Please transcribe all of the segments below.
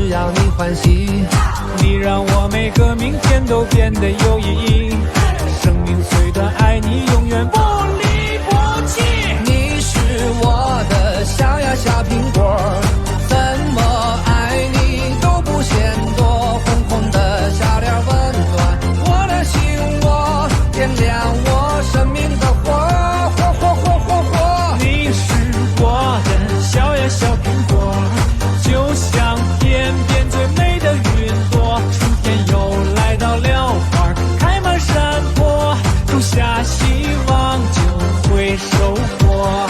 只要你欢喜。你让我每个明天都变得有意义。生命虽短，爱你永远不离不弃。你是我的小呀小苹果，怎么爱你都不嫌多。红红的小脸温暖我的心窝，点亮我生命的火。你是我的小呀小苹果，就像天边最美的云朵。春天又来到了，花开满山坡，种下希望就会收获。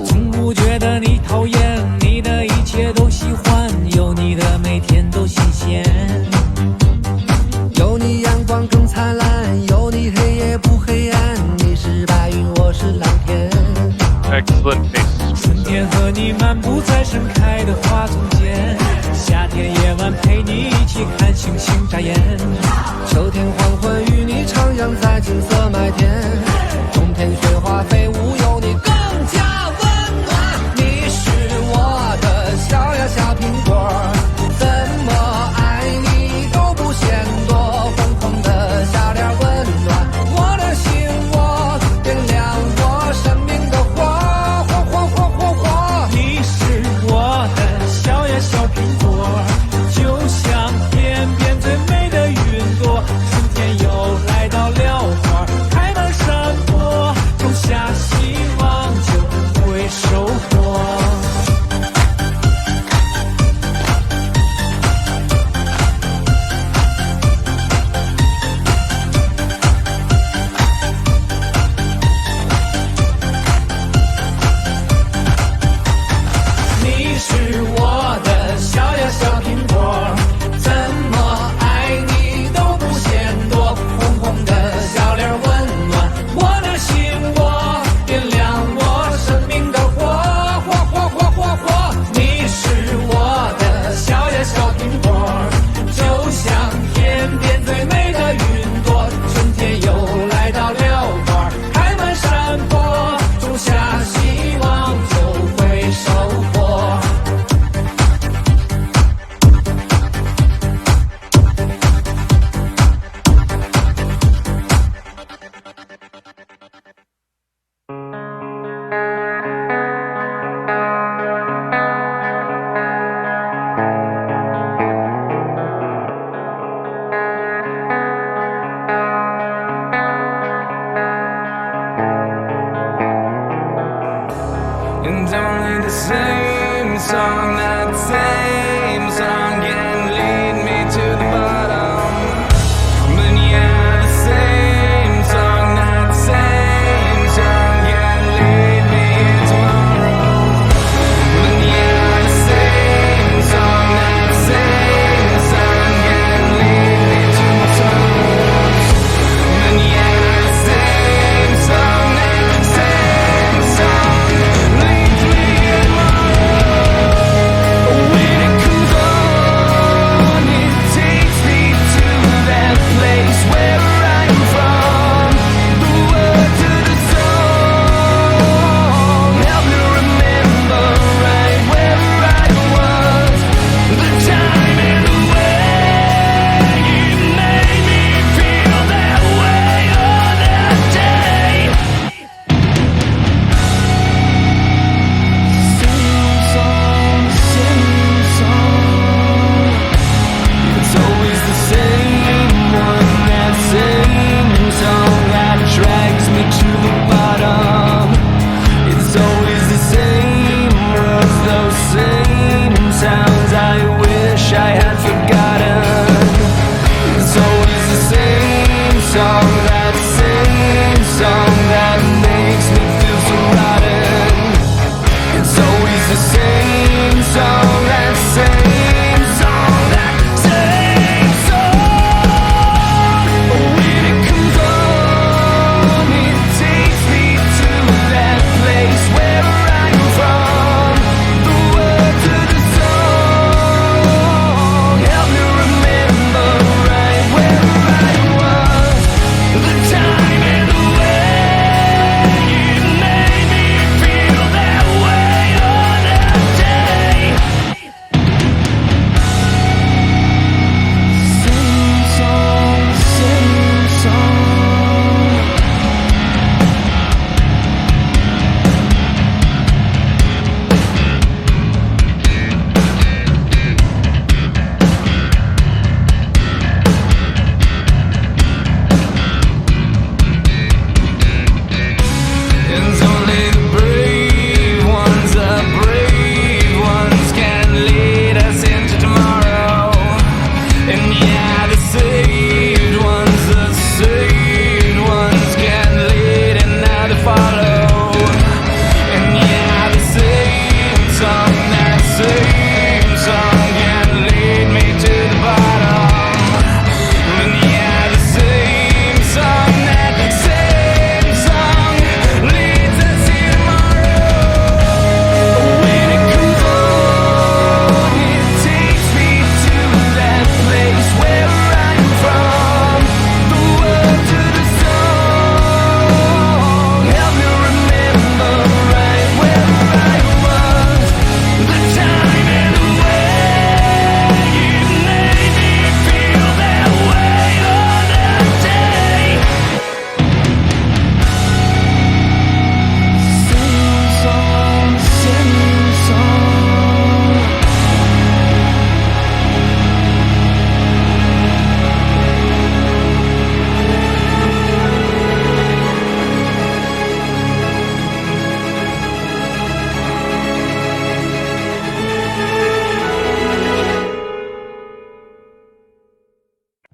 从不觉得你讨厌，你的一切都喜欢，有你的每天都新鲜。有你阳光更灿烂，有你黑夜不黑暗。你是白云，我是蓝天。 Excellent mix. 春天和你漫步在盛开的花丛间，夏天夜晚陪你一起看星星眨眼，秋天黄昏与你徜徉在金色麦田，冬天雪花飞舞有你更加温暖。你是我的小呀小苹果，怎么爱你都不嫌多。红红的小脸温暖我的心窝，点亮我生命的火。你是我的小呀小苹果，就像天边最美的云朵。春天又来到了，花开满山坡，种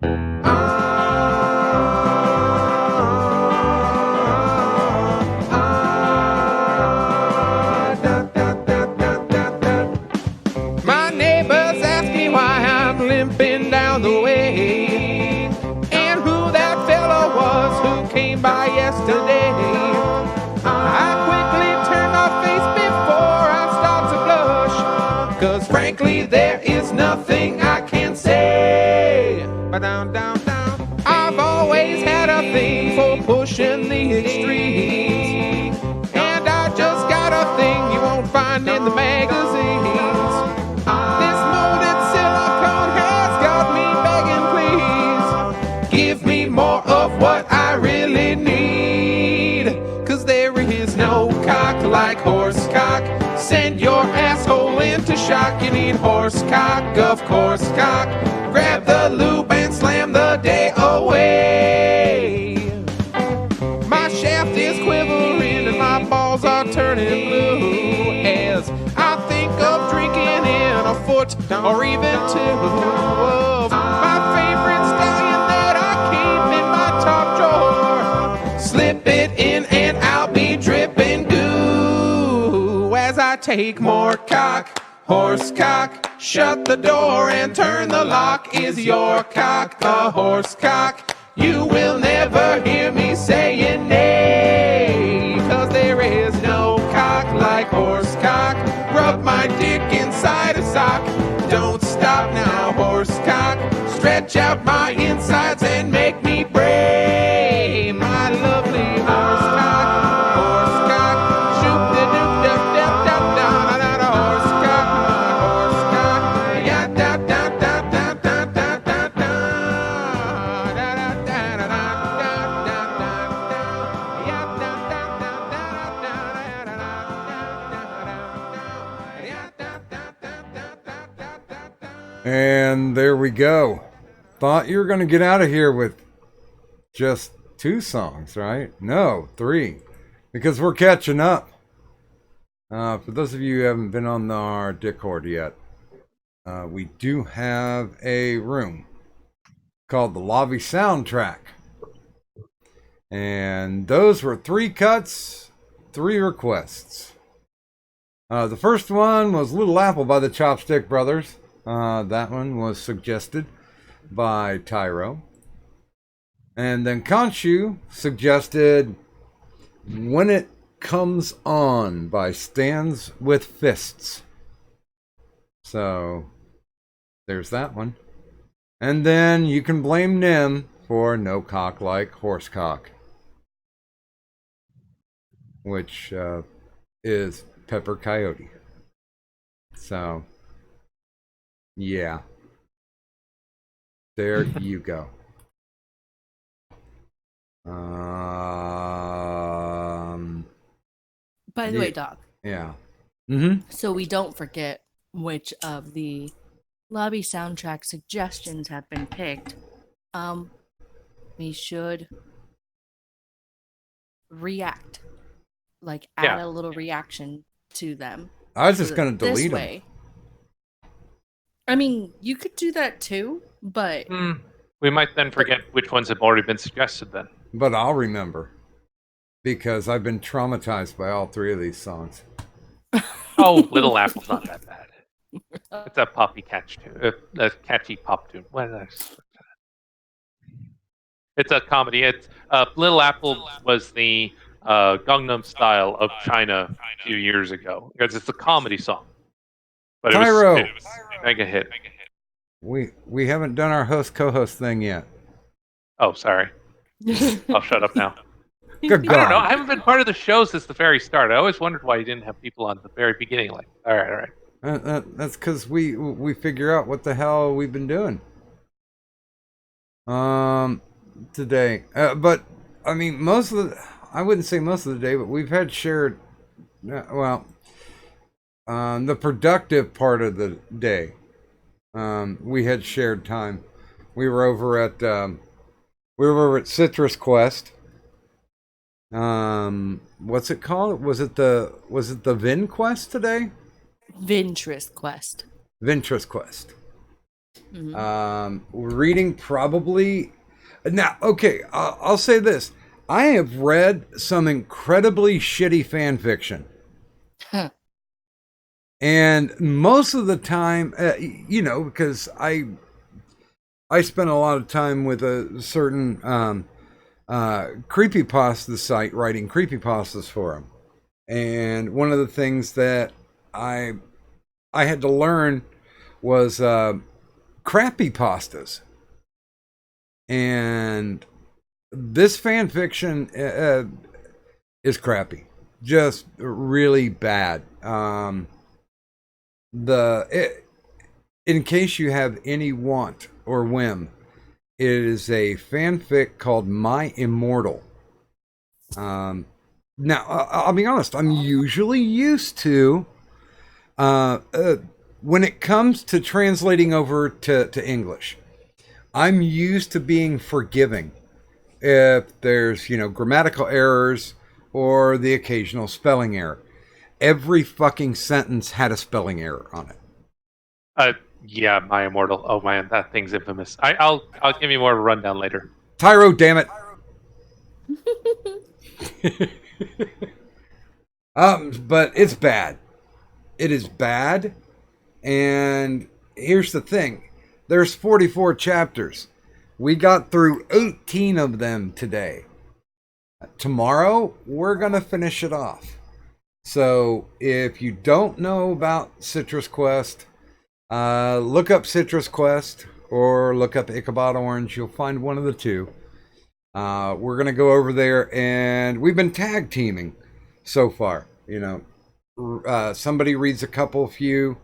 My neighbors ask me why I'm limping down the way, and who that fella was who came by yesterday. I quickly turn my face before I start to blush, 'cause frankly there is nothing I can say. I've always had a thing for pushing the extremes, and I just got a thing you won't find in the magazines. This molded silicone has got me begging, please give me more of what I really need, 'cause there is no cock like horse cock. Send your asshole into shock. You need horse cock, of course cock. Grab the lube and slam the day away. My shaft is quivering and my balls are turning blue as I think of drinking in a foot or even two of my favorite stallion that I keep in my top drawer. Slip it in and I'll be dripping goo as I take more cock, horse cock. Shut the door and turn the lock. Is your cock a horse cock? You will never hear me saying nay, 'cause there is no cock like horse cock. Rub my dick inside a sock. Don't stop now, horse cock. Stretch out my insides and make me bray. My lovely horse cock, horse cock. Shoop de doop dap dap dap down da da horse cock, my horse cock. Yeah da da da da da da da da da da da da da da da da. Yeah da da da da da da da da. And there we go. Thought you were going to get out of here with just 2 songs, right? No, 3. Because we're catching up. For those of you who haven't been on our Discord yet, we do have a room called the Lobby Soundtrack. And those were 3 cuts, 3 requests. The first one was Little Apple by the Chopstick Brothers. That one was suggested by Tyro. And then Khonshu suggested When It Comes On by Stands with Fists. So there's that one. And then you can blame Nim for No Cock Like Horse Cock, which is Pepper Coyote. So yeah, there you go. By the way, Doc. Yeah. So we don't forget which of the lobby soundtrack suggestions have been picked. We should react, like add a little reaction to them. I was just going to delete them. Way. I mean, you could do that too, but we might then forget which ones have already been suggested then. But I'll remember, because I've been traumatized by all 3 of these songs. Oh, Little Apple's not that bad. It's a poppy catch tune, a catchy pop tune. It's a comedy. It's Little Apple was the Gangnam Style of China a few years ago, because it's a comedy song. But it was a mega hit. We haven't done our host co-host thing yet. Oh, sorry. I'll shut up now. Good God. I don't know. I haven't been part of the show since the very start. I always wondered why you didn't have people on at the very beginning. Like, all right. That's because we figure out what the hell we've been doing today. But I mean, I wouldn't say most of the day, but we've had shared. The productive part of the day, we had shared time. We were over at Citrus Quest. What's it called? Was it the Vin Quest today? Ventress Quest. Ventress Quest. Reading probably... Now, okay, I'll say this. I have read some incredibly shitty fan fiction. Huh. And most of the time, because I spent a lot of time with a certain creepypasta site writing creepypastas for them. And one of the things that I had to learn was crappy pastas. And this fan fiction is crappy, just really bad. In case you have any want or whim, it is a fanfic called My Immortal. Now, I'll be honest, I'm usually used to, when it comes to translating over to English, I'm used to being forgiving if there's, grammatical errors or the occasional spelling error. Every fucking sentence had a spelling error on it. Yeah, My Immortal. Oh man, that thing's infamous. I'll give you more of a rundown later. Tyro, damn it. But it's bad. It is bad. And here's the thing. There's 44 chapters. We got through 18 of them today. Tomorrow, we're going to finish it off. So, if you don't know about Citrus Quest, look up Citrus Quest or look up Ichabod Orange. You'll find one of the two. We're going to go over there, and we've been tag teaming so far. Somebody reads a few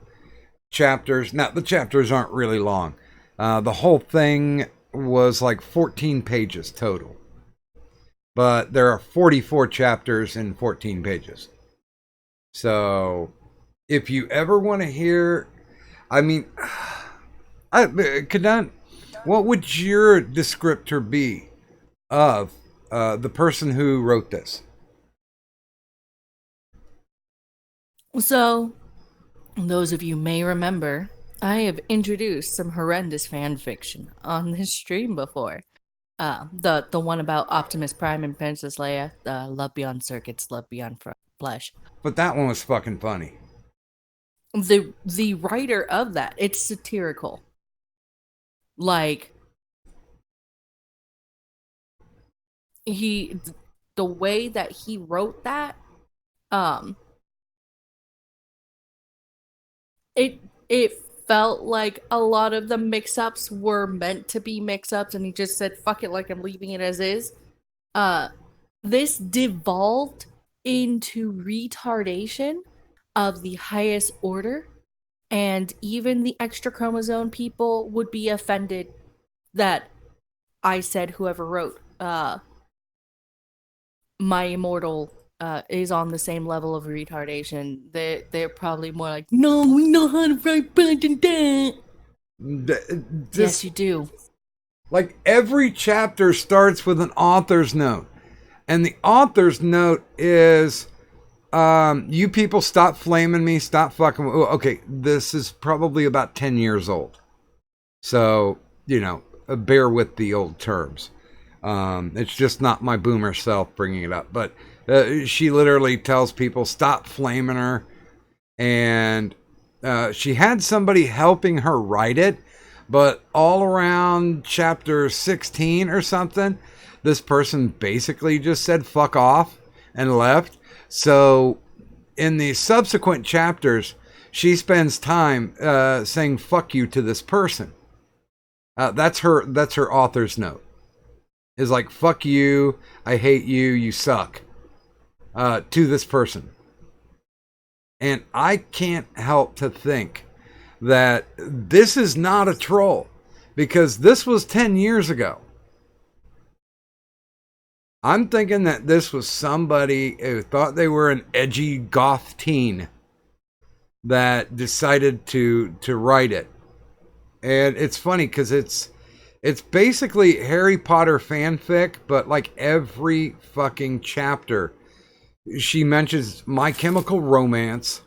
chapters. Now, the chapters aren't really long. The whole thing was like 14 pages total. But there are 44 chapters in 14 pages. So, if you ever want to hear... Kadan, what would your descriptor be of the person who wrote this? So, those of you may remember, I have introduced some horrendous fan fiction on this stream before. The one about Optimus Prime and Princess Leia, Love Beyond Circuits, Love Beyond Flesh. But that one was fucking funny. The writer of that, it's satirical. Like, the way that he wrote that, it felt like a lot of the mix-ups were meant to be mix-ups, and he just said, fuck it, like I'm leaving it as is. This devolved into retardation of the highest order, and even the extra chromosome people would be offended that I said whoever wrote My Immortal is on the same level of retardation. They're probably more like, no, we know how to write better than that. Yes, you do. Like, every chapter starts with an author's note. And the author's note is, you people stop flaming me, stop fucking... Okay, this is probably about 10 years old. So, bear with the old terms. It's just not my boomer self bringing it up. But she literally tells people, stop flaming her. And she had somebody helping her write it. But all around chapter 16 or something, this person basically just said fuck off and left. So in the subsequent chapters, she spends time saying fuck you to this person. That's her author's note. Is like, fuck you, I hate you, you suck. To this person. And I can't help to think that this is not a troll. Because this was 10 years ago. I'm thinking that this was somebody who thought they were an edgy goth teen that decided to write it. And it's funny because it's basically Harry Potter fanfic, but like every fucking chapter, she mentions My Chemical Romance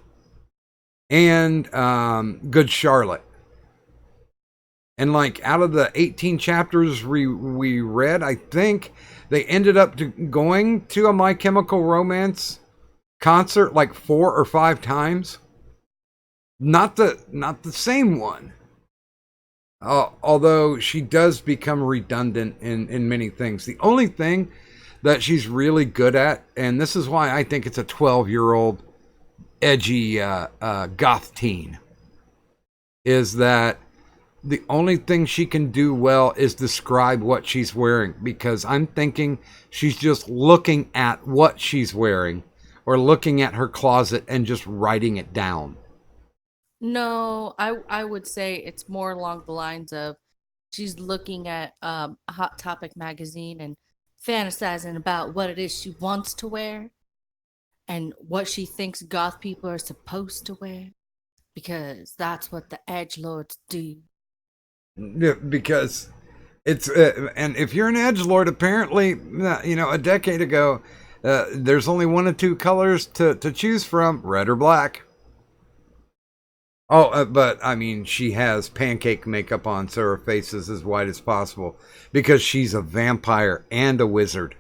and Good Charlotte. And like out of the 18 chapters we read, I think they ended up going to a My Chemical Romance concert like 4 or 5 times. Not the same one. Although she does become redundant in many things. The only thing that she's really good at, and this is why I think it's a 12-year-old edgy goth teen, is that the only thing she can do well is describe what she's wearing, because I'm thinking she's just looking at what she's wearing or looking at her closet and just writing it down. No, I would say it's more along the lines of she's looking at Hot Topic magazine and fantasizing about what it is she wants to wear and what she thinks goth people are supposed to wear, because that's what the edgelords do. Yeah, because it's and if you're an edgelord, apparently, a decade ago, there's only 1 or 2 colors to choose from: red or black. Oh, but I mean, she has pancake makeup on, so her face is as white as possible because she's a vampire and a wizard.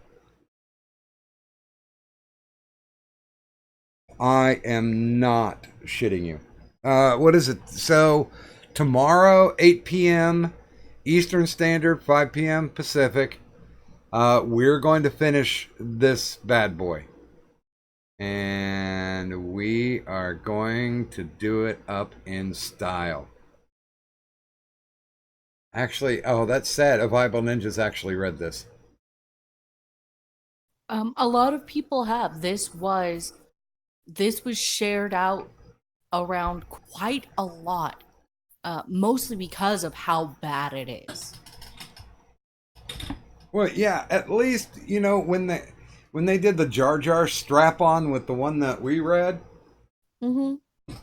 I am not shitting you. What is it? So tomorrow, 8 p.m. Eastern Standard, 5 p.m. Pacific, we're going to finish this bad boy. And we are going to do it up in style. Actually, that's sad. A Bible Ninja's actually read this. A lot of people have. This was shared out around quite a lot, mostly because of how bad it is. Well, yeah, at least, when they did the Jar Jar strap-on with the one that we read,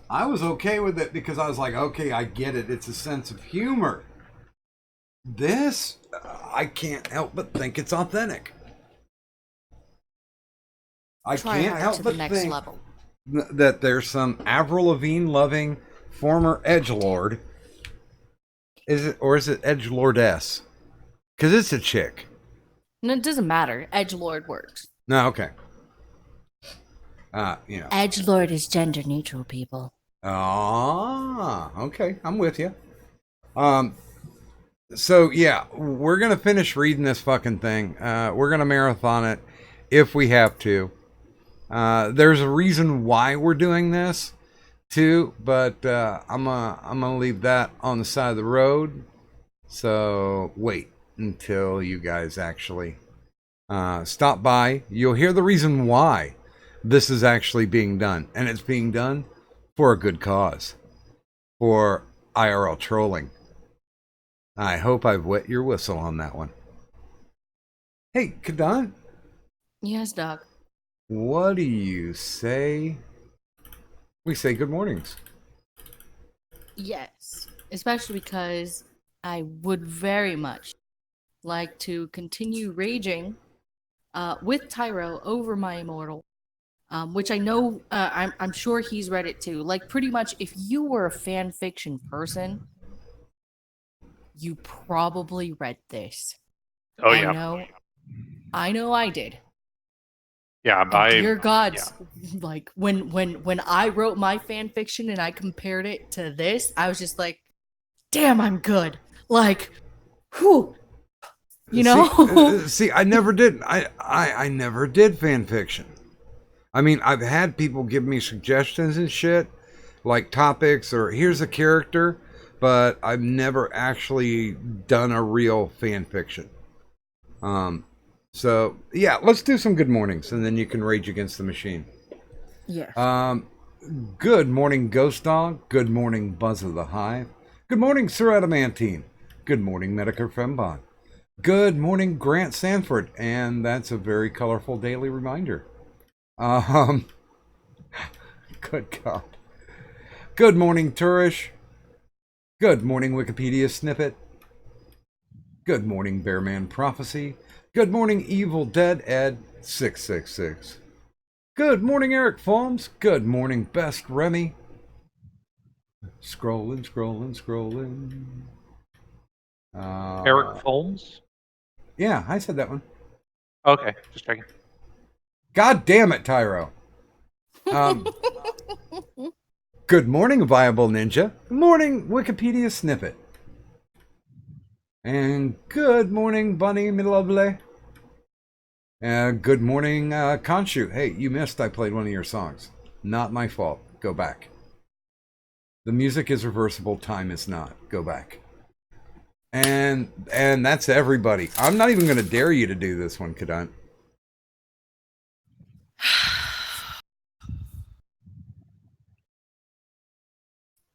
I was okay with it because I was like, okay, I get it. It's a sense of humor. This, I can't help but think it's authentic. I can't help but think that there's some Avril Lavigne-loving former edgelord. Is it edgelordess? Because it's a chick. No, it doesn't matter. Edgelord works. No, okay. Edgelord is gender neutral, people. Ah, okay. I'm with you. So yeah, we're gonna finish reading this fucking thing. We're gonna marathon it if we have to. There's a reason why we're doing this too, but I'm gonna leave that on the side of the road. So wait until you guys actually stop by. You'll hear the reason why this is actually being done, and it's being done for a good cause, for IRL trolling. I hope I've wet your whistle on that one. Hey, Kadan. Yes, Doc. What do you say? We say good mornings. Yes, especially because I would very much like to continue raging with Tyro over my immortal, which I know I'm sure he's read it too. Like, pretty much, if you were a fan fiction person, you probably read this. Oh yeah. I know I did. Yeah, Dear gods, like when I wrote my fan fiction and I compared it to this, I was just like, damn, I'm good. Like, whew. See, I never did. I never did fan fiction. I mean, I've had people give me suggestions and shit, like topics or here's a character, but I've never actually done a real fan fiction. So yeah, let's do some good mornings, and then you can rage against the machine. Yeah. Good morning, Ghost Dog. Good morning, Buzz of the Hive. Good morning, Sir Adamantine. Good morning, Medicare Fembon. Good morning, Grant Sanford, and that's a very colorful daily reminder. Good God. Good morning, Turish. Good morning, Wikipedia Snippet. Good morning, Bearman Prophecy. Good morning, Evil Dead Ed 666. Good morning, Eric Folmes. Good morning, Best Remy. Scrolling. Eric Holmes? Yeah, I said that one. Okay, just checking. God damn it, Tyro. Good morning, Viable Ninja. Good morning, Wikipedia snippet. And good morning, Bunny, me lovely. Good morning, Khonshu. Hey, you missed. I played one of your songs. Not my fault. Go back. The music is reversible. Time is not. Go back. And that's everybody. I'm not even going to dare you to do this one, Kadant.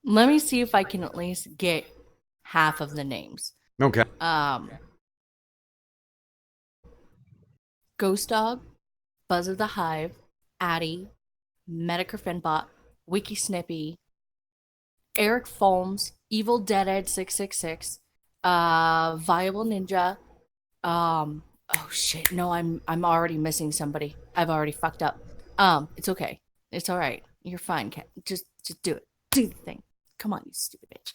Let me see if I can at least get half of the names. Okay. Ghost Dog, Buzz of the Hive, Addy, Medicare Finbot, Wiki Snippy, Eric Folmes, Evil Deadhead 666, Viable Ninja. Oh shit! No, I'm already missing somebody. I've already fucked up. It's okay. It's all right. You're fine, Cat. Just do it. Do the thing. Come on, you stupid bitch.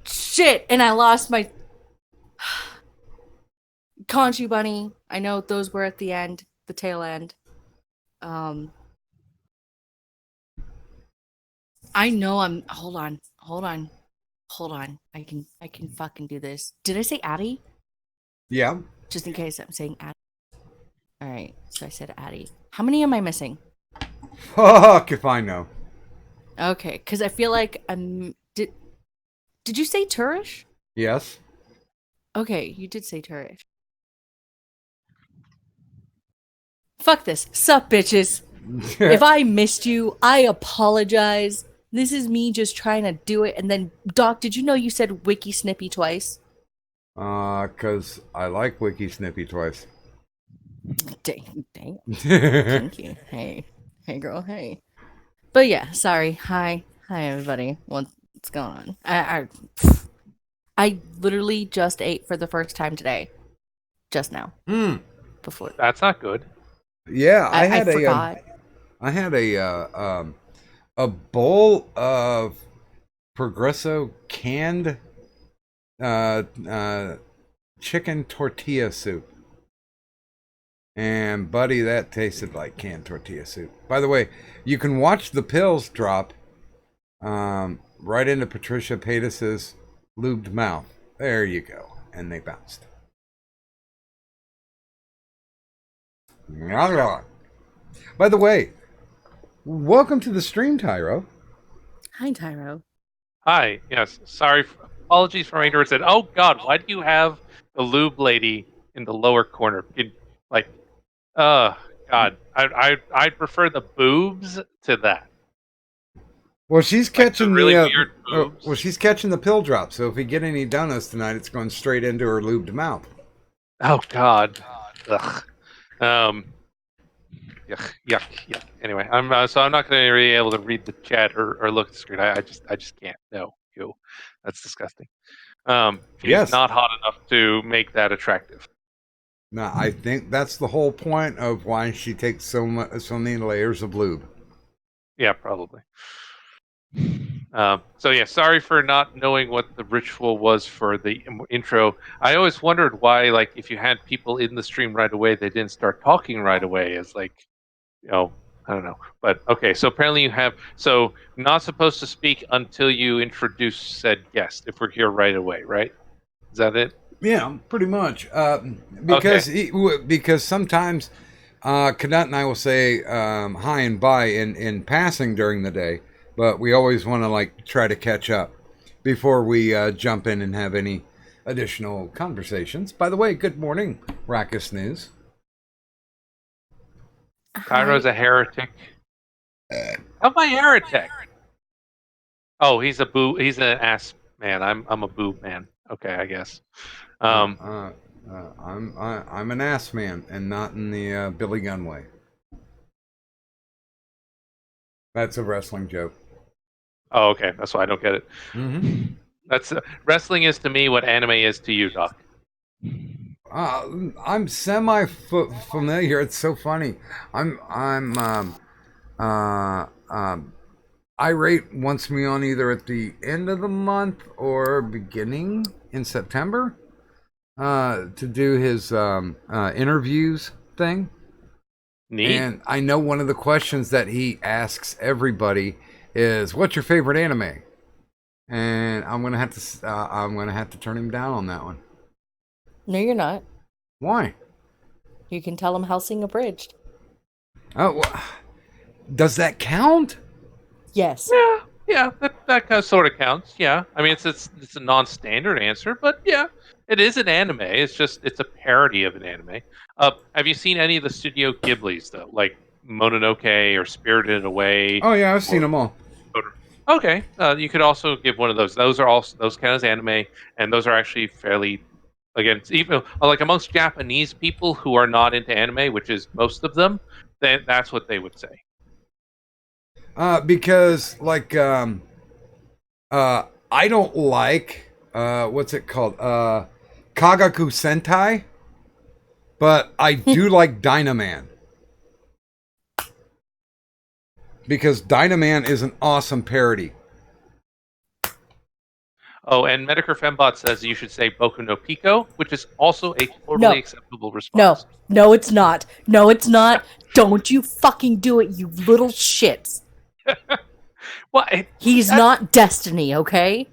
Shit! And I lost my. Conchu Bunny. I know those were at the end, the tail end. I know I'm. Hold on. I can fucking do this. Did I say Addy? Yeah. Just in case I'm saying Addy. All right. So I said Addy. How many am I missing? Fuck if I know. Okay, because I feel like I'm. Did you say Turish? Yes. Okay, you did say Turish. Fuck this. Sup, bitches. If I missed you, I apologize. This is me just trying to do it. And then, Doc, did you know you said Wiki Snippy twice? Because I like Wiki Snippy twice. Dang. Thank you. Hey, girl, hey. But yeah, sorry. Hi, everybody. What's going on? I literally just ate for the first time today. Just now. Before. That's not good. Yeah, I forgot. I had a bowl of Progresso canned chicken tortilla soup. And buddy, that tasted like canned tortilla soup. By the way, you can watch the pills drop right into Patricia Paytas's lubed mouth. There you go. And they bounced. By the way, welcome to the stream, Tyro. Hi, Tyro. Hi. Yes. Sorry. Apologies for my ignorance. Oh God, why do you have the lube lady in the lower corner? God, I prefer the boobs to that. Well, she's catching really weird boobs. well, she's catching the pill drop. So if we get any donuts tonight, it's going straight into her lubed mouth. Oh God. Ugh. Yuck. Anyway, I'm not going to be able to read the chat or look at the screen. I just can't. No, you. That's disgusting. She's Yes. not hot enough to make that attractive. No, I think that's the whole point of why she takes so many layers of lube. Yeah, probably. So yeah, sorry for not knowing what the ritual was for the intro. I always wondered why, like, if you had people in the stream right away, they didn't start talking right away. It's like, I don't know. But okay, so apparently you have, so not supposed to speak until you introduce said guest. If we're here right away, right? Is that it? Yeah, pretty much. Because sometimes Kadant and I will say hi and bye in passing during the day, but we always want to try to catch up before we jump in and have any additional conversations. By the way, good morning, Rackus News. Kyro's a heretic. How am I a heretic? Oh, he's an ass man. I'm a boob man. Okay, I guess. I'm an ass man, and not in the Billy Gunn way. That's a wrestling joke. Oh, okay. That's why I don't get it. Mm-hmm. That's wrestling is to me what anime is to you, Doc. I'm familiar. It's so funny. I'm Irate wants me on either at the end of the month or beginning in September to do his interviews thing. Neat. And I know one of the questions that he asks everybody is, "What's your favorite anime?" And I'm gonna have to turn him down on that one. No, you're not. Why? You can tell him Hellsing Abridged. Oh, well, does that count? Yes. Yeah, that kind of sort of counts. Yeah, I mean it's a non-standard answer, but yeah, it is an anime. It's a parody of an anime. Have you seen any of the Studio Ghiblis though, like Mononoke or Spirited Away? Oh yeah, I've seen them all. Okay, you could also give one of those. Those are also those count as anime, and those are actually fairly, again, even like amongst Japanese people who are not into anime, which is most of them, then that's what they would say. Because like I don't like what's it called? Kagaku Sentai, but I do like Dynaman. Because Dynaman is an awesome parody. Oh, and Medicare Fembot says you should say Boku no Pico, which is also a totally acceptable response. No, it's not. No, it's not. Don't you fucking do it, you little shits. Well, He's not Destiny, okay?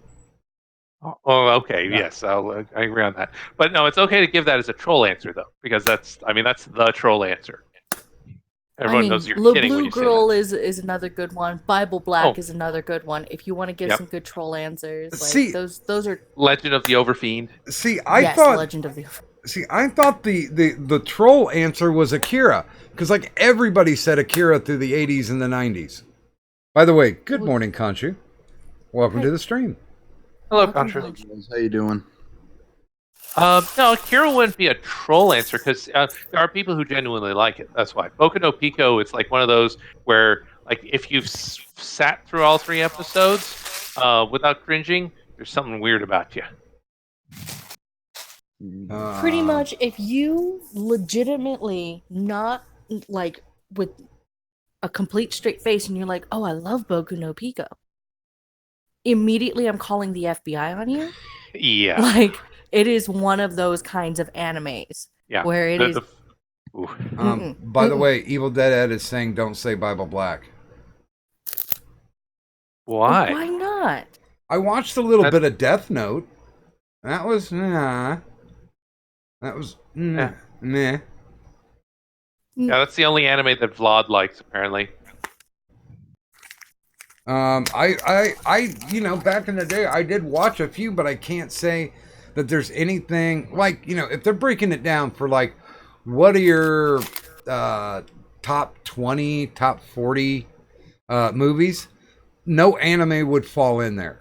Oh, okay. Yes, I agree on that. But no, it's okay to give that as a troll answer, though, because that's the troll answer. Everyone knows you're kidding when Blue you Girl say that. is another good one. Bible Black is another good one. If you want to give some good troll answers, like See, those are Legend of the Overfiend. See, I thought Legend of the See, I thought the troll answer was Akira, because like everybody said Akira through the 80s and the 90s. By the way, good morning, Conchu. Welcome to the stream. Hello, Contra. How you doing? No, Akira wouldn't be a troll answer because there are people who genuinely like it. That's why. Boku no Pico, it's like one of those where, like, if you've sat through all 3 episodes without cringing, there's something weird about you. Pretty much, if you legitimately not like with a complete straight face and you're like, "Oh, I love Boku no Pico," immediately I'm calling the FBI on you. Yeah. Like, it is one of those kinds of animes where it is. By the way, Evil Dead Ed is saying don't say Bible Black. Why? Why not? I watched a little bit of Death Note. That was That was meh. Yeah, that's the only anime that Vlad likes, apparently. I back in the day, I did watch a few, but I can't say that there's anything like, if they're breaking it down for like, what are your top 20, top 40 movies? No anime would fall in there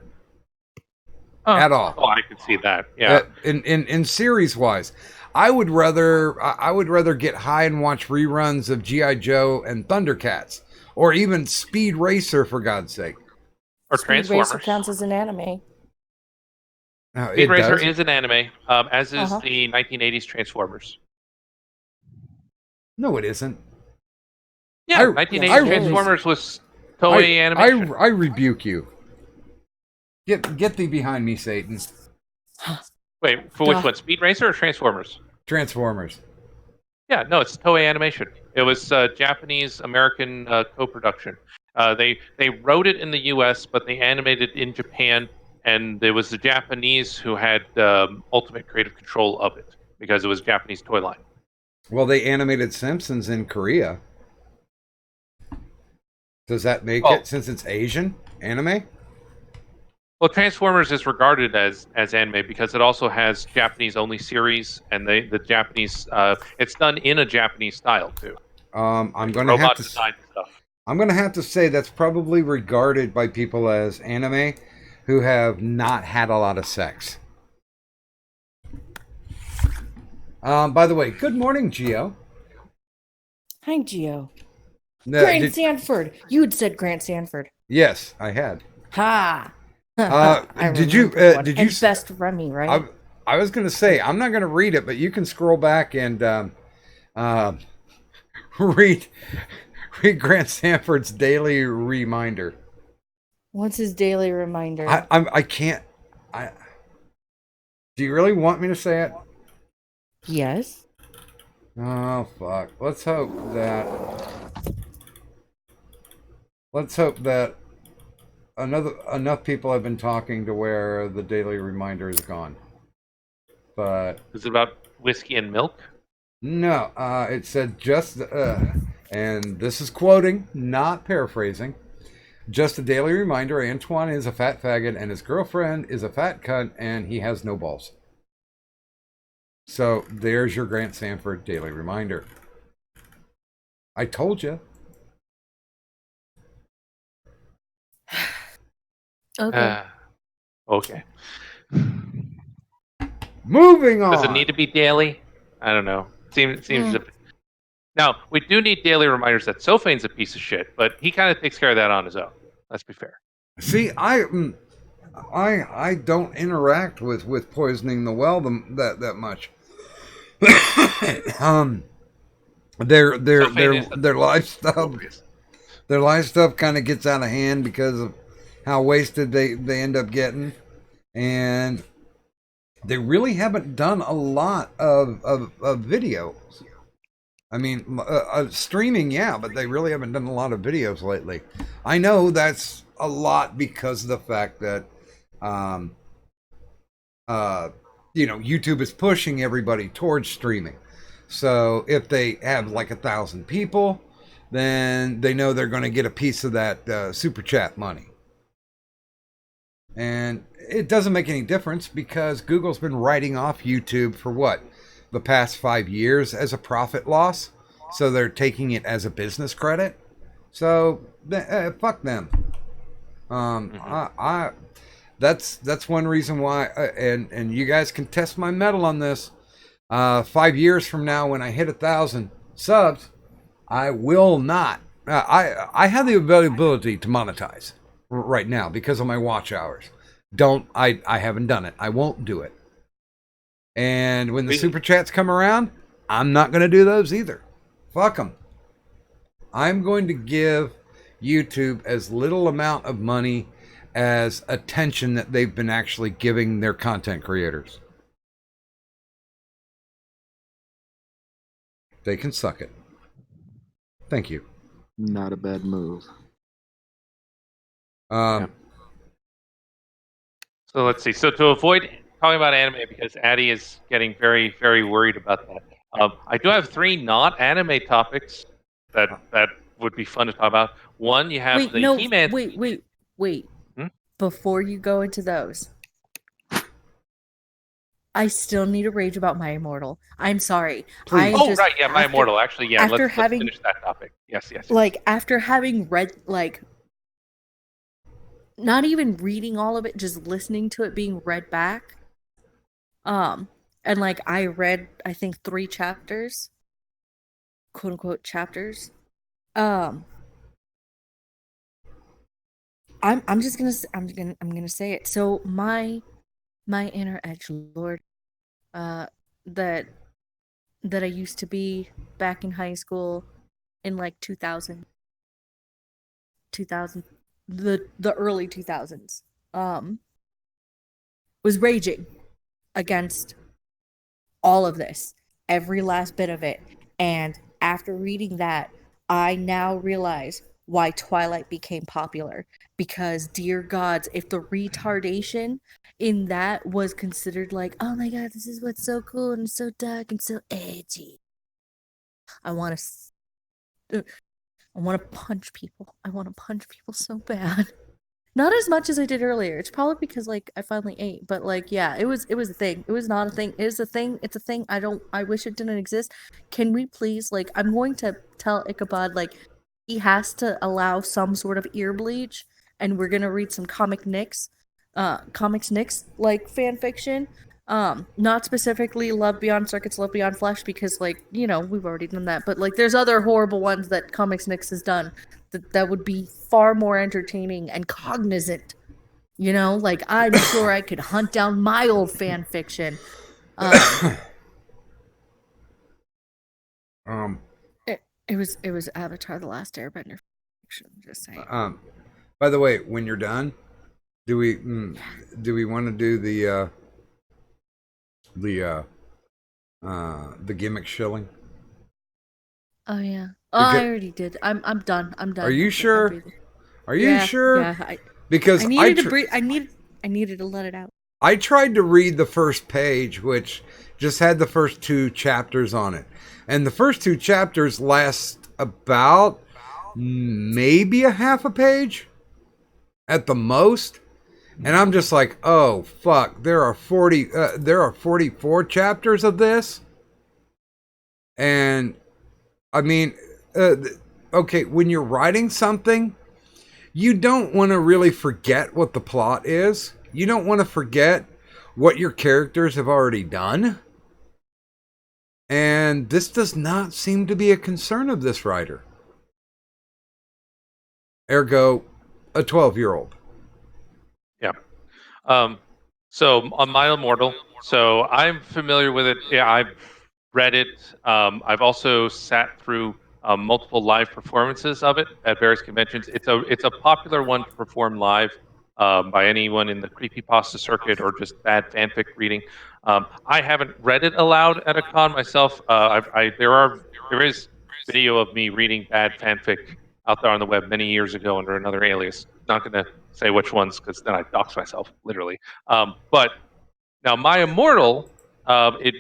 at all. Oh, I can see that. Yeah. In series wise, I would rather get high and watch reruns of G.I. Joe and Thundercats, or even Speed Racer, for God's sake. Or Speed Transformers. Racer counts as an anime. Speed Racer is an anime, as is the 1980s Transformers. No, it isn't. Yeah, 1980s Transformers was Toei animation. I rebuke you. Get thee behind me, Satan. Wait, for which one? Speed Racer or Transformers? Transformers. Yeah, no, it's Toei Animation. It was Japanese-American co-production. They wrote it in the U.S., but they animated it in Japan, and it was the Japanese who had ultimate creative control of it because it was a Japanese toy line. Well, they animated Simpsons in Korea. Does that make it, since it's Asian anime? Well, Transformers is regarded as anime because it also has Japanese-only series, and the Japanese it's done in a Japanese style too. I'm going to have to design stuff. I'm going to have to say that's probably regarded by people as anime who have not had a lot of sex. By the way, good morning, Gio. Hi, Gio. Grant Sanford. You had said Grant Sanford. Yes, I had. Ha. Did you best Remy, right? I was going to say I'm not going to read it, but you can scroll back and read Grant Sanford's daily reminder. What's his daily reminder? I can't. Do you really want me to say it? Yes. Oh fuck. Let's hope that enough people have been talking to where the daily reminder is gone. But Is it about whiskey and milk? no, it said just, and this is quoting, not paraphrasing. Just a daily reminder: Antoine is a fat faggot, and his girlfriend is a fat cunt, and he has no balls. So there's your Grant Sanford daily reminder. I told you. Okay. Okay. Moving on. Does it need to be daily? I don't know. Seems. Now we do need daily reminders that Sophane's a piece of shit, but he kind of takes care of that on his own. Let's be fair. See, I don't interact with poisoning the well that much. Their life stuff kind of gets out of hand because of how wasted they end up getting, and they really haven't done a lot of video. I mean, streaming, yeah, but they really haven't done a lot of videos lately. I know that's a lot because of the fact that, YouTube is pushing everybody towards streaming. So if they have like 1,000 people, then they know they're going to get a piece of that super chat money. And it doesn't make any difference because Google's been writing off YouTube for what? The past 5 years as a profit loss. So they're taking it as a business credit. So fuck them. That's one reason why, and you guys can test my mettle on this. 5 years from now, when I hit 1,000 subs, I will not. I have the availability to monetize right now because of my watch hours. I haven't done it. I won't do it. And when the super chats come around, I'm not going to do those either. Fuck them. I'm going to give YouTube as little amount of money as attention that they've been actually giving their content creators. They can suck it. Thank you. Not a bad move. So let's see. So to avoid talking about anime, because Addie is getting very, very worried about that, I do have 3 not anime topics that would be fun to talk about. One, you have He-Man. Wait. Before you go into those, I still need to rage about My Immortal. I'm sorry. Right, yeah, My Immortal. Actually, yeah, let's finish that topic. Yes. Like, after having read, like, not even reading all of it, just listening to it being read back, and, like, I read, I think, 3 chapters, quote-unquote chapters, I'm gonna say it. So my inner edgelord, that I used to be back in high school in like 2000, the early 2000s, was raging against all of this, every last bit of it. And after reading that, I now realize why Twilight became popular. Because, dear gods, if the retardation in that was considered like, oh my god, this is what's so cool and so dark and so edgy, I want to punch people. I want to punch people so bad. Not as much as I did earlier. It's probably because, like, I finally ate. But, like, yeah, it was a thing. It was not a thing. It is a thing. It's a thing. I wish it didn't exist. Can we please, like, I'm going to tell Ichabod, like, he has to allow some sort of ear bleach, and we're gonna read some Comics Nicks, like, fan fiction. Not specifically Love Beyond Circuits, Love Beyond Flesh, because, like, you know, we've already done that. But, like, there's other horrible ones that Comics Nicks has done that would be far more entertaining and cognizant. You know, like, I'm sure I could hunt down my old fan fiction. It was Avatar: The Last Airbender fiction. Just saying. By the way, when you're done, do we want to do the gimmick shilling? Oh yeah. Oh, I already did. I'm done. I'm done. Are you sure? Are you sure? Yeah. Because I needed to breathe. I needed to let it out. I tried to read the first page, which just had the first 2 chapters on it. And the first 2 chapters last about maybe a half a page at the most. And I'm just like, oh fuck, there are 44 chapters of this. And I mean, okay, when you're writing something, you don't want to really forget what the plot is. You don't want to forget what your characters have already done. And this does not seem to be a concern of this writer. Ergo, a 12-year-old. Yeah. So on My Immortal, so I'm familiar with it. Yeah, I've read it. I've also sat through multiple live performances of it at various conventions. It's a popular one to perform live by anyone in the creepypasta circuit or just bad fanfic reading. I haven't read it aloud at a con myself. There is video of me reading bad fanfic out there on the web many years ago under another alias. Not going to say which ones because then I dox myself literally. But now, My Immortal,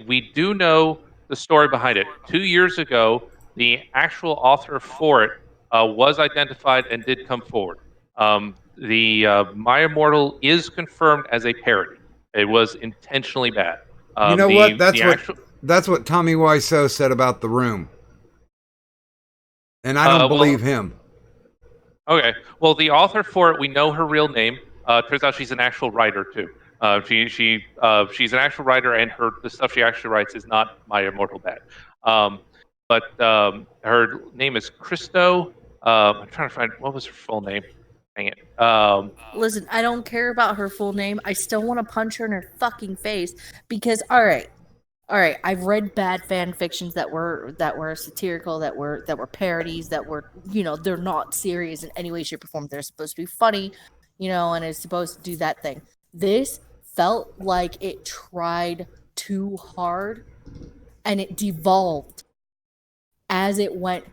we do know the story behind it. 2 years ago, the actual author for it was identified and did come forward. The My Immortal is confirmed as a parody. It was intentionally bad. You know what? That's what Tommy Wiseau said about The Room. And I don't believe him. Okay. Well, the author for it, we know her real name. Turns out she's an actual writer too. She's an actual writer, and the stuff she actually writes is not My Immortal bad. But her name is Christo. I'm trying to find what was her full name. Dang it. Listen, I don't care about her full name. I still want to punch her in her fucking face because all right. I've read bad fan fictions that were satirical, that were parodies, that were they're not serious in any way, shape, or form. They're supposed to be funny, and it's supposed to do that thing. This felt like it tried too hard, and it devolved as it went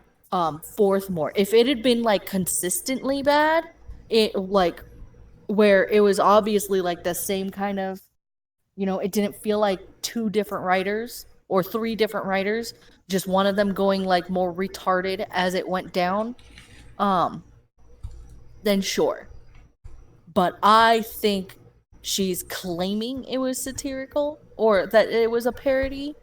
forth more. If it had been like consistently bad, it like where it was obviously like the same kind of. It didn't feel like 2 different writers or 3 different writers, just one of them going like more retarded as it went down, then sure. But I think she's claiming it was satirical or that it was a parody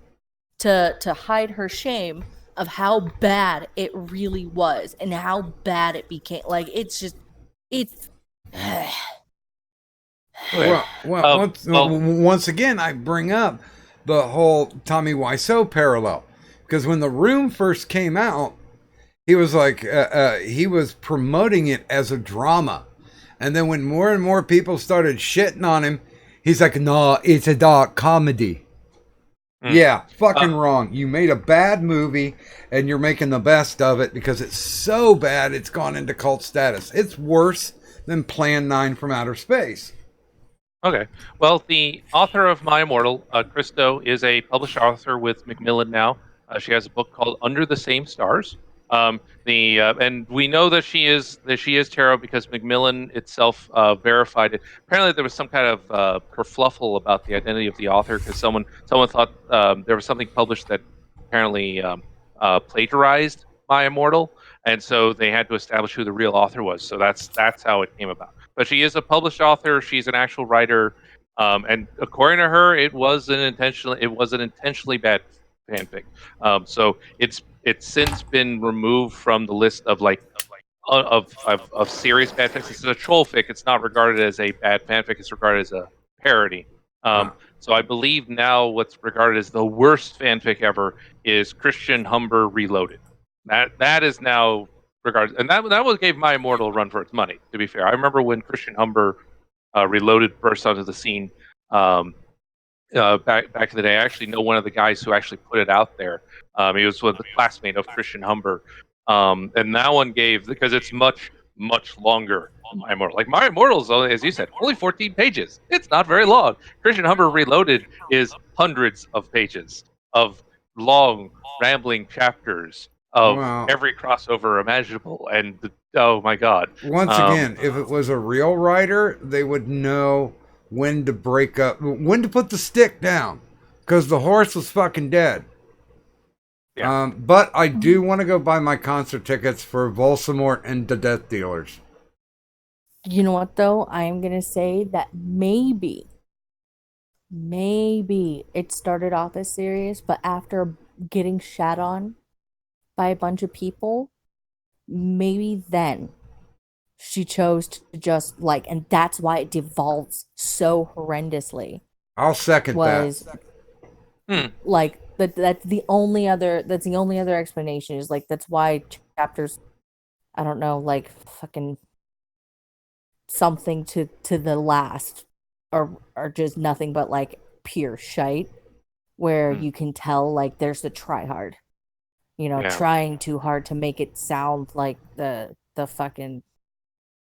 to hide her shame of how bad it really was and how bad it became. Like, it's once again, I bring up the whole Tommy Wiseau parallel. Because when The Room first came out, he was like, he was promoting it as a drama. And then when more and more people started shitting on him, he's like, no, it's a dark comedy. Yeah, fucking wrong. You made a bad movie and you're making the best of it because it's so bad it's gone into cult status. It's worse than Plan 9 from Outer Space. Okay. Well, the author of My Immortal, Christo, is a published author with Macmillan now. She has a book called Under the Same Stars. And we know that she is tarot because Macmillan itself verified it. Apparently, there was some kind of kerfluffle about the identity of the author because someone thought there was something published that apparently plagiarized My Immortal, and so they had to establish who the real author was. So that's how it came about. But she is a published author. She's an actual writer, and according to her, it was an intentionally bad fanfic. So it's since been removed from the list of of serious bad fanfics. It's a troll fic. It's not regarded as a bad fanfic. It's regarded as a parody. So I believe now what's regarded as the worst fanfic ever is Christian Humber Reloaded. That is now regarded, and that gave My Immortal a run for its money. To be fair, I remember when Christian Humber Reloaded burst onto the scene back in the day. I actually know one of the guys who actually put it out there. He was the classmate of Christian Humber, and that one gave, because it's much much longer than My Immortal. Like My Immortal's, as you said, only 14 pages. It's not very long. Christian Humber Reloaded is hundreds of pages of long, rambling chapters of Well, every crossover imaginable. And oh my god. once Um, again, if it was a real writer, they would know when to break up, when to put the stick down, because the horse was fucking dead. Yeah. But I do want to go buy my concert tickets for Voldemort and the Death Dealers. You know what though? I am gonna say that maybe it started off as serious, but after getting shat on by a bunch of people, maybe then she chose to just like, and that's why it devolves so horrendously. I'll second Was that. like that's the only other explanation is like that's why chapters, I don't know, like fucking something to the last are just nothing but like pure shite, where you can tell like there's the try hard, Yeah. trying too hard to make it sound like the fucking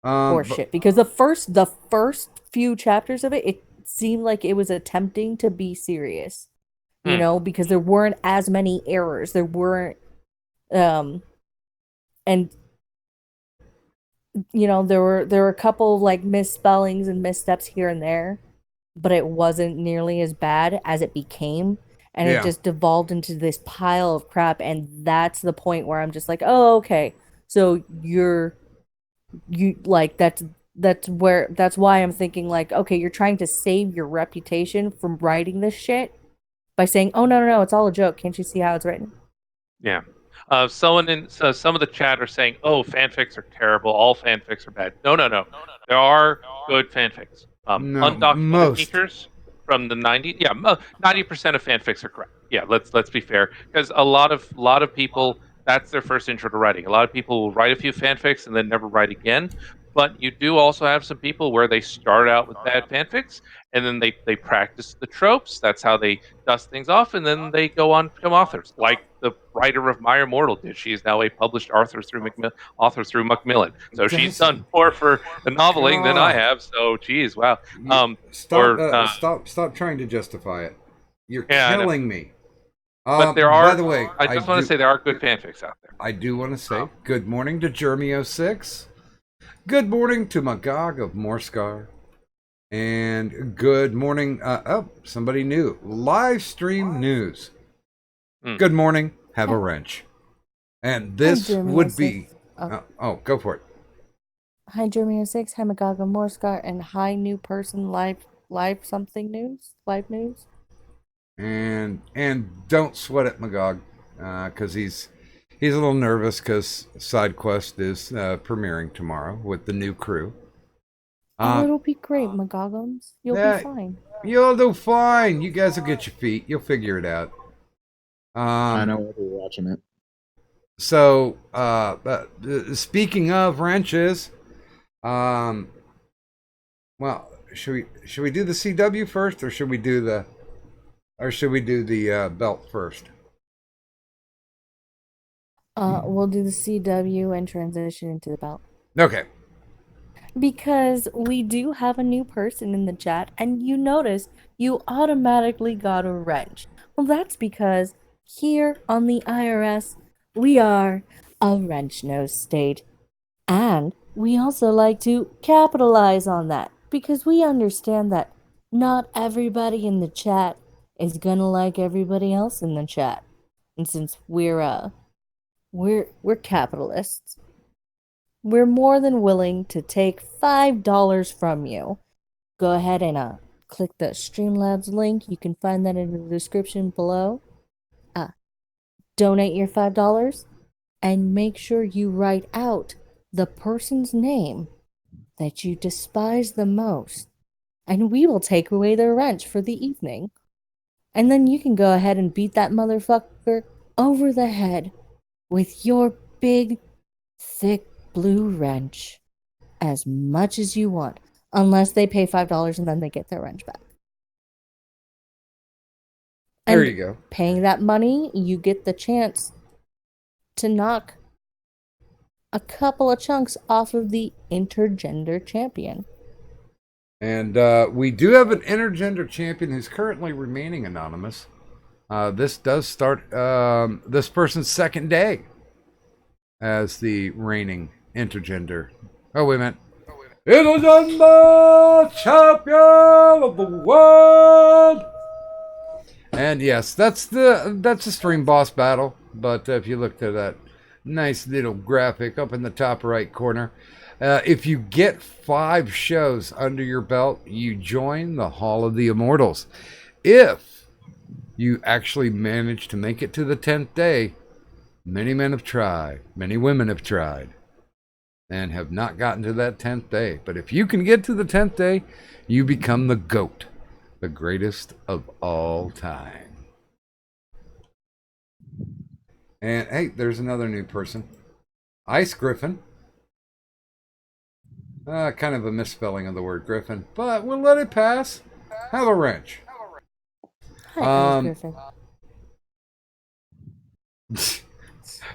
But horseshit. Because the first few chapters of it seemed like it was attempting to be serious, because there weren't as many errors. There weren't, and there were a couple like misspellings and missteps here and there, but it wasn't nearly as bad as it became, and it Yeah. just devolved into this pile of crap. And that's the point where I'm just like, oh, okay, so you like that's why I'm thinking like, okay, you're trying to save your reputation from writing this shit by saying, oh no, it's all a joke. Can't you see how it's written? Yeah. Some of the chat are saying, "Oh, fanfics are terrible. All fanfics are bad." No. There are good fanfics. No, Undocumented most. leakers from the '90s. Yeah, 90% of fanfics are correct. Yeah, let's be fair, because a lot of people, that's their first intro to writing. A lot of people will write a few fanfics and then never write again. But you do also have some people where they start out with bad fanfics and then they practice the tropes. That's how they dust things off, and then they go on to become authors, like the writer of My Immortal did. She is now a published author through Macmillan. So she's That's- done more for the noveling than I God. have. So, geez, wow. Stop trying to justify it. You're Yeah, I know. killing me. But there By are. the way, I just want to say there are good fanfics out there. I do want to say good morning to Jeremy06. Good morning to Magog of Morscar. And good morning. Somebody new. Live stream news. Good morning. Have a wrench. And this would be. Go for it. Hi, Jeremy06. Hi, Magog of Morscar. And hi, new person, live something news? Live news? And don't sweat it, Magog, because he's a little nervous because SideQuest is premiering tomorrow with the new crew. It'll be great, Magogums. You'll be fine. You'll do fine. You guys will get your feet. You'll figure it out. I know we'll be watching it. So, speaking of wrenches, well, should we do the CW first, or should we do the belt first? We'll do the CW and transition into the belt. Okay. Because we do have a new person in the chat, and you notice you automatically got a wrench. Well, that's because here on the IRS, we are a wrench-nosed state. And we also like to capitalize on that, because we understand that not everybody in the chat is gonna like everybody else in the chat. And since we're capitalists, we're more than willing to take $5 from you. Go ahead and click the Streamlabs link. You can find that in the description below. Donate your $5 and make sure you write out the person's name that you despise the most, and we will take away their wrench for the evening. And then you can go ahead and beat that motherfucker over the head with your big, thick blue wrench as much as you want, unless they pay $5 and then they get their wrench back. And there you go. Paying that money, you get the chance to knock a couple of chunks off of the intergender champion. And we do have an intergender champion who's currently remaining anonymous. This does start this person's second day as the reigning intergender. Oh, wait a minute. Intergender champion of the world. And yes, that's the stream boss battle. But if you look to that nice little graphic up in the top right corner, if you get 5 shows under your belt, you join the Hall of the Immortals. If you actually manage to make it to the 10th day, many men have tried, many women have tried, and have not gotten to that 10th day. But if you can get to the 10th day, you become the GOAT, the greatest of all time. And hey, there's another new person. Ice Griffin. Kind of a misspelling of the word Griffin, but we'll let it pass. Have a wrench. Hi, Griffin.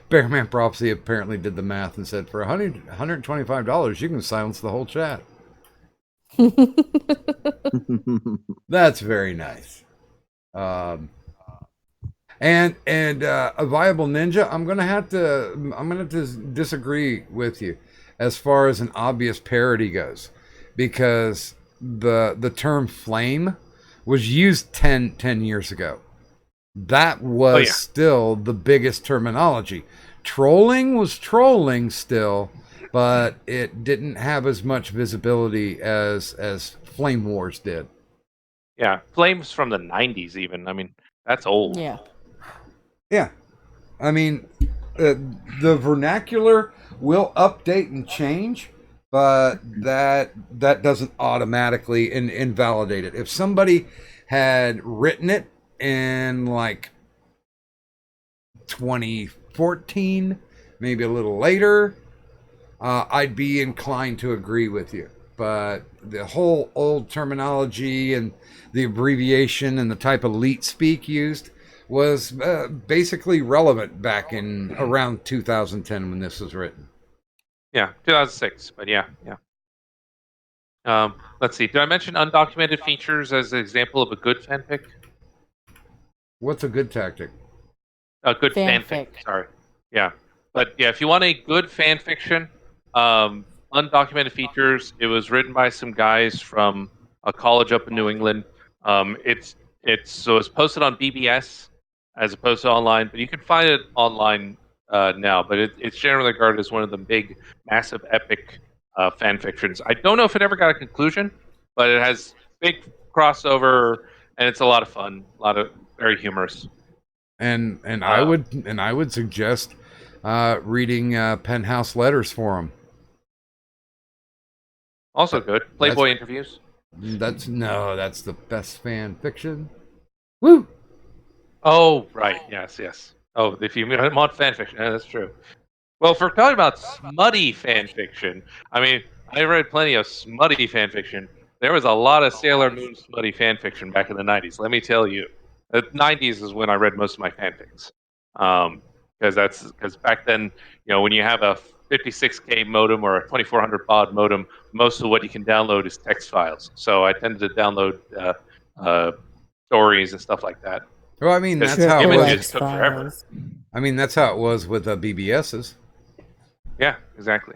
Bearman Prophecy apparently did the math and said for $125, you can silence the whole chat. That's very nice. And a Viable Ninja, I'm gonna have to disagree with you as far as an obvious parody goes, because the term flame was used 10 years ago. That was still the biggest terminology. Trolling was trolling still, but it didn't have as much visibility as Flame Wars did. Yeah, Flames from the 90s even. I mean, that's old. Yeah. Yeah. I mean, the vernacular will update and change, but that doesn't automatically invalidate it. If somebody had written it in like 2014, maybe a little later, I'd be inclined to agree with you. But the whole old terminology and the abbreviation and the type of leet speak used was basically relevant back in around 2010 when this was written. Yeah, 2006, but yeah. Let's see. Did I mention undocumented features as an example of a good fanfic? What's a good tactic? A good fanfic. Sorry. Yeah. But yeah, if you want a good fan fiction, undocumented features, it was written by some guys from a college up in New England. It's posted on BBS as opposed to online, but you can find it online now. But it's generally regarded as one of the big, massive, epic fan fictions. I don't know if it ever got a conclusion, but it has big crossover, and it's a lot of fun, very humorous. And I would suggest reading Penthouse Letters for them. Also good. Playboy interviews. That's the best fan fiction. Woo! Oh, right. Yes. Oh, if you want fan fiction, yeah, that's true. Well, if we're talking about smutty fan fiction, I mean, I read plenty of smutty fan fiction. There was a lot of Sailor Moon smutty fan fiction back in the 90s, let me tell you. The 90s is when I read most of my fanfics. Because back then, when you have a 56K modem or a 2400 baud modem, most of what you can download is text files. So I tended to download stories and stuff like that. Well, I mean, that's how it was. Took forever. I mean, that's how it was with BBSs. Yeah, exactly.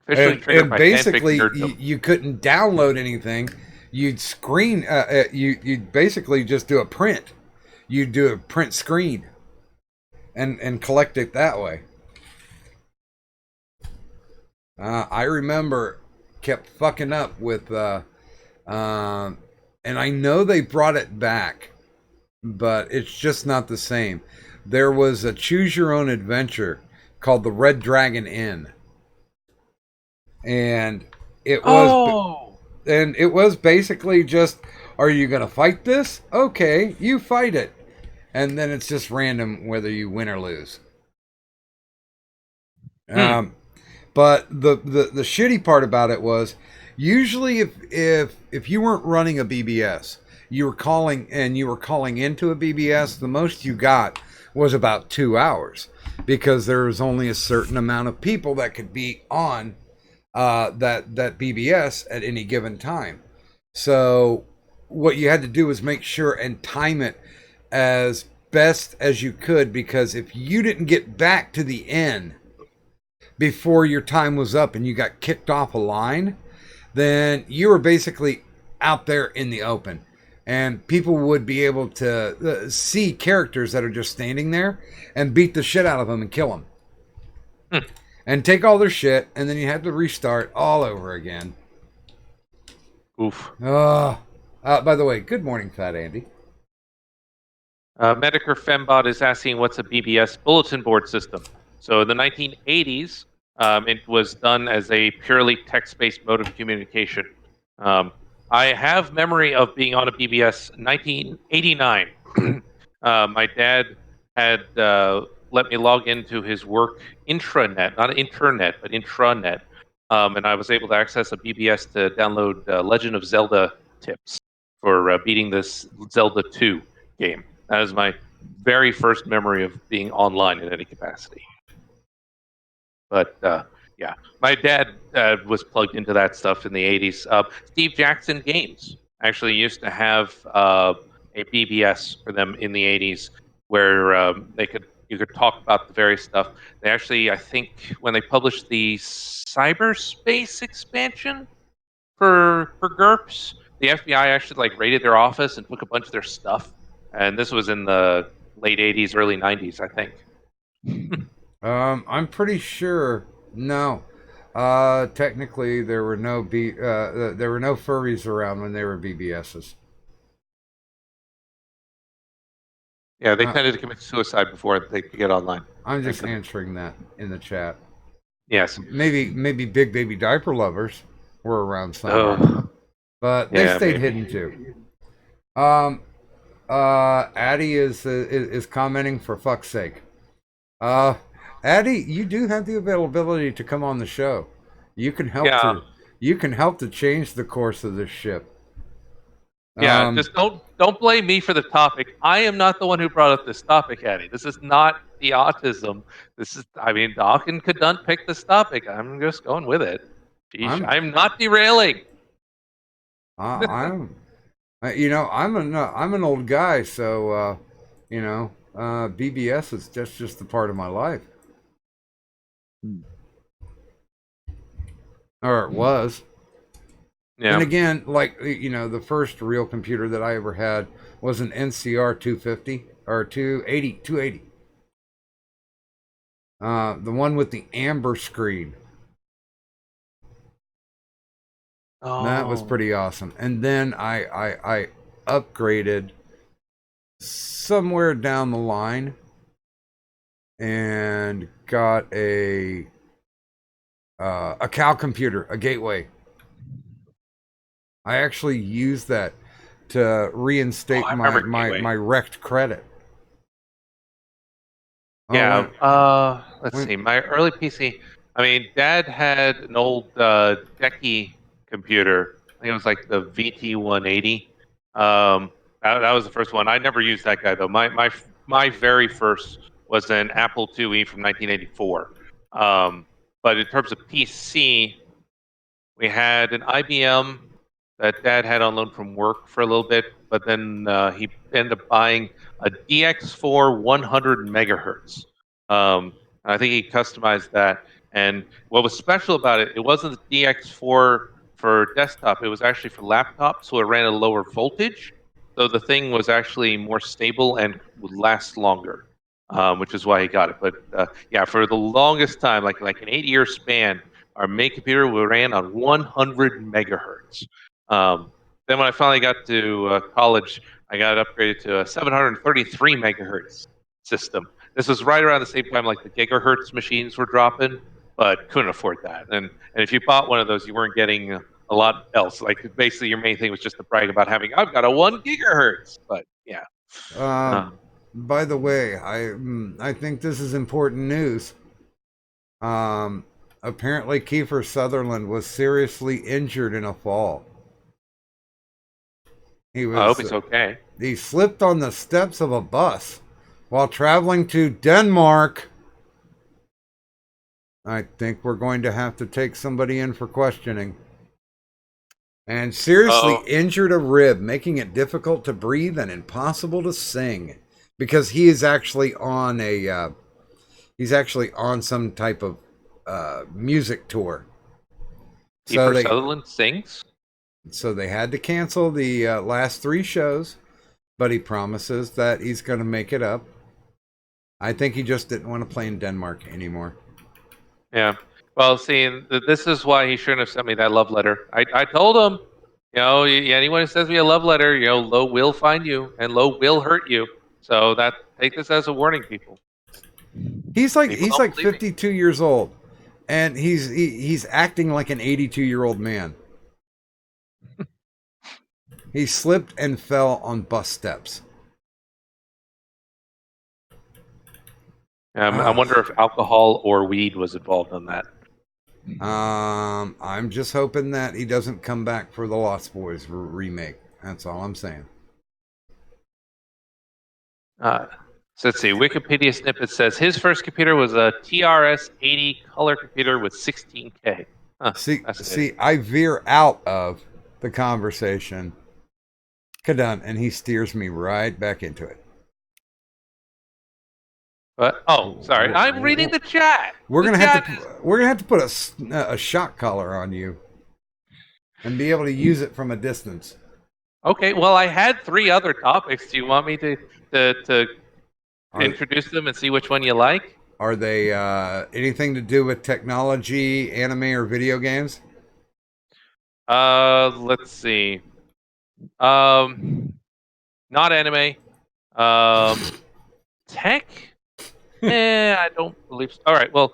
And basically, you couldn't download anything. You'd screen. You'd basically just do a print. You'd do a print screen, and collect it that way. I remember kept fucking up with, and I know they brought it back, but it's just not the same. There was a choose your own adventure called the Red Dragon Inn, and it was basically just, are you gonna fight this? Okay, you fight it, and then it's just random whether you win or lose. But the shitty part about it was, usually if you weren't running a BBS, you were calling into a BBS, the most you got was about 2 hours because there was only a certain amount of people that could be on that BBS at any given time. So what you had to do was make sure and time it as best as you could, because if you didn't get back to the end before your time was up and you got kicked off a line, then you were basically out there in the open. And people would be able to see characters that are just standing there and beat the shit out of them and kill them. And take all their shit, and then you had to restart all over again. Oof. By the way, good morning, Fat Andy. Medicare Fembot is asking what's a BBS bulletin board system. So in the 1980s, it was done as a purely text-based mode of communication. I have memory of being on a BBS 1989. My dad had let me log into his work intranet, not internet, but intranet. And I was able to access a BBS to download Legend of Zelda tips for beating this Zelda 2 game. That is my very first memory of being online in any capacity. But yeah, my dad was plugged into that stuff in the 80s. Steve Jackson Games actually used to have a BBS for them in the 80s where you could talk about the various stuff. They actually, I think, when they published the cyberspace expansion for GURPS, the FBI actually like raided their office and took a bunch of their stuff. And this was in the late 80s, early 90s, I think. I'm pretty sure. No, technically there were no furries around when they were BBSs. Yeah, they tended to commit suicide before they could get online. I'm just answering that in the chat. Yes. Maybe big baby diaper lovers were around somewhere, but they stayed hidden too. Addie is commenting, for fuck's sake. Addie, you do have the availability to come on the show. You can help to change the course of this ship. Yeah, just don't blame me for the topic. I am not the one who brought up this topic, Eddie. This is not the autism. Doc and Kadun picked this topic. I'm just going with it. I'm not derailing. I'm an old guy, so BBS is just a part of my life. Or it was. Yeah. And again, the first real computer that I ever had was an NCR 250 or 280. The one with the amber screen. Oh. That was pretty awesome. And then I upgraded somewhere down the line and got a Cal computer, a Gateway. I actually used that to reinstate my wrecked credit. Yeah, let's see. My early PC, Dad had an old Decky computer. I think it was like the VT180. That was the first one. I never used that guy though. My very first was an Apple IIe from 1984. But in terms of PC, we had an IBM that Dad had on loan from work for a little bit, but then he ended up buying a DX4 100 megahertz. I think he customized that. And what was special about it, it wasn't the DX4 for desktop, it was actually for laptop, so it ran a lower voltage. So the thing was actually more stable and would last longer, which is why he got it. But yeah, for the longest time, like an 8-year span, our main computer ran on 100 megahertz. Then when I finally got to college, I got upgraded to a 733 megahertz system. This was right around the same time like the gigahertz machines were dropping, but couldn't afford that. And if you bought one of those, you weren't getting a lot else. Like basically your main thing was just to brag about I've got a 1 gigahertz. But yeah. By the way, I think this is important news. Apparently Kiefer Sutherland was seriously injured in a fall. I hope he's okay. He slipped on the steps of a bus while traveling to Denmark. I think we're going to have to take somebody in for questioning. And seriously injured a rib, making it difficult to breathe and impossible to sing. Because he is actually on some type of music tour. Kiefer Sutherland sings? So they had to cancel the last 3 shows, but he promises that he's going to make it up. I think he just didn't want to play in Denmark anymore. Yeah. Well, see, this is why he shouldn't have sent me that love letter. I told him, anyone who sends me a love letter, Lo will find you, and Lo will hurt you. So take this as a warning, people. He's like 52 years old, and he's acting like an 82-year-old man. He slipped and fell on bus steps. I wonder if alcohol or weed was involved on that. I'm just hoping that he doesn't come back for the Lost Boys remake. That's all I'm saying. So let's see. Wikipedia snippet says his first computer was a TRS-80 color computer with 16K. See, I veer out of the conversation, Kadun, and he steers me right back into it. Sorry. I'm reading the chat. We're gonna have to put a shock collar on you and be able to use it from a distance. Okay. Well, I had 3 other topics. Do you want me to introduce them and see which one you like? Are they anything to do with technology, anime, or video games? Let's see. Not anime. Tech. I don't believe so. All right. Well,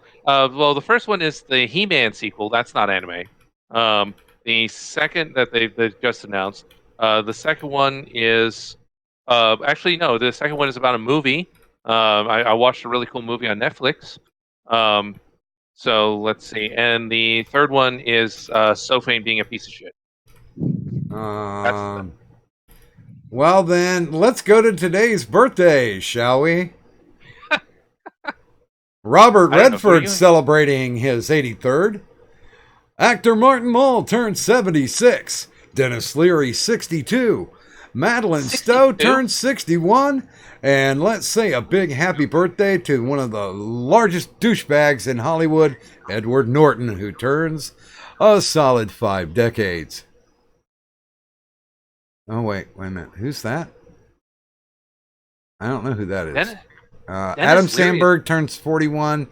the first one is the He-Man sequel. That's not anime. The second that they've just announced. The second one is actually no. The second one is about a movie. I watched a really cool movie on Netflix. So let's see. And the third one is Sophane being a piece of shit. Well then, let's go to today's birthday, shall we? Robert Redford celebrating his 83rd. Actor Martin Mull turned 76. Dennis Leary, 62. Madeline 62? Stowe turned 61. And let's say a big happy birthday to one of the largest douchebags in Hollywood, Edward Norton, who turns a solid 5 decades. Oh, wait a minute. Who's that? I don't know who that is. Adam Sandberg turns 41.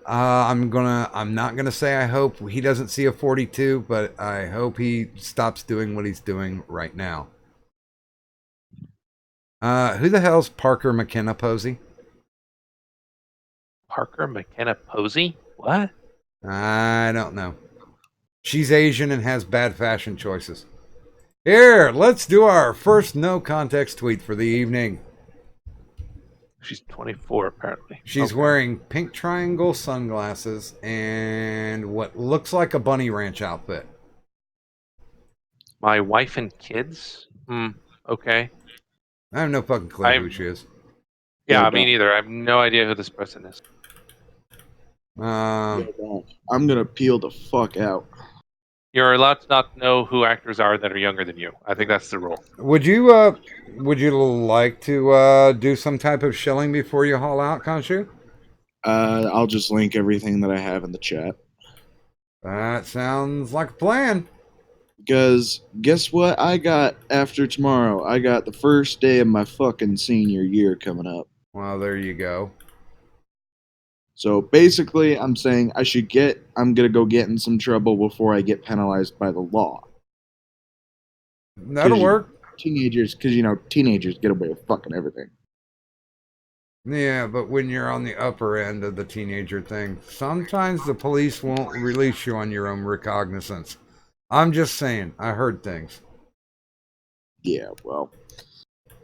I'm not gonna say I hope he doesn't see a 42, but I hope he stops doing what he's doing right now. Who the hell's Parker McKenna Posey? Parker McKenna Posey? What? I don't know. She's Asian and has bad fashion choices. Here, let's do our first no context tweet for the evening. She's 24, apparently. She's wearing pink triangle sunglasses and what looks like a bunny ranch outfit. My wife and kids? Okay. I have no fucking clue who she is. Yeah, me neither. I have no idea who this person is. I'm gonna peel the fuck out. You're allowed to not know who actors are that are younger than you. I think that's the rule. Would you like to do some type of shilling before you haul out, Khonshu? I'll just link everything that I have in the chat. That sounds like a plan. Because guess what I got after tomorrow? I got the first day of my fucking senior year coming up. Well, there you go. So basically, I'm saying I'm going to go get in some trouble before I get penalized by the law. That'll work. Teenagers get away with fucking everything. Yeah, but when you're on the upper end of the teenager thing, sometimes the police won't release you on your own recognizance. I'm just saying, I heard things. Yeah, well,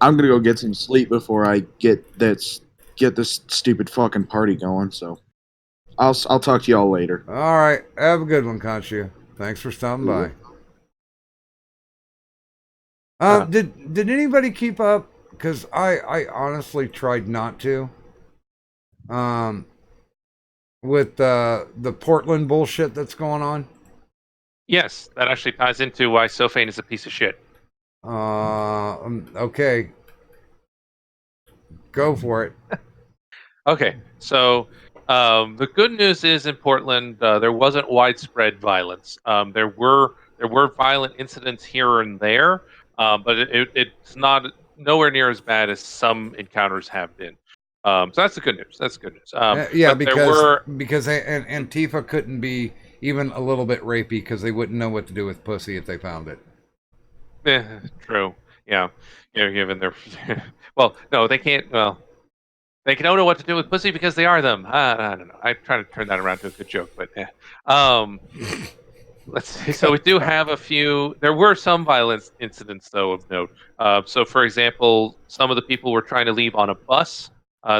I'm going to go get some sleep before I get this stupid fucking party going, so I'll talk to y'all later. All right, have a good one, Khonshu. Thanks for stopping by. Did anybody keep up because I honestly tried not to. With the Portland bullshit that's going on. Yes, that actually ties into why Sophane is a piece of shit. Okay. Go for it. Okay, so the good news is in Portland there wasn't widespread violence. There were violent incidents here and there, but it's not nowhere near as bad as some encounters have been. So that's the good news. That's good news. Yeah, but there were because Antifa couldn't be even a little bit rapey because they wouldn't know what to do with pussy if they found it. True. Yeah, given their well, no, they can't. Well, they don't know what to do with pussy because they are them. I don't know. I'm trying to turn that around to a good joke, but let's see. So we do have a few. There were some violence incidents, though, of note. So, for example, some of the people were trying to leave on a bus.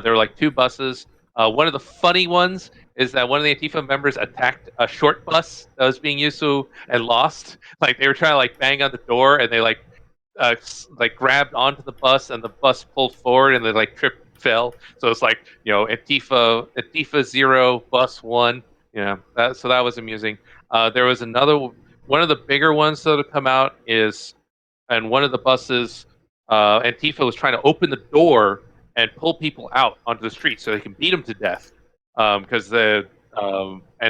There were like two buses. One of the funny ones is that one of the Antifa members attacked a short bus that was being used to and lost. Like they were trying to like bang on the door, and they like grabbed onto the bus, and the bus pulled forward, and they like tripped and fell. So it's like Antifa 0, bus 1. So that was amusing. There was one of the bigger ones though to come out is, and one of the buses, Antifa was trying to open the door and pull people out onto the street so they can beat them to death. And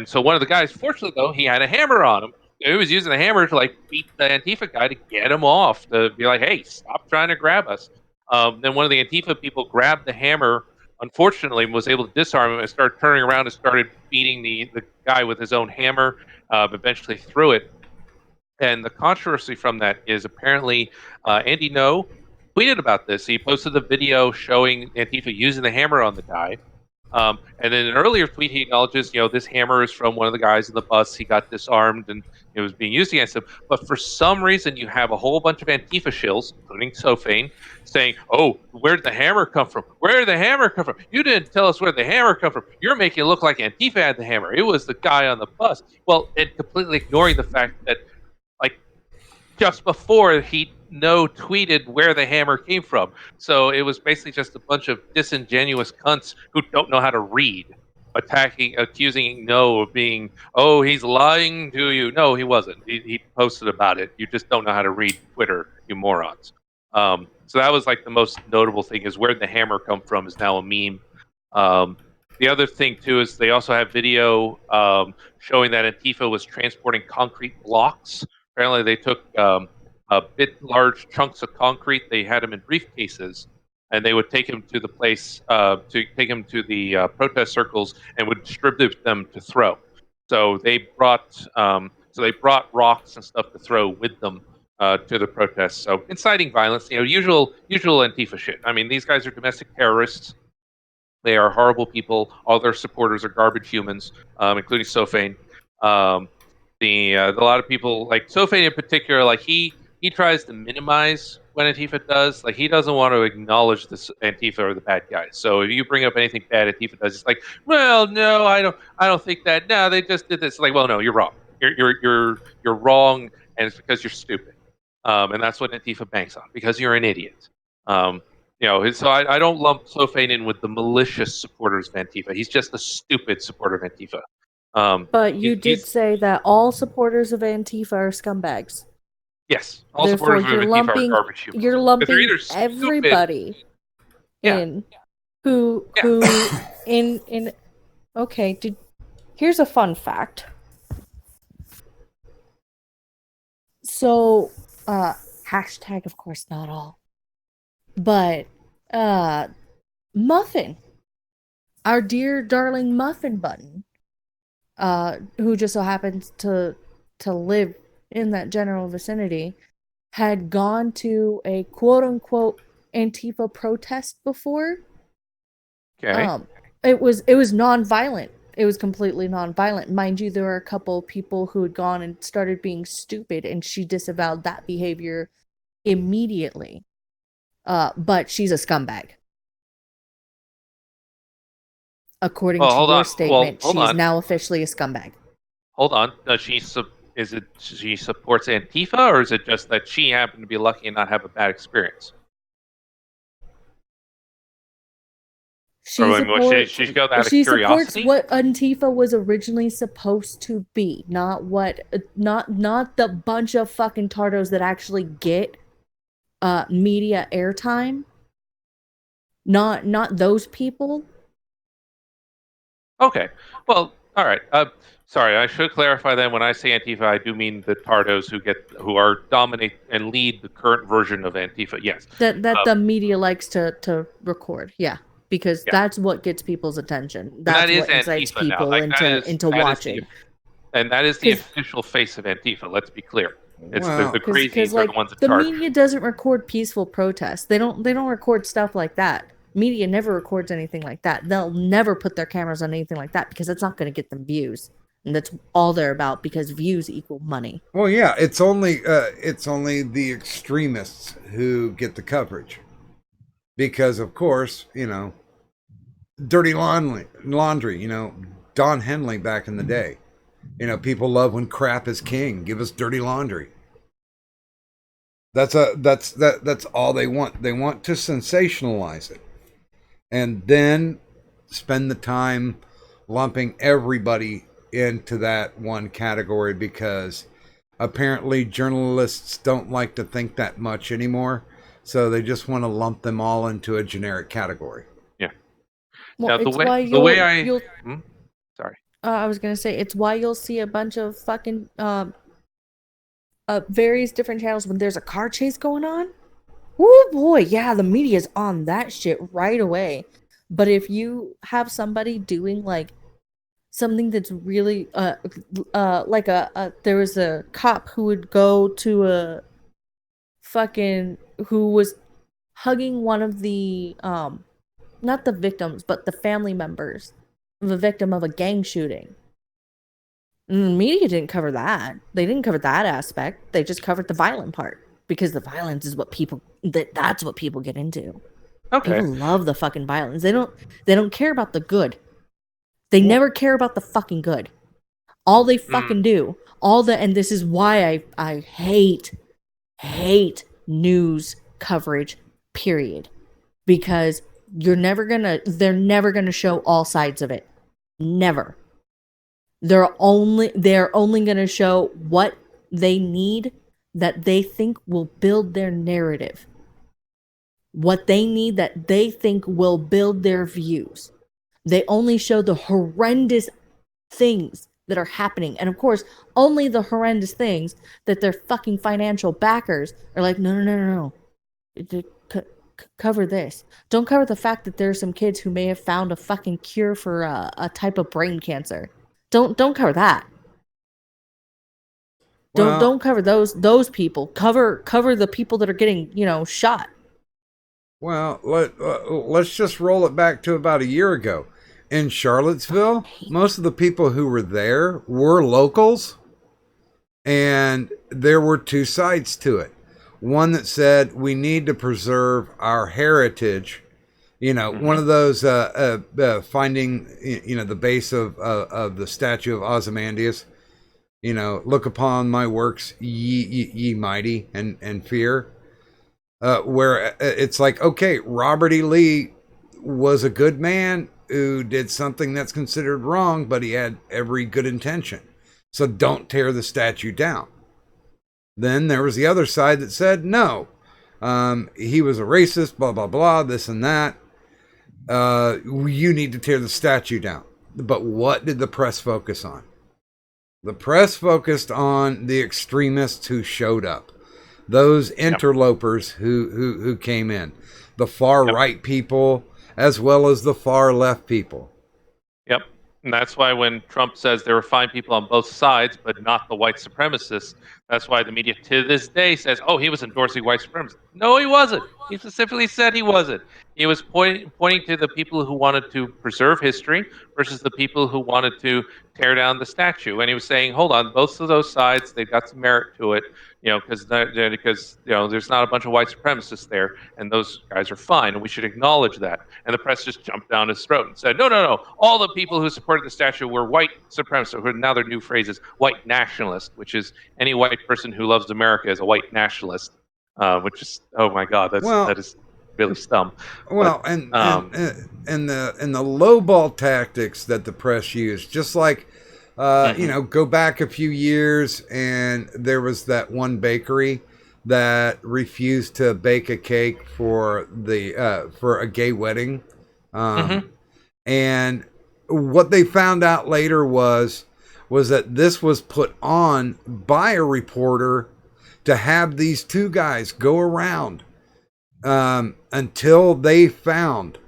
so one of the guys, fortunately though, he had a hammer on him. He was using the hammer to like beat the Antifa guy to get him off, to be like, "Hey, stop trying to grab us." Then one of the Antifa people grabbed the hammer. Unfortunately, was able to disarm him and started turning around and started beating the guy with his own hammer. Eventually threw it. And the controversy from that is apparently Andy No tweeted about this. He posted the video showing Antifa using the hammer on the guy. And in an earlier tweet, he acknowledges, this hammer is from one of the guys in the bus. He got disarmed and it was being used against him. But for some reason, you have a whole bunch of Antifa shills, including Sophane, saying, "Oh, where did the hammer come from? Where did the hammer come from? You didn't tell us where the hammer come from. You're making it look like Antifa had the hammer. It was the guy on the bus." Well, and completely ignoring the fact that, like, just before he tweeted where the hammer came from. So it was basically just a bunch of disingenuous cunts who don't know how to read, accusing No of being, "Oh, he's lying to you." No, he wasn't. He posted about it. You just don't know how to read Twitter, you morons. So that was like the most notable thing, is where the hammer come from is now a meme. The other thing too is they also have video showing that Antifa was transporting concrete blocks. Apparently, they took large chunks of concrete. They had them in briefcases, and they would take him to the place protest circles and would distribute them to throw. So they brought rocks and stuff to throw with them to the protests. So inciting violence, usual Antifa shit. I mean, these guys are domestic terrorists. They are horrible people. All their supporters are garbage humans, including Sophane. A lot of people, like Sophane in particular, like he tries to minimize what Antifa does. Like he doesn't want to acknowledge this Antifa or the bad guys. So if you bring up anything bad Antifa does, it's like, "Well, no, I don't think that. No, they just did this." Like, well, no, you're wrong. You're wrong, and it's because you're stupid. And that's what Antifa banks on, because you're an idiot. So I don't lump Sophane in with the malicious supporters of Antifa. He's just a stupid supporter of Antifa. But you did say that all supporters of Antifa are scumbags. Yes, all Therefore, supporters of Antifa are garbage humans. You're lumping everybody in who in. Okay, here's a fun fact. So, hashtag, of course, not all. But, Muffin, our dear darling Muffin Button, who just so happens to live in that general vicinity, had gone to a quote-unquote Antifa protest before. Okay. It was non-violent. It was completely non-violent. Mind you, there were a couple people who had gone and started being stupid, and she disavowed that behavior immediately. But she's a scumbag. According to your statement, she is now officially a scumbag. Hold on. She supports Antifa, or is it just that she happened to be lucky and not have a bad experience? She Or supports. she go out of She supports curiosity? what Antifa was originally supposed to be, not what, not the bunch of fucking tardos that actually get media airtime. Not those people. Okay. Well, all right. Sorry, I should clarify then. When I say Antifa, I do mean the Tardos who are dominate and lead the current version of Antifa. Yes. That the media likes to record, yeah, because Yeah. that's what gets people's attention. And that That's is what incites Antifa now. people Like into watching. And that is the 'Cause- official face of Antifa. Let's be clear. It's Wow. the crazies Because are like the ones in the charge. media doesn't record peaceful protests. They don't record stuff like that. Media never records anything like that. They'll never put their cameras on anything like that because it's not going to get them views, and that's all they're about because views equal money. Well, yeah, it's only the extremists who get the coverage, because of course, dirty laundry. Don Henley back in the day. People love when crap is king. Give us dirty laundry. That's all they want. They want to sensationalize it, and then spend the time lumping everybody into that one category, because apparently journalists don't like to think that much anymore, so they just want to lump them all into a generic category. Yeah. Well, Now, it's why you'll sorry. I was gonna say it's why you'll see a bunch of fucking various different channels when there's a car chase going on. Oh boy, yeah, the media's on that shit right away. But if you have somebody doing like something that's really like there was a cop who would go to a fucking who was hugging one of the not the victims but the family members of a victim of a gang shooting. And the media didn't cover that. They didn't cover that aspect. They just covered the violent part because the violence is what that's what people get into. Okay. People love the fucking violence. They don't care about the good. They never care about the fucking good. All they fucking do, and this is why I hate news coverage, period. Because they're never gonna show all sides of it. Never. They're only gonna show what they need that they think will build their narrative. What they need that they think will build their views. They only show the horrendous things that are happening. And of course, only the horrendous things that their fucking financial backers are like, no. Cover this. Don't cover the fact that there are some kids who may have found a fucking cure for a type of brain cancer. Don't cover that. Don't cover those people. Cover the people that are getting, shot. Well, let's just roll it back to about a year ago. In Charlottesville, most of the people who were there were locals, and there were two sides to it. One that said we need to preserve our heritage. One of those finding, the base of the statue of Ozymandias. Look upon my works, ye mighty, and fear. Where it's like, okay, Robert E. Lee was a good man who did something that's considered wrong, but he had every good intention. So don't tear the statue down. Then there was the other side that said, no, he was a racist, blah, blah, blah, this and that. You need to tear the statue down. But what did the press focus on? The press focused on the extremists who showed up. Those interlopers who came in. The far right people as well as the far left people. Yep. And that's why when Trump says there were fine people on both sides, but not the white supremacists, that's why the media to this day says, oh, he was endorsing white supremacists. No, he wasn't. He specifically said he wasn't. He was pointing to the people who wanted to preserve history versus the people who wanted to tear down the statue. And he was saying, hold on, both of those sides, they've got some merit to it, because there's not a bunch of white supremacists there, and those guys are fine, and we should acknowledge that. And the press just jumped down his throat and said, no, all the people who supported the statue were white supremacists. Now their new phrase is white nationalist, which is any white person who loves America is a white nationalist, which is, oh my God, that is. really stump. Well, But, and the lowball tactics that the press used, just like go back a few years, and there was that one bakery that refused to bake a cake for a gay wedding, and what they found out later was that this was put on by a reporter to have these two guys go around until they found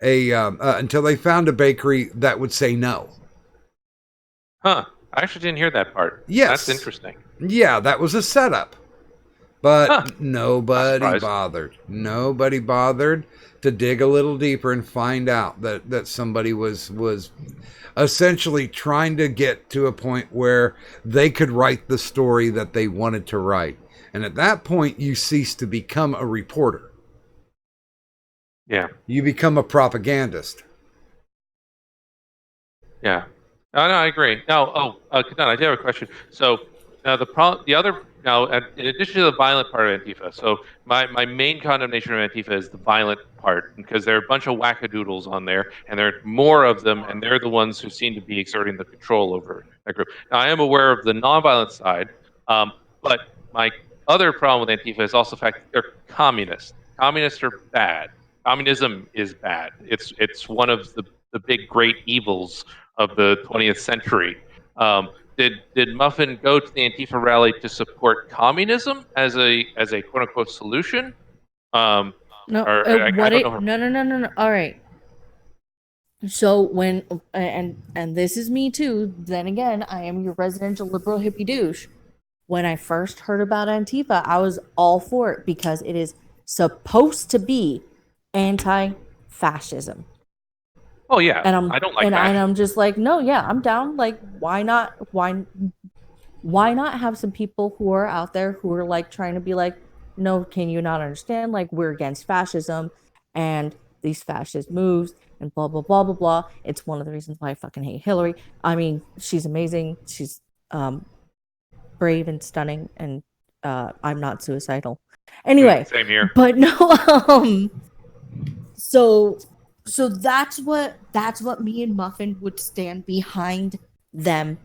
a bakery that would say no. Huh. I actually didn't hear that part. Yes. That's interesting. Yeah, that was a setup. But Huh. nobody bothered. Nobody bothered to dig a little deeper and find out that somebody was essentially trying to get to a point where they could write the story that they wanted to write. And at that point, you cease to become a reporter. Yeah. You become a propagandist. Yeah. No, I agree. Now, Kadan, I do have a question. So, in addition to the violent part of Antifa, so my main condemnation of Antifa is the violent part, because there are a bunch of wackadoodles on there, and there are more of them, and they're the ones who seem to be exerting the control over that group. Now, I am aware of the nonviolent side, but my other problem with Antifa is also the fact that they're communists. Communists are bad. Communism is bad. It's one of the big great evils of the 20th century. Did Muffin go to the Antifa rally to support communism as a quote unquote solution? No. I don't know. No. All right. So when and this is me too. Then again, I am your residential liberal hippie douche. When I first heard about Antifa, I was all for it because it is supposed to be anti-fascism. Oh yeah, and I don't like and, that. And I'm just like, no, yeah, I'm down. Like, why not? Why not have some people who are out there who are like trying to be like, no, can you not understand? Like, we're against fascism and these fascist moves and blah blah blah blah blah. It's one of the reasons why I fucking hate Hillary. I mean, she's amazing. She's brave and stunning, and I'm not suicidal. Anyway, same here. But no, So that's what me and Muffin would stand behind them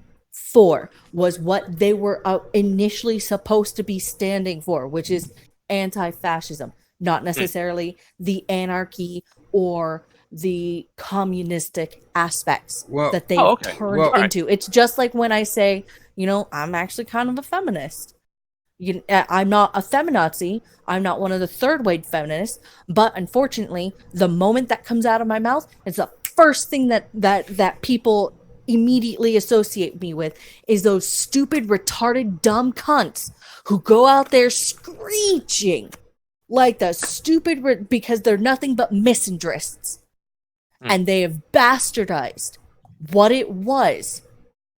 for, was what they were initially supposed to be standing for, which is anti-fascism, not necessarily the anarchy or the communistic aspects that they turned into. It's just like when I say, I'm actually kind of a feminist. I'm not a feminazi. I'm not one of the third-wave feminists. But unfortunately, the moment that comes out of my mouth, it's the first thing that people immediately associate me with is those stupid, retarded, dumb cunts who go out there screeching like the stupid because they're nothing but misandrists, and they have bastardized what it was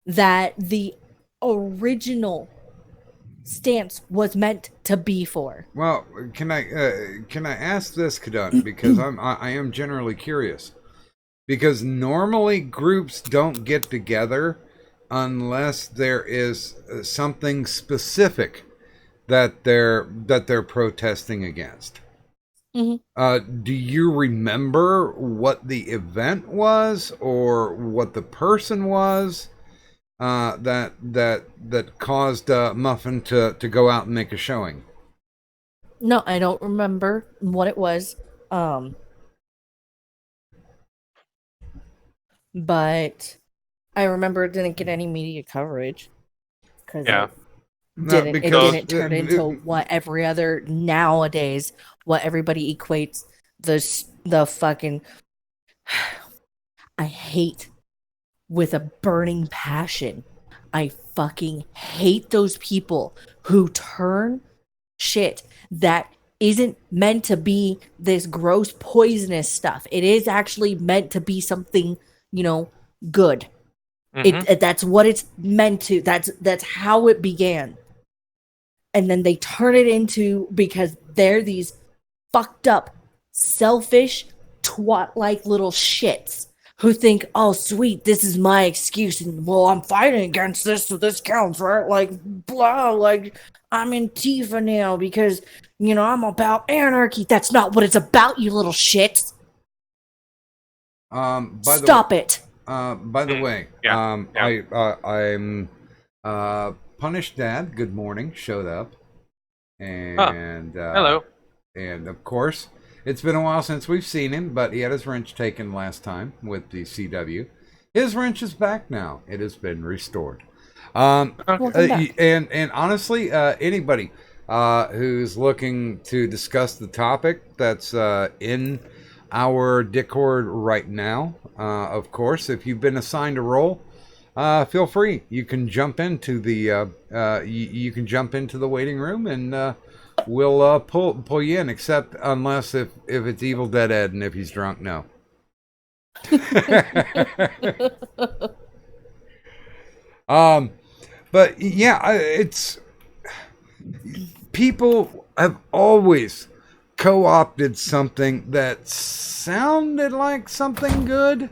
that the original stance was meant to be for. Well, can I ask this, Kadun, because I am generally curious, because normally groups don't get together unless there is something specific that they're protesting against. Mm-hmm. Do you remember what the event was or what the person was that caused Muffin to go out and make a showing? No, I don't remember what it was. But I remember it didn't get any media coverage because it didn't turn into what every other nowadays, what everybody equates the fucking I hate with a burning passion. I fucking hate those people who turn shit that isn't meant to be this gross poisonous stuff. It is actually meant to be something, good. Mm-hmm. That's what it's meant to. That's how it began. And then they turn it into, because they're these fucked up, selfish, twat-like little shits who think, oh, sweet, this is my excuse, and well, I'm fighting against this, so this counts, right? Like, blah, like, I'm Antifa now because, I'm about anarchy. That's not what it's about, you little shit. Stop it. By the way, I'm Punished Dad. Good morning. Showed up, and hello. And of course, it's been a while since we've seen him, but he had his wrench taken last time with the CW. His wrench is back now. It has been restored. And honestly, anybody who's looking to discuss the topic that's in our Discord right now, of course, if you've been assigned a role, feel free. You can jump into the you can jump into the waiting room, and we'll pull you in. Except unless if it's Evil Dead Ed, and if he's drunk, no. But yeah, it's people have always co-opted something that sounded like something good.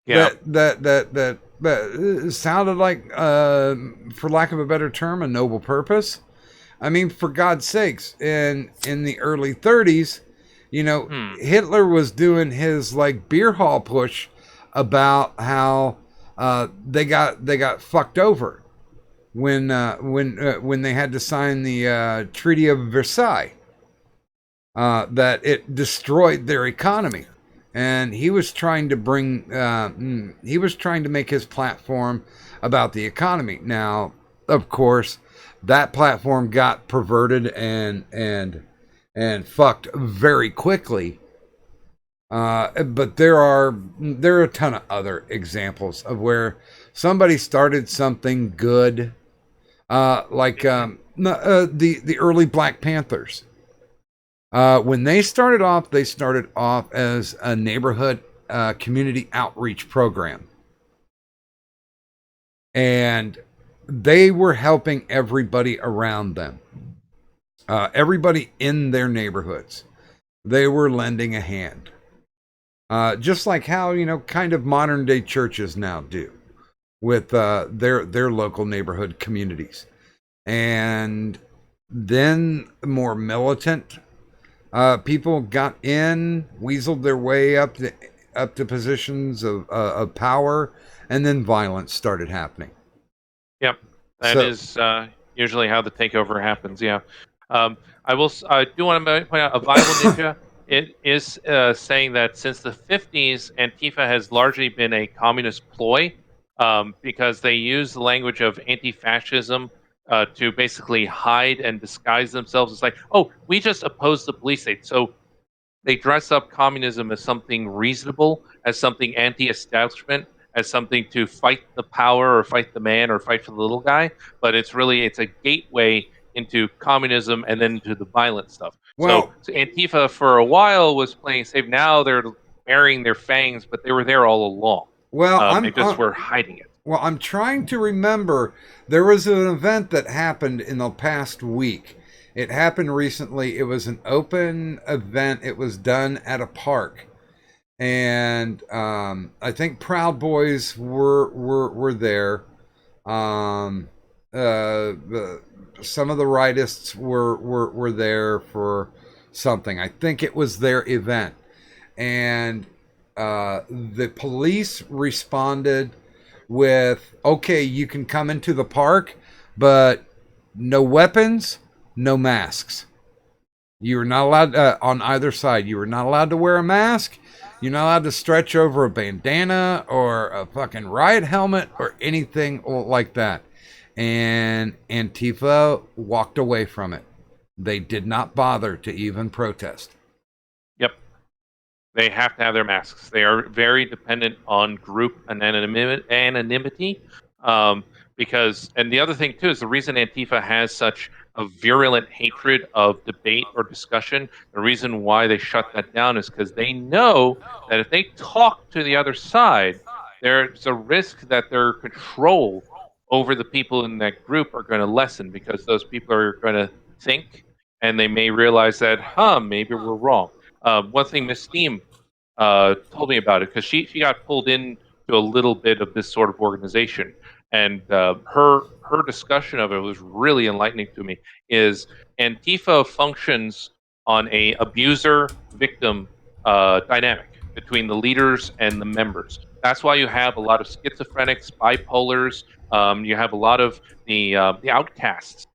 Yeah. That sounded like, for lack of a better term, a noble purpose. I mean, for God's sakes, in the early 30s, Hitler was doing his like beer hall push about how they got fucked over when they had to sign the Treaty of Versailles. That it destroyed their economy, and he was trying to make his platform about the economy. Now, of course, that platform got perverted and fucked very quickly. But there are a ton of other examples of where somebody started something good, like the early Black Panthers. When they started off as a neighborhood community outreach program. And they were helping everybody around them. Everybody in their neighborhoods. They were lending a hand. Just like how, kind of modern day churches now do with their local neighborhood communities. And then more militant people got in, weaseled their way up to positions of power, and then violence started happening. Yep, that is usually how the takeover happens. Yeah, I do want to point out a Bible Ninja. It is saying that since the 50s, Antifa has largely been a communist ploy because they use the language of anti-fascism to basically hide and disguise themselves. It's like, oh, we just oppose the police state. So they dress up communism as something reasonable, as something anti-establishment, as something to fight the power or fight the man or fight for the little guy. But it's a gateway into communism and then to the violent stuff. Well, so Antifa for a while was playing safe. Now they're burying their fangs, but they were there all along. Well, they just were hiding it. Well, I'm trying to remember. There was an event that happened in the past week. It happened recently. It was an open event. It was done at a park, and I think Proud Boys were there. Some of the rightists were there for something. I think it was their event, and the police responded with, okay, you can come into the park, but no weapons, no masks. You were not allowed on either side. You were not allowed to wear a mask. You're not allowed to stretch over a bandana or a fucking riot helmet or anything like that. And Antifa walked away from it. They did not bother to even protest. Yep. They have to have their masks. They are very dependent on group anonymity. Because, and the other thing too is the reason Antifa has such a virulent hatred of debate or discussion, the reason why they shut that down is because they know that if they talk to the other side, there's a risk that their control over the people in that group are going to lessen, because those people are going to think and they may realize that, maybe we're wrong. One thing Miss Steam told me about it because she got pulled into a little bit of this sort of organization, and her discussion of it was really enlightening to me. Is Antifa functions on a abuser victim dynamic between the leaders and the members. That's why you have a lot of schizophrenics, bipolars. You have a lot of the outcasts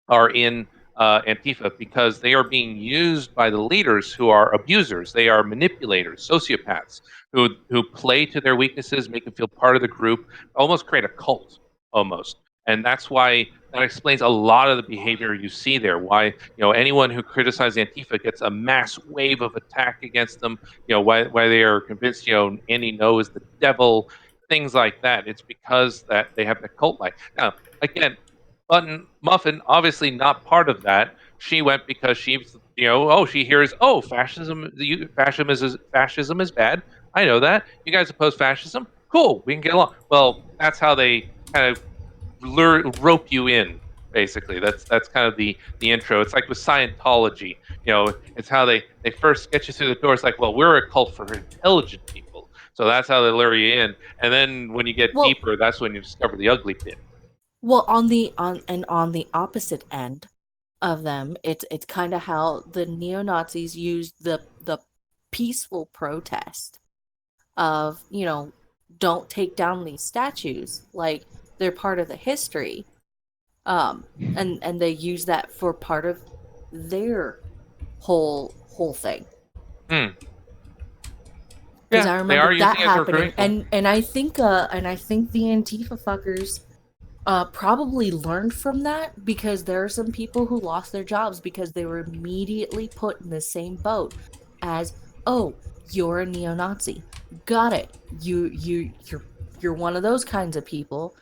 are in Antifa because they are being used by the leaders who are abusers. They are manipulators, sociopaths who play to their weaknesses, make them feel part of the group, almost create a cult almost. And that's why that explains a lot of the behavior you see there. Why anyone who criticizes Antifa gets a mass wave of attack against them. Why they are convinced Annie No is the devil, things like that. It's because that they have the cult like. Now again, Button Muffin, obviously not part of that. She went because she's, she hears, fascism is bad. I know that. You guys oppose fascism? Cool, we can get along. Well, that's how they kind of rope you in. Basically, that's kind of the intro. It's like with Scientology. It's how they first get you through the door. It's like, well, we're a cult for intelligent people, so that's how they lure you in. And then when you get deeper, that's when you discover the ugly bit. Well, on the opposite end of them, it's kind of how the neo-Nazis used the peaceful protest of, don't take down these statues, like they're part of the history. And they use that for part of their whole thing. Because I remember that happening, and I think the Antifa fuckers probably learned from that, because there are some people who lost their jobs because they were immediately put in the same boat as, oh, you're a neo-Nazi. Got it. You're one of those kinds of people.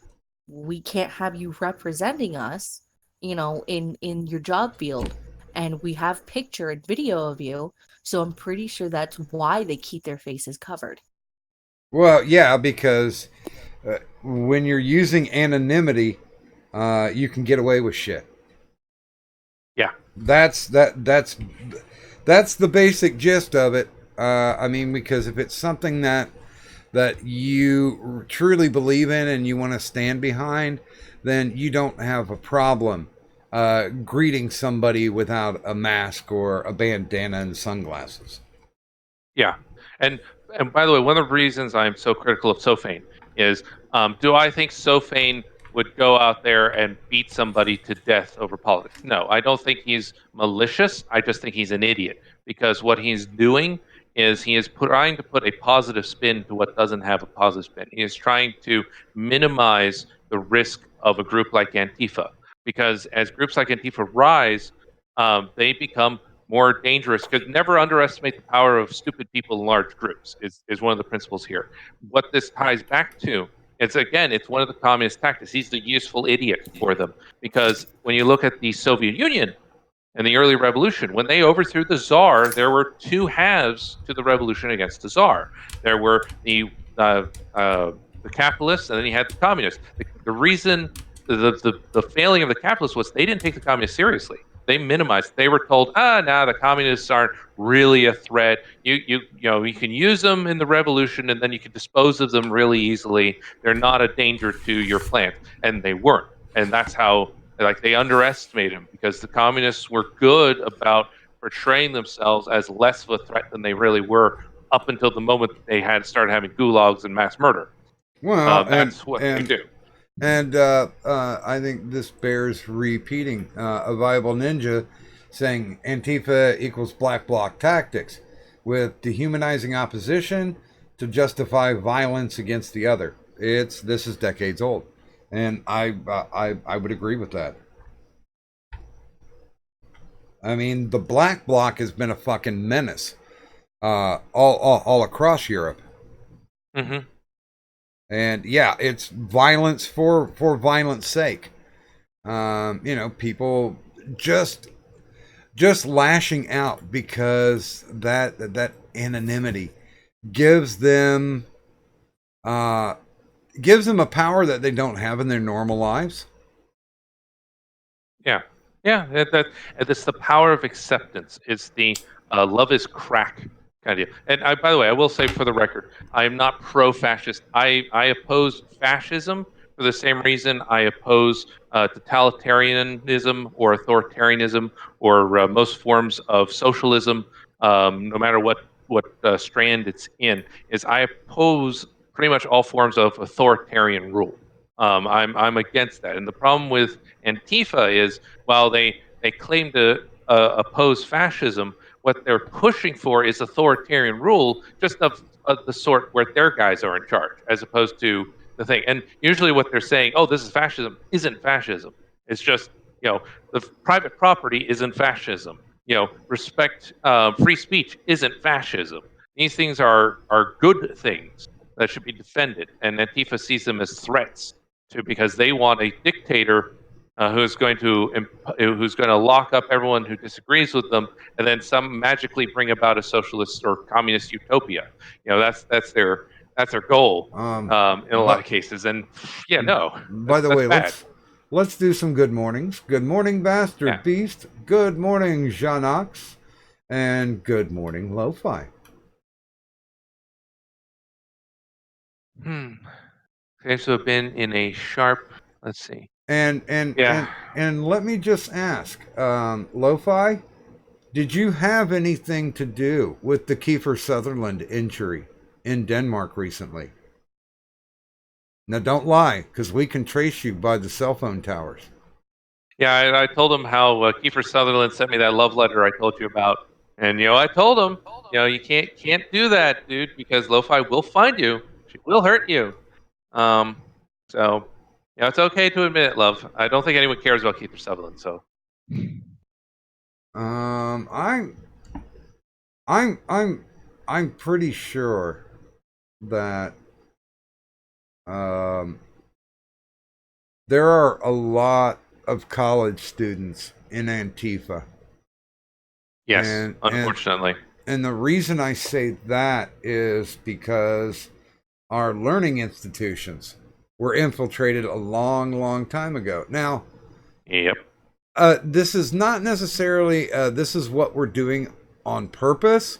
We can't have you representing us, in your job field. And we have picture and video of you, so I'm pretty sure that's why they keep their faces covered. Well, yeah, because when you're using anonymity, you can get away with shit. Yeah, that's the basic gist of it. I mean, because if it's something that you truly believe in and you want to stand behind, then you don't have a problem greeting somebody without a mask or a bandana and sunglasses. Yeah, and by the way, one of the reasons I'm so critical of Sophane is, do I think Sophane would go out there and beat somebody to death over politics? No, I don't think he's malicious. I just think he's an idiot, because what he's doing is he is trying to put a positive spin to what doesn't have a positive spin. He is trying to minimize the risk of a group like Antifa, because as groups like Antifa rise, they become more dangerous, because never underestimate the power of stupid people in large groups is one of the principles here. What this ties back to, it's one of the communist tactics. He's the useful idiot for them, because when you look at the Soviet Union and the early revolution, when they overthrew the Tsar, there were two halves to the revolution against the Tsar. There were the capitalists, and then you had the communists. The reason the failing of the capitalists was they didn't take the communists seriously. They minimized. They were told, the communists aren't really a threat. You can use them in the revolution, and then you can dispose of them really easily. They're not a danger to your plant, and they weren't. And that's how they underestimated them, because the communists were good about portraying themselves as less of a threat than they really were, up until the moment they had started having gulags and mass murder. Well, that's what they do. And I think this bears repeating. A Viable Ninja saying Antifa equals black bloc tactics, with dehumanizing opposition to justify violence against the other. This is decades old, and I would agree with that. I mean, the black bloc has been a fucking menace all across Europe. Mm-hmm. And yeah, it's violence for violence sake. People just lashing out because that anonymity gives them a power that they don't have in their normal lives. Yeah. That's the power of acceptance. It's the love is crack kind of deal. And by the way, I will say for the record, I am not pro-fascist. I oppose fascism for the same reason I oppose totalitarianism or authoritarianism or most forms of socialism, no matter what strand it's in. Is I oppose pretty much all forms of authoritarian rule. I'm against that. And the problem with Antifa is while they claim to oppose fascism, what they're pushing for is authoritarian rule, just of the sort where their guys are in charge, as opposed to the thing. And usually, what they're saying, "Oh, this is fascism," isn't fascism. It's just the private property isn't fascism. Respect free speech isn't fascism. These things are good things that should be defended, and Antifa sees them as threats to because they want a dictator who's going to lock up everyone who disagrees with them, and then some magically bring about a socialist or communist utopia. That's their goal in a lot of cases. And no, By the that's way, bad. let's do some good mornings. Good morning, Bastard Beast. Good morning, Janox. And good morning, Lo-Fi. Seems to have been in a sharp. Let's see. And let me just ask, Lo-Fi, did you have anything to do with the Kiefer Sutherland injury in Denmark recently? Now, don't lie, because we can trace you by the cell phone towers. Yeah, I told him how Kiefer Sutherland sent me that love letter I told you about, and I told him, you can't do that, dude, because Lo-Fi will find you. She will hurt you. So it's okay to admit it, love. I don't think anyone cares about Kiefer Sutherland. So, I'm pretty sure that there are a lot of college students in Antifa. Yes, unfortunately. And the reason I say that is because our learning institutions were infiltrated a long, long time ago. Now, yep. This is not necessarily, this is what we're doing on purpose,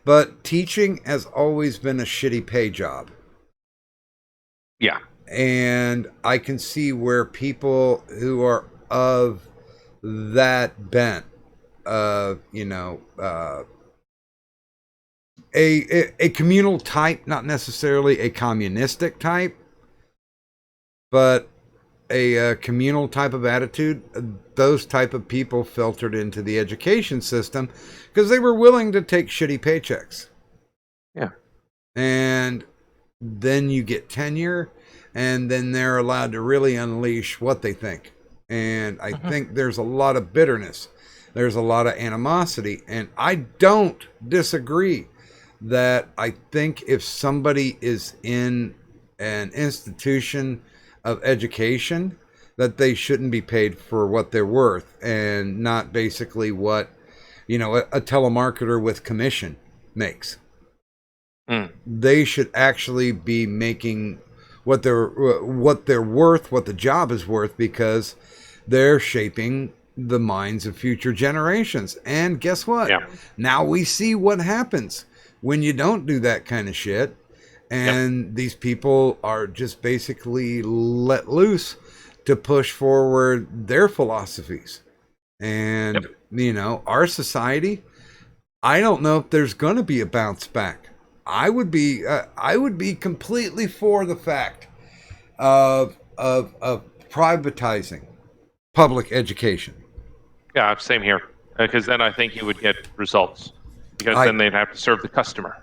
but teaching has always been a shitty pay job. Yeah. And I can see where people who are of that bent, a communal type, not necessarily a communistic type, but a communal type of attitude, those type of people filtered into the education system because they were willing to take shitty paychecks. Yeah. And then you get tenure, and then they're allowed to really unleash what they think. And I think there's a lot of bitterness. There's a lot of animosity. And I don't disagree that I think if somebody is in an institution of education, that they shouldn't be paid for what they're worth and not basically what, a telemarketer with commission makes. They should actually be making what they're worth, what the job is worth, because they're shaping the minds of future generations. And guess what? Yeah. Now we see what happens when you don't do that kind of shit. And these people are just basically let loose to push forward their philosophies. And, our society, I don't know if there's going to be a bounce back. I would be completely for the fact of privatizing public education. Yeah, same here. Because then I think you would get results. Because then they'd have to serve the customer.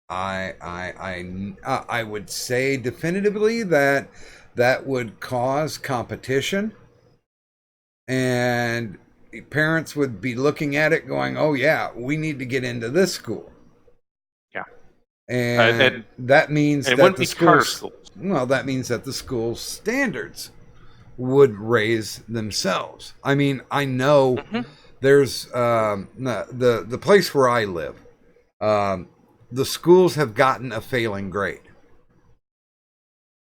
I would say definitively that would cause competition, and parents would be looking at it going, "Oh yeah, we need to get into this school." Yeah, and that means that the schools. Well, that means that the school standards would raise themselves. I mean, I know there's the place where I live. The schools have gotten a failing grade,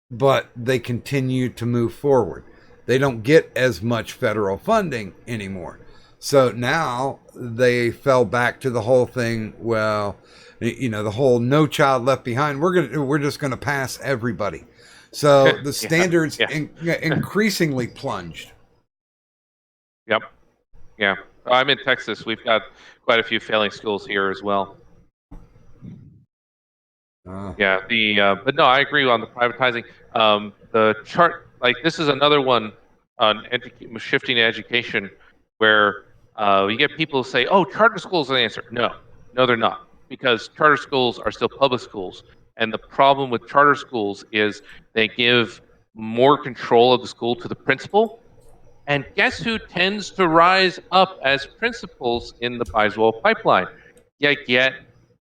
but they continue to move forward. They don't get as much federal funding anymore. So now they fell back to the whole thing. Well, the whole no child left behind. We're just gonna pass everybody. So the standards increasingly plunged. Yep. Yeah. I'm in Texas. We've got quite a few failing schools here as well. Yeah. But no, I agree on the privatizing. The chart, like this is another one on shifting education, where you get people say, "Oh, charter schools are the answer." No, they're not, because charter schools are still public schools, and the problem with charter schools is they give more control of the school to the principal. And guess who tends to rise up as principals in the Biswell pipeline? You get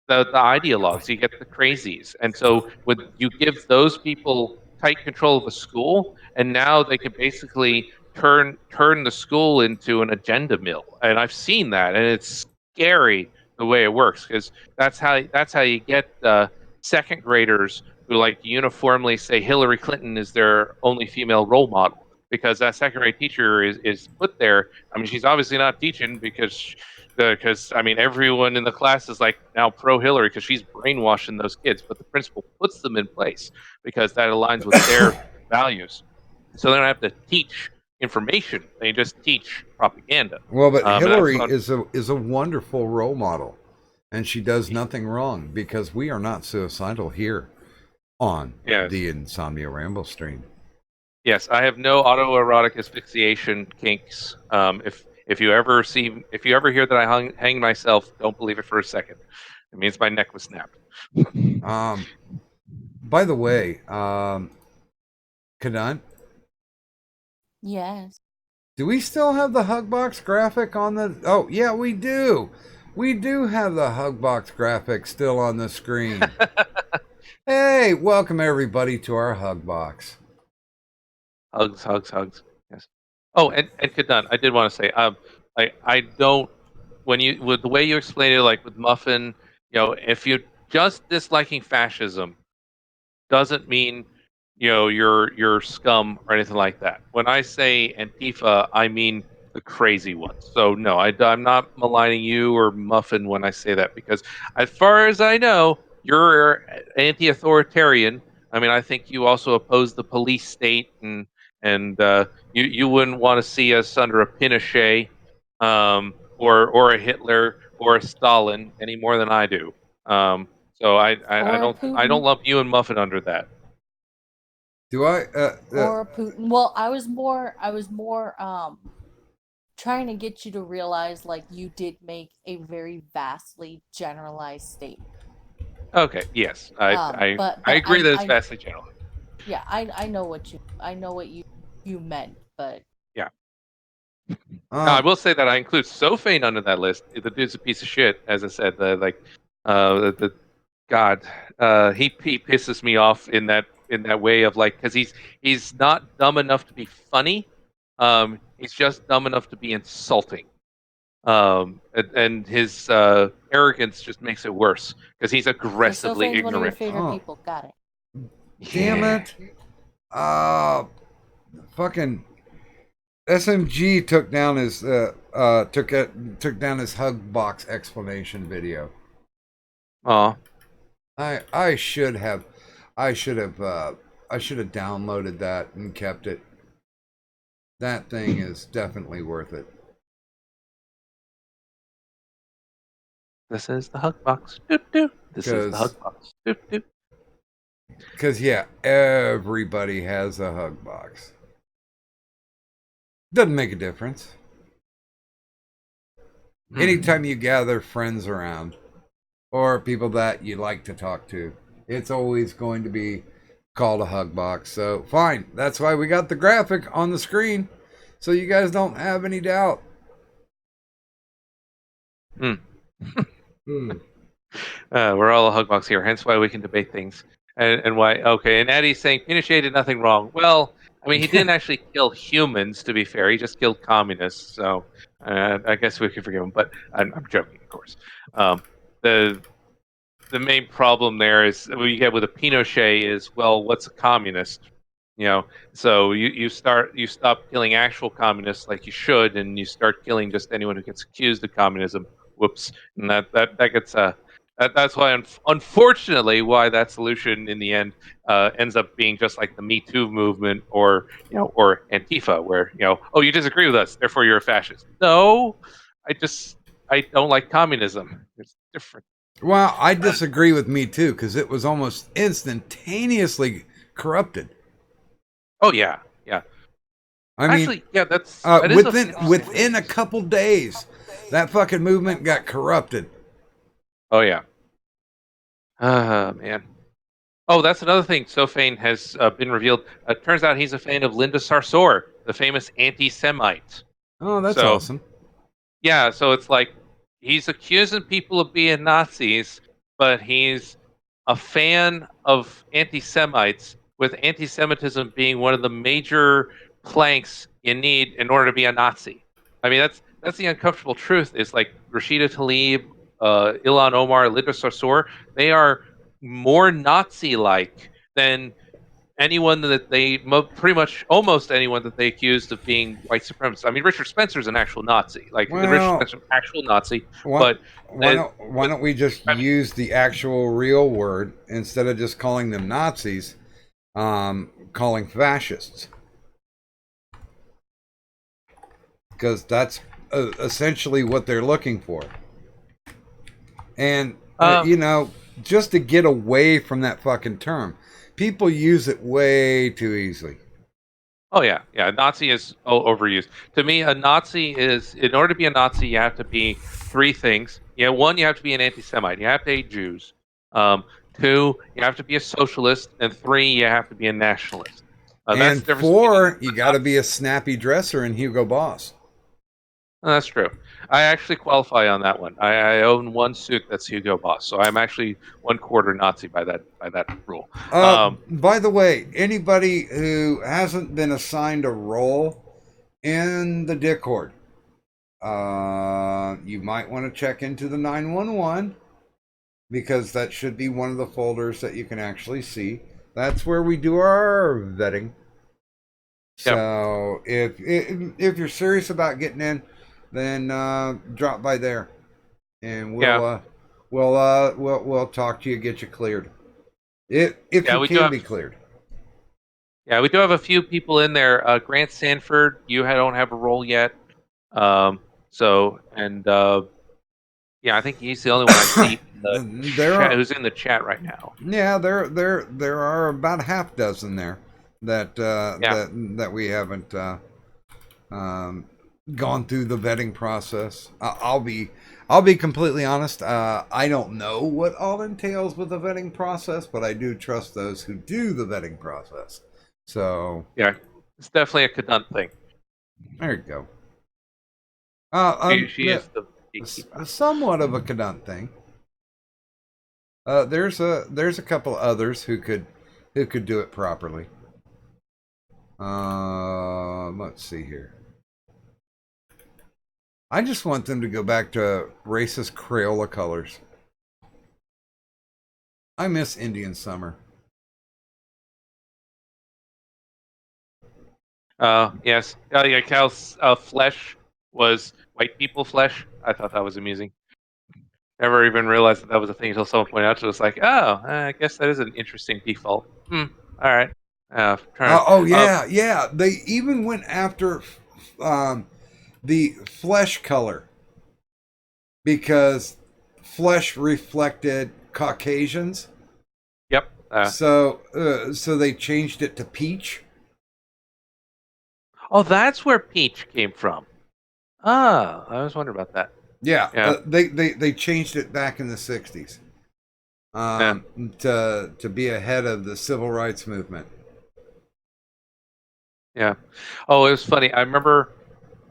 the ideologues, you get the crazies. And so when you give those people tight control of a school, and now they can basically turn the school into an agenda mill. And I've seen that, and it's scary the way it works, because that's how you get second graders who like uniformly say Hillary Clinton is their only female role model, because that second grade teacher is put there. I mean, she's obviously not teaching because I mean everyone in the class is like now pro Hillary because she's brainwashing those kids, but the principal puts them in place because that aligns with their values. So they don't have to teach information; they just teach propaganda. Well, but Hillary is a wonderful role model, and she does nothing wrong, because we are not suicidal here on the Insomnia Ramble stream. Yes, I have no autoerotic asphyxiation kinks. If you ever hear that I hang myself, don't believe it for a second. It means my neck was snapped. By the way, Kadant? Yes. Do we still have the Hugbox graphic on the... Oh, yeah, we do. We do have the Hugbox graphic still on the screen. Hey, welcome everybody to our Hugbox. Hugs. Yes. Oh, and Kadant, I did want to say, I don't, with the way you explain it, like with Muffin, if you're just disliking fascism, doesn't mean you're scum or anything like that. When I say Antifa, I mean the crazy ones. So no, I'm not maligning you or Muffin when I say that, because as far as I know, you're anti-authoritarian. I mean, I think you also oppose the police state, and you wouldn't want to see us under a Pinochet, or a Hitler or a Stalin any more than I do. So I don't lump you and Muffin under that. Do I? Or Putin. Well, I was more trying to get you to realize, like, you did make a very vastly generalized statement. Okay. Yes, I agree that it's vastly generalized. Yeah, I know what you meant, but yeah. Now, I will say that I include Sophane under that list. The dude's a piece of shit, as I said. The God, he pisses me off in that way of like, because he's not dumb enough to be funny. He's just dumb enough to be insulting. And his arrogance just makes it worse because he's aggressively ignorant. One of your favorite people. Got it. Damn it! Fucking SMG took down his took down his Hugbox explanation video. Oh, I should have downloaded that and kept it. That thing is definitely worth it. This is the Hugbox. This is the Hugbox. Because yeah, everybody has a Hugbox. Doesn't make a difference. Anytime you gather friends around, or people that you like to talk to, it's always going to be called a Hugbox. So fine, that's why we got the graphic on the screen, so you guys don't have any doubt. We're all a Hugbox here, hence why we can debate things. And why? Okay, and Eddie's saying Pinochet did nothing wrong. Well, I mean, he didn't actually kill humans, to be fair. He just killed communists. So I guess we can forgive him. But I'm joking, of course. The main problem there is what you get with a Pinochet is, well, what's a communist? So you stop killing actual communists like you should, and you start killing just anyone who gets accused of communism. Whoops, and that gets that's why unfortunately why that solution in the end ends up being just like the Me Too movement or Antifa, where oh, you disagree with us, therefore you're a fascist. No, I just I don't like communism. It's different. Well, I disagree with Me Too because it was almost instantaneously corrupted. Oh yeah, yeah. I mean, Actually, yeah, that is within a couple days, that fucking movement got corrupted. Oh yeah. Man. Oh, that's another thing. Sophane has been revealed. Turns out he's a fan of Linda Sarsour, the famous anti-Semite. Oh, that's So, awesome. Yeah, so it's like he's accusing people of being Nazis, but he's a fan of anti-Semites, with anti-Semitism being one of the major planks you need in order to be a Nazi. I mean, that's the uncomfortable truth. Is like Rashida Tlaib, Ilhan Omar, Linda Sarsour. They are more Nazi-like than anyone that they pretty much almost anyone that they accused of being white supremacist. I mean, Richard Spencer's an actual Nazi, Richard Spencer's an actual Nazi, but why don't we just use the actual real word instead of just calling them Nazis, calling fascists? Because that's essentially what they're looking for. And, just to get away from that fucking term, people use it way too easily. Oh, yeah. Yeah, Nazi is overused. To me, a Nazi is, in order to be a Nazi, you have to be three things. Yeah, one, you have to be an anti-Semite. You have to hate Jews. Two, you have to be a socialist. And three, you have to be a nationalist. And four, you got to be a snappy dresser and Hugo Boss. That's true. I actually qualify on that one. I own one suit that's Hugo Boss, so I'm actually 1/4 Nazi by that rule. By the way, anybody who hasn't been assigned a role in the Discord, you might want to check into the 911 because that should be one of the folders that you can actually see. That's where we do our vetting. So if you're serious about getting in, then drop by there, and we'll talk to you, get you cleared. If you can be cleared. Yeah, we do have a few people in there. Grant Sanford, you don't have a role yet. I think he's the only one I see in the chat, who's in the chat right now. Yeah, there are about a half dozen there that we haven't gone through the vetting process. I'll be completely honest. I don't know what all entails with the vetting process, but I do trust those who do the vetting process. So yeah, it's definitely a Cadunt thing. There you go. She is the somewhat of a Cadunt thing. There's a couple others who could do it properly. Let's see here. I just want them to go back to racist Crayola colors. I miss Indian summer. Yes. Yeah, Cal's flesh was white people flesh. I thought that was amusing. Never even realized that was a thing until someone pointed out to us, like, oh, I guess that is an interesting default. All right. Yeah. They even went after the flesh color because flesh reflected Caucasians. Yep. So they changed it to peach. Oh, that's where peach came from. Ah, I was wondering about that. Yeah. They changed it back in the 60s to be ahead of the civil rights movement. Yeah. Oh, it was funny. I remember,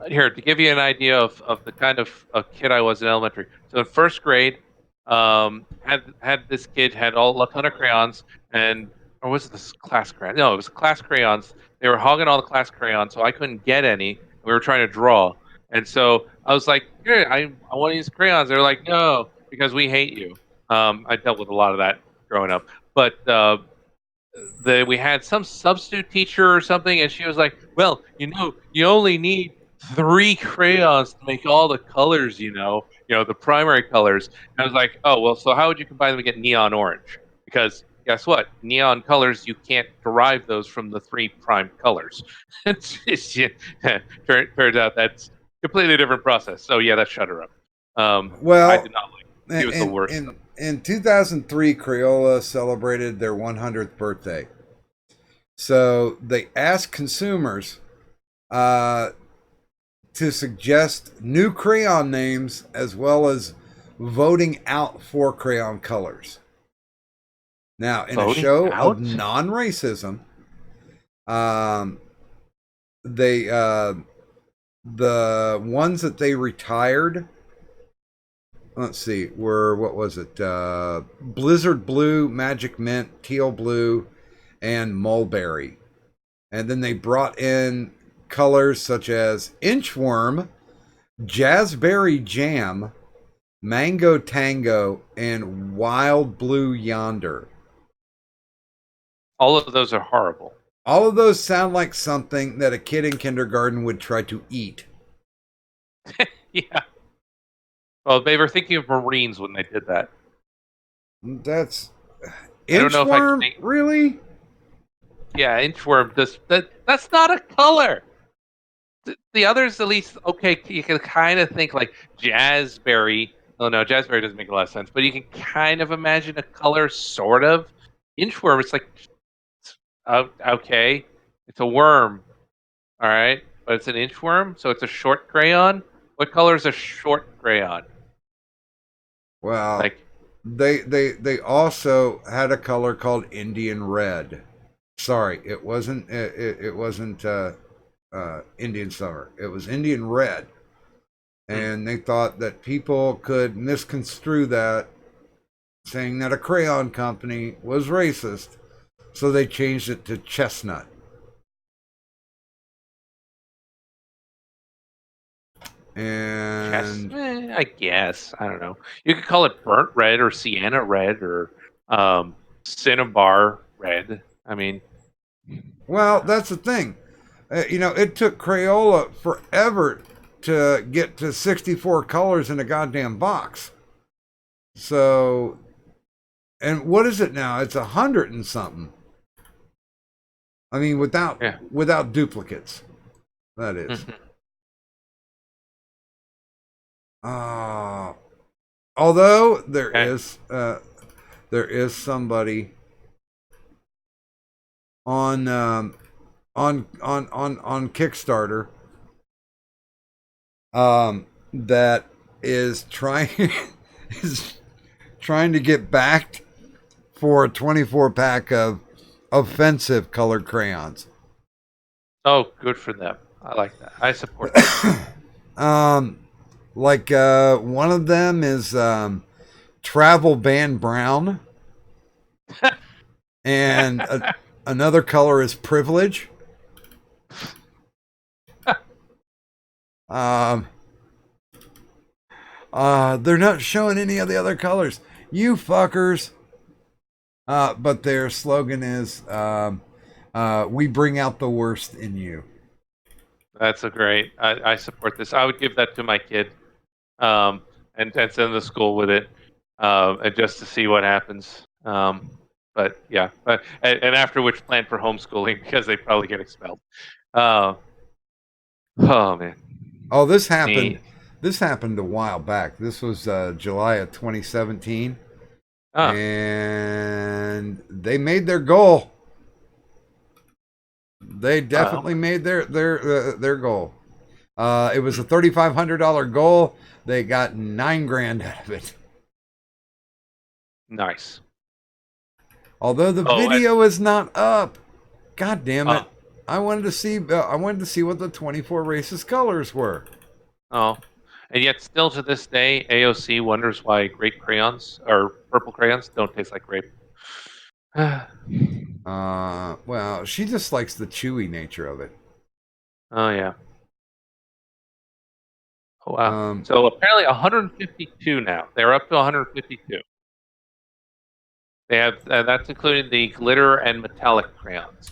here, to give you an idea of the kind of a kid I was in elementary. So in first grade, had this kid had a ton of crayons, or was it this class crayon? No, it was class crayons. They were hogging all the class crayons, so I couldn't get any. We were trying to draw. And so I was like, "Here, I want to use crayons." They were like, "No, because we hate you." I dealt with a lot of that growing up. But we had some substitute teacher or something, and she was like, "Well, you only need 3 crayons to make all the colors. The primary colors." And I was like, "Oh, well, so how would you combine them to get neon orange? Because guess what? Neon colors, you can't derive those from the 3 prime colors." Turns out that's completely different process. So yeah, that shut her up. I Well, did not like it. She was the worst. in 2003, Crayola celebrated their 100th birthday. So they asked consumers to suggest new crayon names as well as voting out 4 crayon colors. Now, in a Voting show out? of non-racism, they the ones that they retired, let's see, were, what was it? Blizzard Blue, Magic Mint, Teal Blue, and Mulberry. And then they brought in colors such as Inchworm, Jazzberry Jam, Mango Tango, and Wild Blue Yonder. All of those are horrible. All of those sound like something that a kid in kindergarten would try to eat. Yeah. Well, they were thinking of Marines when they did that. That's I don't know if I can Inchworm, think. really? Yeah, inchworm. That's not a color. The others, at least, okay, you can kind of think like jazzberry. Oh no, jazzberry doesn't make a lot of sense, but you can kind of imagine a color, sort of. Inchworm, it's like, okay, it's a worm, all right, but it's an inchworm, so it's a short crayon. What color is a short crayon? Well, Like, they also had a color called Indian Red. Sorry, it wasn't Indian Summer. It was Indian Red, and they thought that people could misconstrue that, saying that a crayon company was racist, so they changed it to Chestnut. And I guess. I don't know. You could call it burnt red or sienna red or cinnabar red. I mean, well, that's the thing. It took Crayola forever to get to 64 colors in a goddamn box. So, and what is it now? It's 100 and something. I mean, without duplicates. That is. Although there is somebody on Kickstarter that is trying is trying to get backed for a 24 pack of offensive colored crayons. Oh, good for them. I like that. I support that. Like one of them is Travel Ban Brown, and another color is Privilege. They're not showing any of the other colors. You fuckers. But their slogan is we bring out the worst in you. That's a great. I support this. I would give that to my kid, and send them to school with it, and just to see what happens. But yeah, and after which plan for homeschooling because they probably get expelled. Oh man. Oh, this happened. This happened a while back. This was July of 2017, and they made their goal. They definitely made their goal. It was a $3,500 goal. They got $9,000 out of it. Nice. Although the video is not up. God damn it! I wanted to see. I wanted to see what the 24 racist colors were. Oh, and yet still to this day, AOC wonders why grape crayons or purple crayons don't taste like grape. Well, she just likes the chewy nature of it. Oh yeah. Oh, wow. So apparently 152 now. They're up to 152. They have that's including the glitter and metallic crayons.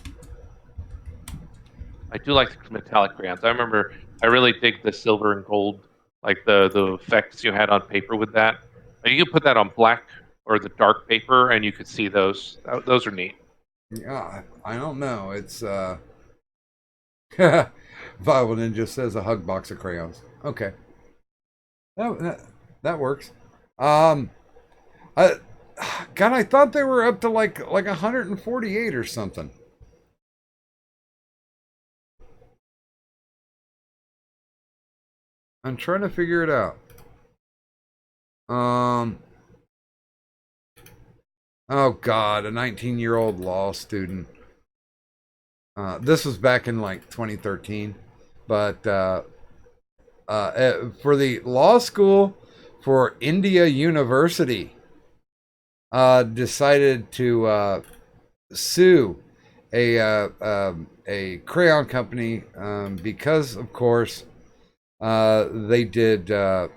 I do like the metallic crayons. I remember I really dig the silver and gold, like the effects you had on paper with that. And you could put that on black or the dark paper, and you could see those. Those are neat. Yeah, I don't know. It's Violent Ninja says a hug box of crayons. Okay, that works. I, God, I thought they were up to like 148 or something. I'm trying to figure it out. Oh God, a 19-year-old law student. This was back in like 2013, but for the law school for India University, decided to sue a crayon company because, of course, they did a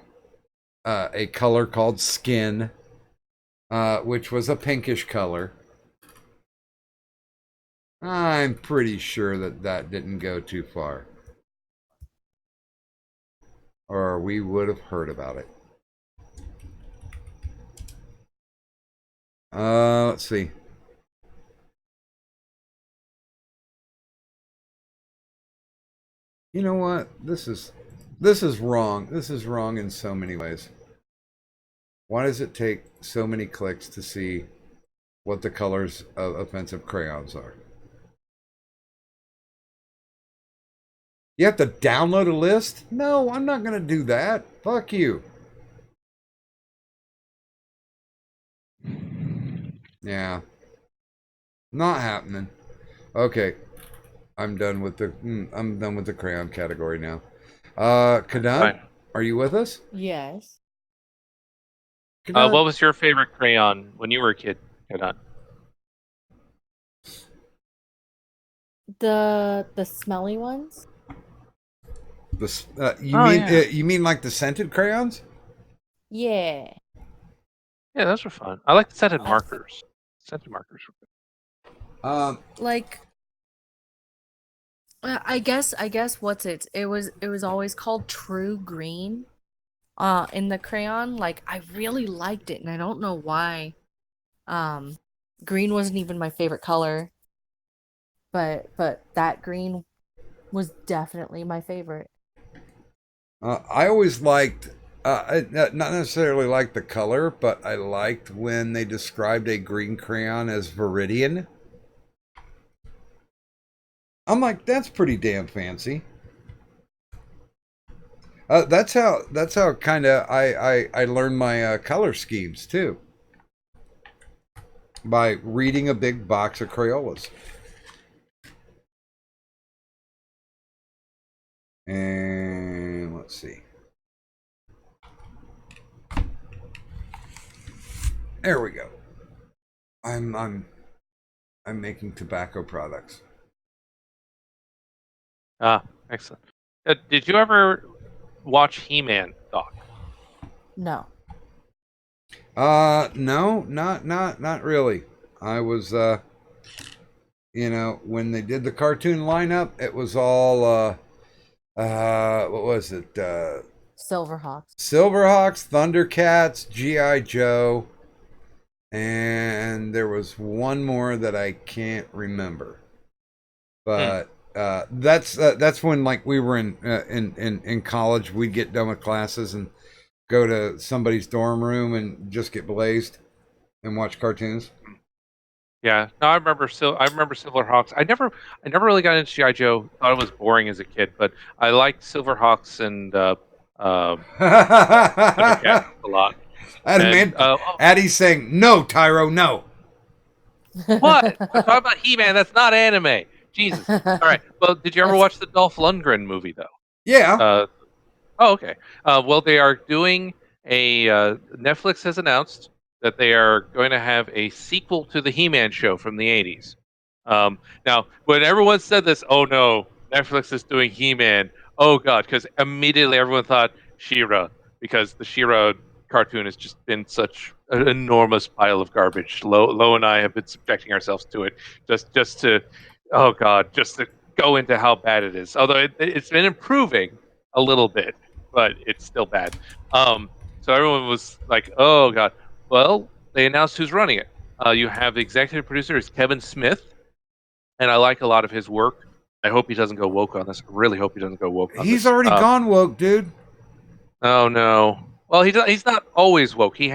color called Skin, which was a pinkish color. I'm pretty sure that didn't go too far, or we would have heard about it. Let's see. You know what? This is wrong. This is wrong in so many ways. Why does it take so many clicks to see what the colors of offensive crayons are? You have to download a list? No, I'm not going to do that. Fuck you. Yeah. Not happening. Okay. I'm done with the crayon category now. Kadan, are you with us? Yes. What was your favorite crayon when you were a kid, Kadan? The smelly ones? You mean like the scented crayons? Yeah. Yeah, those were fun. I like the scented markers. Scented markers were good. Like, I guess what's it? It was always called True Green. In the crayon, like I really liked it, and I don't know why. Green wasn't even my favorite color, but that green was definitely my favorite. I always liked, not necessarily liked the color, but I liked when they described a green crayon as Viridian. I'm like, that's pretty damn fancy. That's how kind of I learned my color schemes too, by reading a big box of Crayolas. And let's see. There we go. I'm making tobacco products. Excellent. Did you ever watch He-Man, Doc? No. No, not really. I was when they did the cartoon lineup, it was all what was it? Silverhawks, Thundercats, G.I. Joe, and there was one more that I can't remember. But that's when, like, we were in college. We'd get done with classes and go to somebody's dorm room and just get blazed and watch cartoons. Yeah, no, I remember Silverhawks. I never really got into G.I. Joe. Thought it was boring as a kid, but I liked Silverhawks and Thundercats a lot. Addie's saying, "No, Tyro, no." What? I'm talking about He-Man. That's not anime. Jesus. All right. Well, did you ever watch the Dolph Lundgren movie though? Yeah. Okay. Well, they are doing a Netflix has announced that they are going to have a sequel to the He-Man show from the 80s. Now, when everyone said this, oh no, Netflix is doing He-Man. Oh god, because immediately everyone thought She-Ra, because the She-Ra cartoon has just been such an enormous pile of garbage. Lo and I have been subjecting ourselves to it just to, oh god, just to go into how bad it is. Although it's been improving a little bit, but it's still bad. So everyone was like, oh god. Well, they announced who's running it. You have the executive producer is Kevin Smith, and I like a lot of his work. I hope he doesn't go woke on this. I really hope he doesn't go woke on this. He's already gone woke, dude. Oh no. Well, he's not always woke. He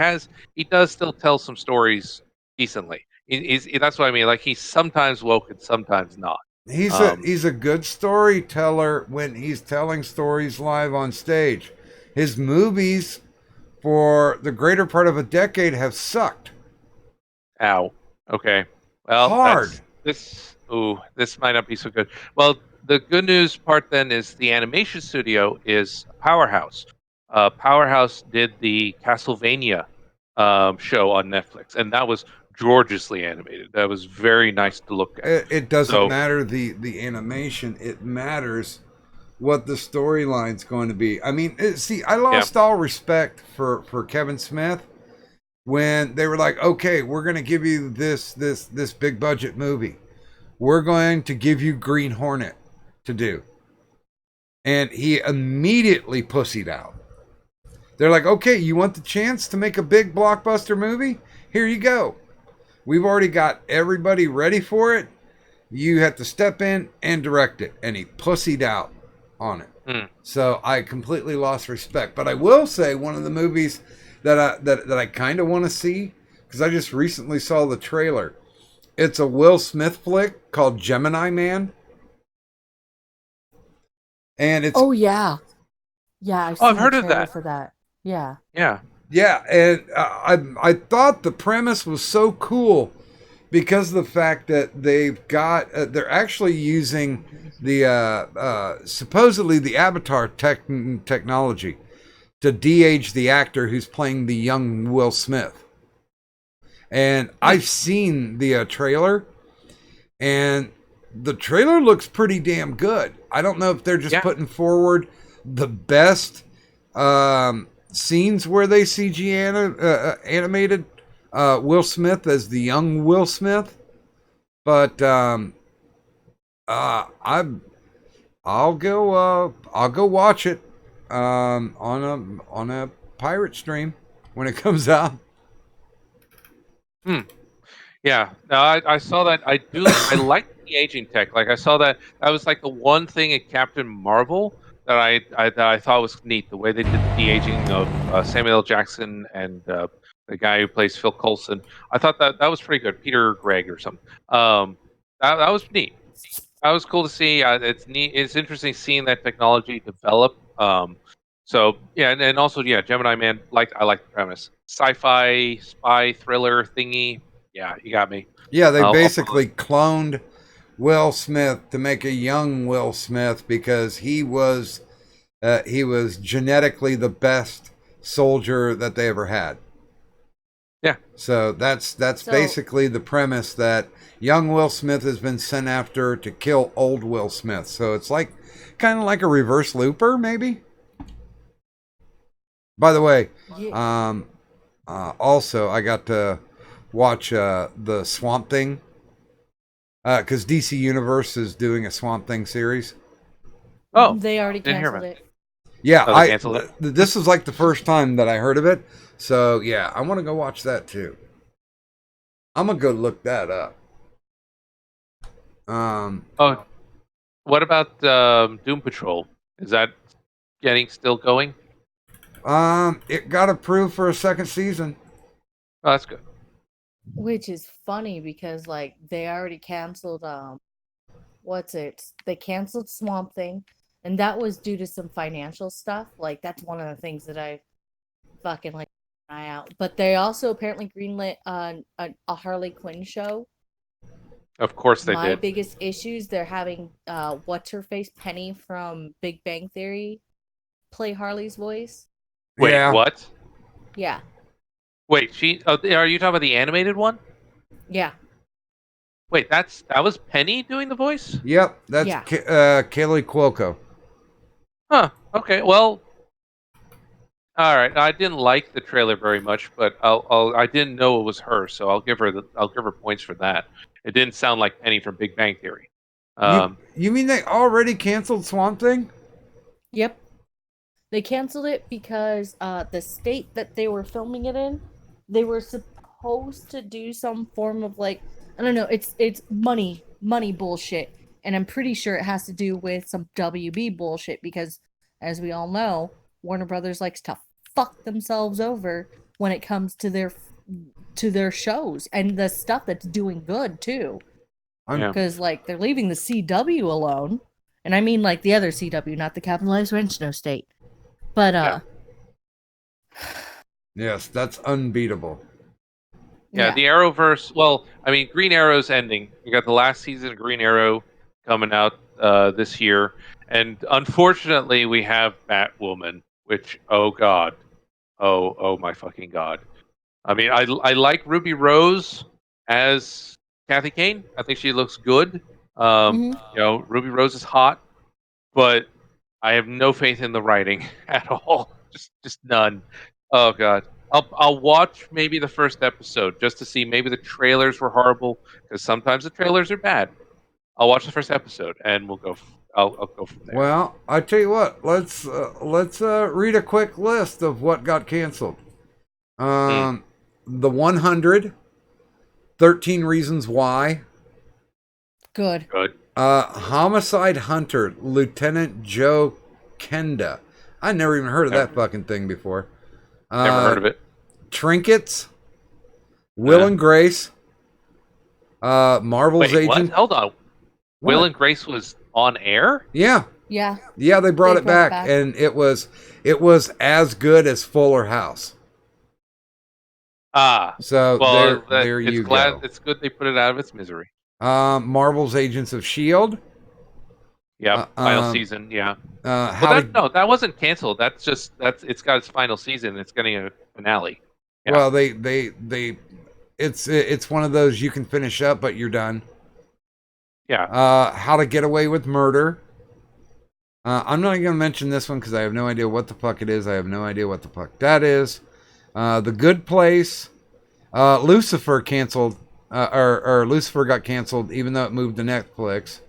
does still tell some stories decently. That's what I mean. Like he's sometimes woke and sometimes not. He's a good storyteller when he's telling stories live on stage. His movies for the greater part of a decade have sucked. Ow. Okay. Well, hard. This might not be so good. Well, the good news part then is the animation studio is Powerhouse. Powerhouse did the Castlevania show on Netflix, and that was gorgeously animated. That was very nice to look at. It doesn't matter the animation. It matters what the storyline's going to be. I mean, see, I lost all respect for Kevin Smith when they were like, okay, we're going to give you this big budget movie. We're going to give you Green Hornet to do. And he immediately pussied out. They're like, okay, you want the chance to make a big blockbuster movie? Here you go. We've already got everybody ready for it. You have to step in and direct it. And he pussied out on it. So I completely lost respect. But I will say one of the movies that I kind of want to see, because I just recently saw the trailer. It's a Will Smith flick called Gemini Man. And it's yeah, I've heard of that. For that. Yeah, and I thought the premise was so cool because of the fact that they're actually using the supposedly the avatar technology to de-age the actor who's playing the young Will Smith. And I've seen the trailer, and the trailer looks pretty damn good. I don't know if they're just putting forward the best scenes where they CG animated Will Smith as the young Will Smith, but I'll go watch it on a pirate stream when it comes out. Yeah, no, I saw that. I like the aging tech. Like I saw that was like the one thing in Captain Marvel that I thought was neat. The way they did the de-aging of Samuel L. Jackson and the guy who plays Phil Coulson. I thought that was pretty good. Peter Gregg or something. That was neat. That was cool to see. It's neat. It's interesting seeing that technology develop. So yeah, and also Gemini Man. I like the premise. Sci-fi spy thriller thingy. Yeah, you got me. Yeah, they basically cloned Will Smith to make a young Will Smith because he was genetically the best soldier that they ever had. Yeah. So that's basically the premise, that young Will Smith has been sent after to kill old Will Smith. So it's like kind of like a reverse Looper, maybe. By the way, also I got to watch the Swamp Thing because DC Universe is doing a Swamp Thing series. Oh, they already canceled it. Yeah, canceled it. This is like the first time that I heard of it. So yeah, I want to go watch that too. I'm gonna go look that up. What about Doom Patrol? Is that still going? It got approved for a second season. Oh, that's good. Which is funny because like they already canceled they canceled Swamp Thing, and that was due to some financial stuff. Like that's one of the things that I fucking like an eye out. But they also apparently greenlit a Harley Quinn show. Of course they did. My biggest issues, they're having what's her face, Penny from Big Bang Theory, play Harley's voice. Wait, what? Yeah. Wait, are you talking about the animated one? Yeah. Wait, that was Penny doing the voice? Yep, that's Kaylee Cuoco. Huh. Okay. Well, All right, I didn't like the trailer very much, but I didn't know it was her, so I'll give her points for that. It didn't sound like Penny from Big Bang Theory. You mean they already canceled Swamp Thing? Yep. They canceled it because the state that they were filming it in, they were supposed to do some form of like, I don't know, it's money bullshit. And I'm pretty sure it has to do with some WB bullshit because as we all know, Warner Brothers likes to fuck themselves over when it comes to their shows and the stuff that's doing good too. Yeah. Because like they're leaving the CW alone. And I mean like the other CW, not the capitalized rent no state. But Yeah. Yes, that's unbeatable. Yeah, the Arrowverse. Well, I mean, Green Arrow's ending. You got the last season of Green Arrow coming out this year, and unfortunately, we have Batwoman. Which, oh god, oh my fucking god. I mean, I like Ruby Rose as Kathy Kane. I think she looks good. You know, Ruby Rose is hot, but I have no faith in the writing at all. Just none. Oh god. I'll watch maybe the first episode just to see. Maybe the trailers were horrible because sometimes the trailers are bad. I'll watch the first episode and we'll go. I'll go from there. Well, I tell you what. Let's read a quick list of what got canceled. The 100, 13 Reasons Why. Good. Homicide Hunter, Lieutenant Joe Kenda. I never even heard of that fucking thing before. Never heard of it. Trinkets, Will and Grace, Marvel's Wait, Agent. what? Hold on. What? Will and Grace was on air? Yeah. Yeah. Yeah, they brought it back, and it was as good as Fuller House. So well, there you go. It's good they put it out of its misery. Marvel's Agents of S.H.I.E.L.D. Yeah, final season. Yeah. No, that wasn't canceled. It's got its final season. It's getting a finale. Yeah. Well, it's one of those you can finish up, but you're done. Yeah. How to Get Away with Murder. I'm not even going to mention this one because I have no idea what the fuck it is. I have no idea what the fuck that is. The Good Place. Lucifer canceled. Or Lucifer got canceled even though it moved to Netflix.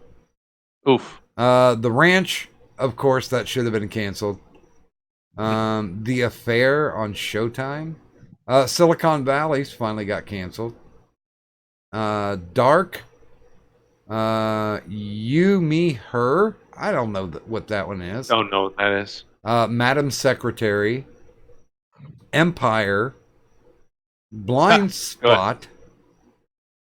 Oof. The Ranch, of course, that should have been canceled. The Affair on Showtime. Silicon Valley's finally got canceled. Dark. You, Me, Her. I don't know what that one is. Don't know what that is. Madam Secretary. Empire. Blind Spot.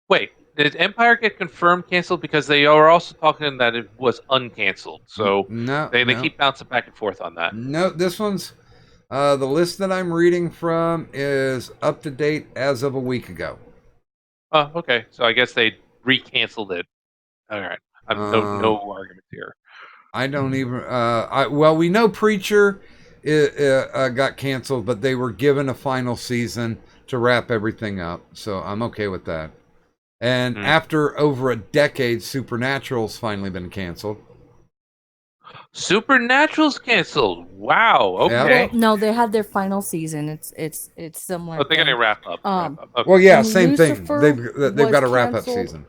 Wait, did Empire get confirmed canceled? Because they are also talking that it was uncanceled. So they keep bouncing back and forth on that. No, this one's the list that I'm reading from is up to date as of a week ago. Oh, okay. So I guess they re-canceled it. All right. No argument here. I don't even. Well, we know Preacher got canceled, but they were given a final season to wrap everything up, so I'm okay with that. And after over a decade, Supernatural's finally been canceled. Supernatural's canceled. Wow. Okay. Well, no, they had their final season. It's similar. But they're gonna wrap up. Okay. Well, yeah, same Lucifer thing. They've got a wrap up season.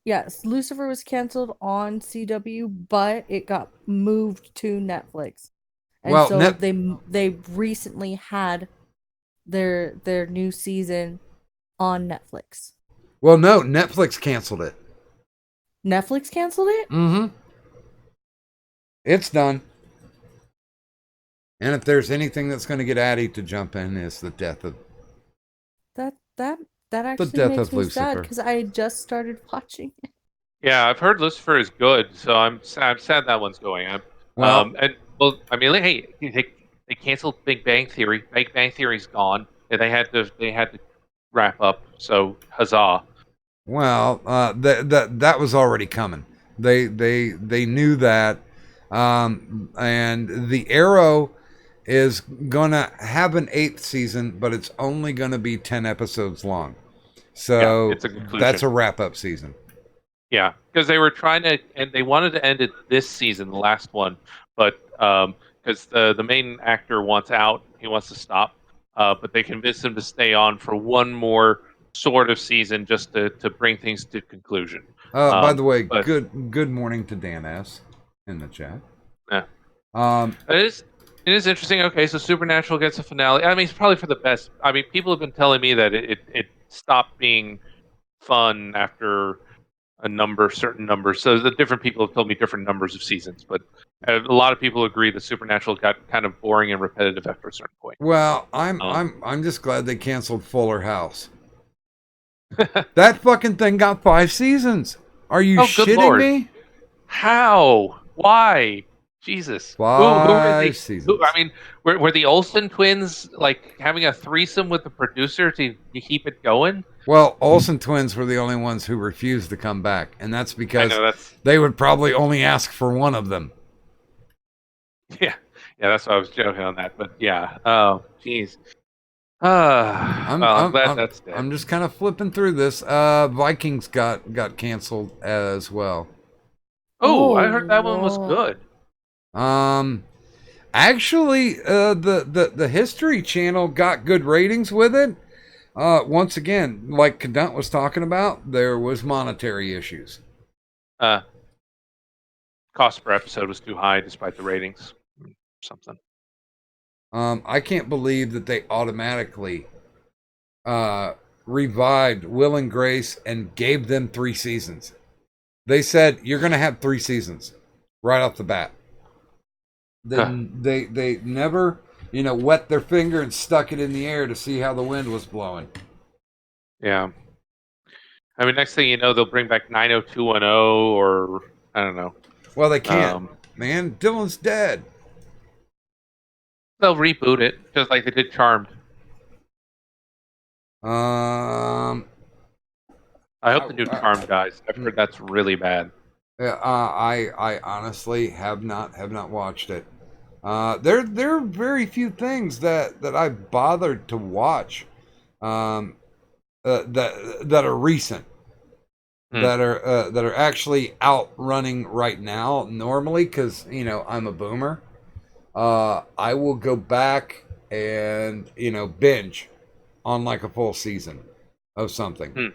Yes, Lucifer was canceled on CW, but it got moved to Netflix. And so they recently had their new season on Netflix. Well, no, Netflix canceled it. Netflix canceled it? Mm-hmm. It's done. And if there's anything that's going to get Addie to jump in, is the death of that actually makes me sad because I just started watching it. Yeah, I've heard Lucifer is good, so I'm sad that one's going. I mean, hey, they canceled Big Bang Theory. Big Bang Theory's gone. They had to wrap up. So huzzah! Well, that was already coming. They knew that, and the Arrow is gonna have an 8th season, but it's only gonna be 10 episodes long. So that's a wrap up season. Yeah, because they were trying to, and they wanted to end it this season, the last one, but because the main actor wants out, He wants to stop. But they convinced him to stay on for one more sort of season just to bring things to conclusion. By the way, but good morning to Dan S. in the chat. yeah, Um, it is interesting. Okay, so Supernatural gets a finale. I mean, it's probably for the best. I mean, people have been telling me that it stopped being fun after certain numbers. So the different people have told me different numbers of seasons, but a lot of people agree that Supernatural got kind of boring and repetitive after a certain point. well, I'm just glad they canceled Fuller House. That fucking thing got 5 seasons. Are you good shitting Lord. me? How? Why? Jesus. 5 seasons. I mean, were the Olsen twins like having a threesome with the producer to keep it going? Well, Olsen twins were the only ones who refused to come back, and that's because they would probably only ask for one of them. Yeah, that's why I was joking on that. But yeah, oh, jeez. I'm glad that's dead. I'm just kind of flipping through this. Vikings got canceled as well. Oh, I heard that one was good. Actually, the History Channel got good ratings with it. Once again, like Cadunt was talking about, there was monetary issues. Cost per episode was too high despite the ratings. Something. I can't believe that they automatically revived Will and Grace and gave them 3 seasons. They said you're going to have 3 seasons right off the bat. They never, wet their finger and stuck it in the air to see how the wind was blowing. Yeah. I mean, next thing you know, they'll bring back 90210 or I don't know. Well, they can't. Man, Dylan's dead. They'll reboot it just like they did Charmed. I hope the new Charmed dies. I've heard that's really bad. Yeah, I honestly have not watched it. There are very few things that I bothered to watch, that are recent, that are actually out running right now. Normally, because I'm a boomer, I will go back and binge on like a full season of something.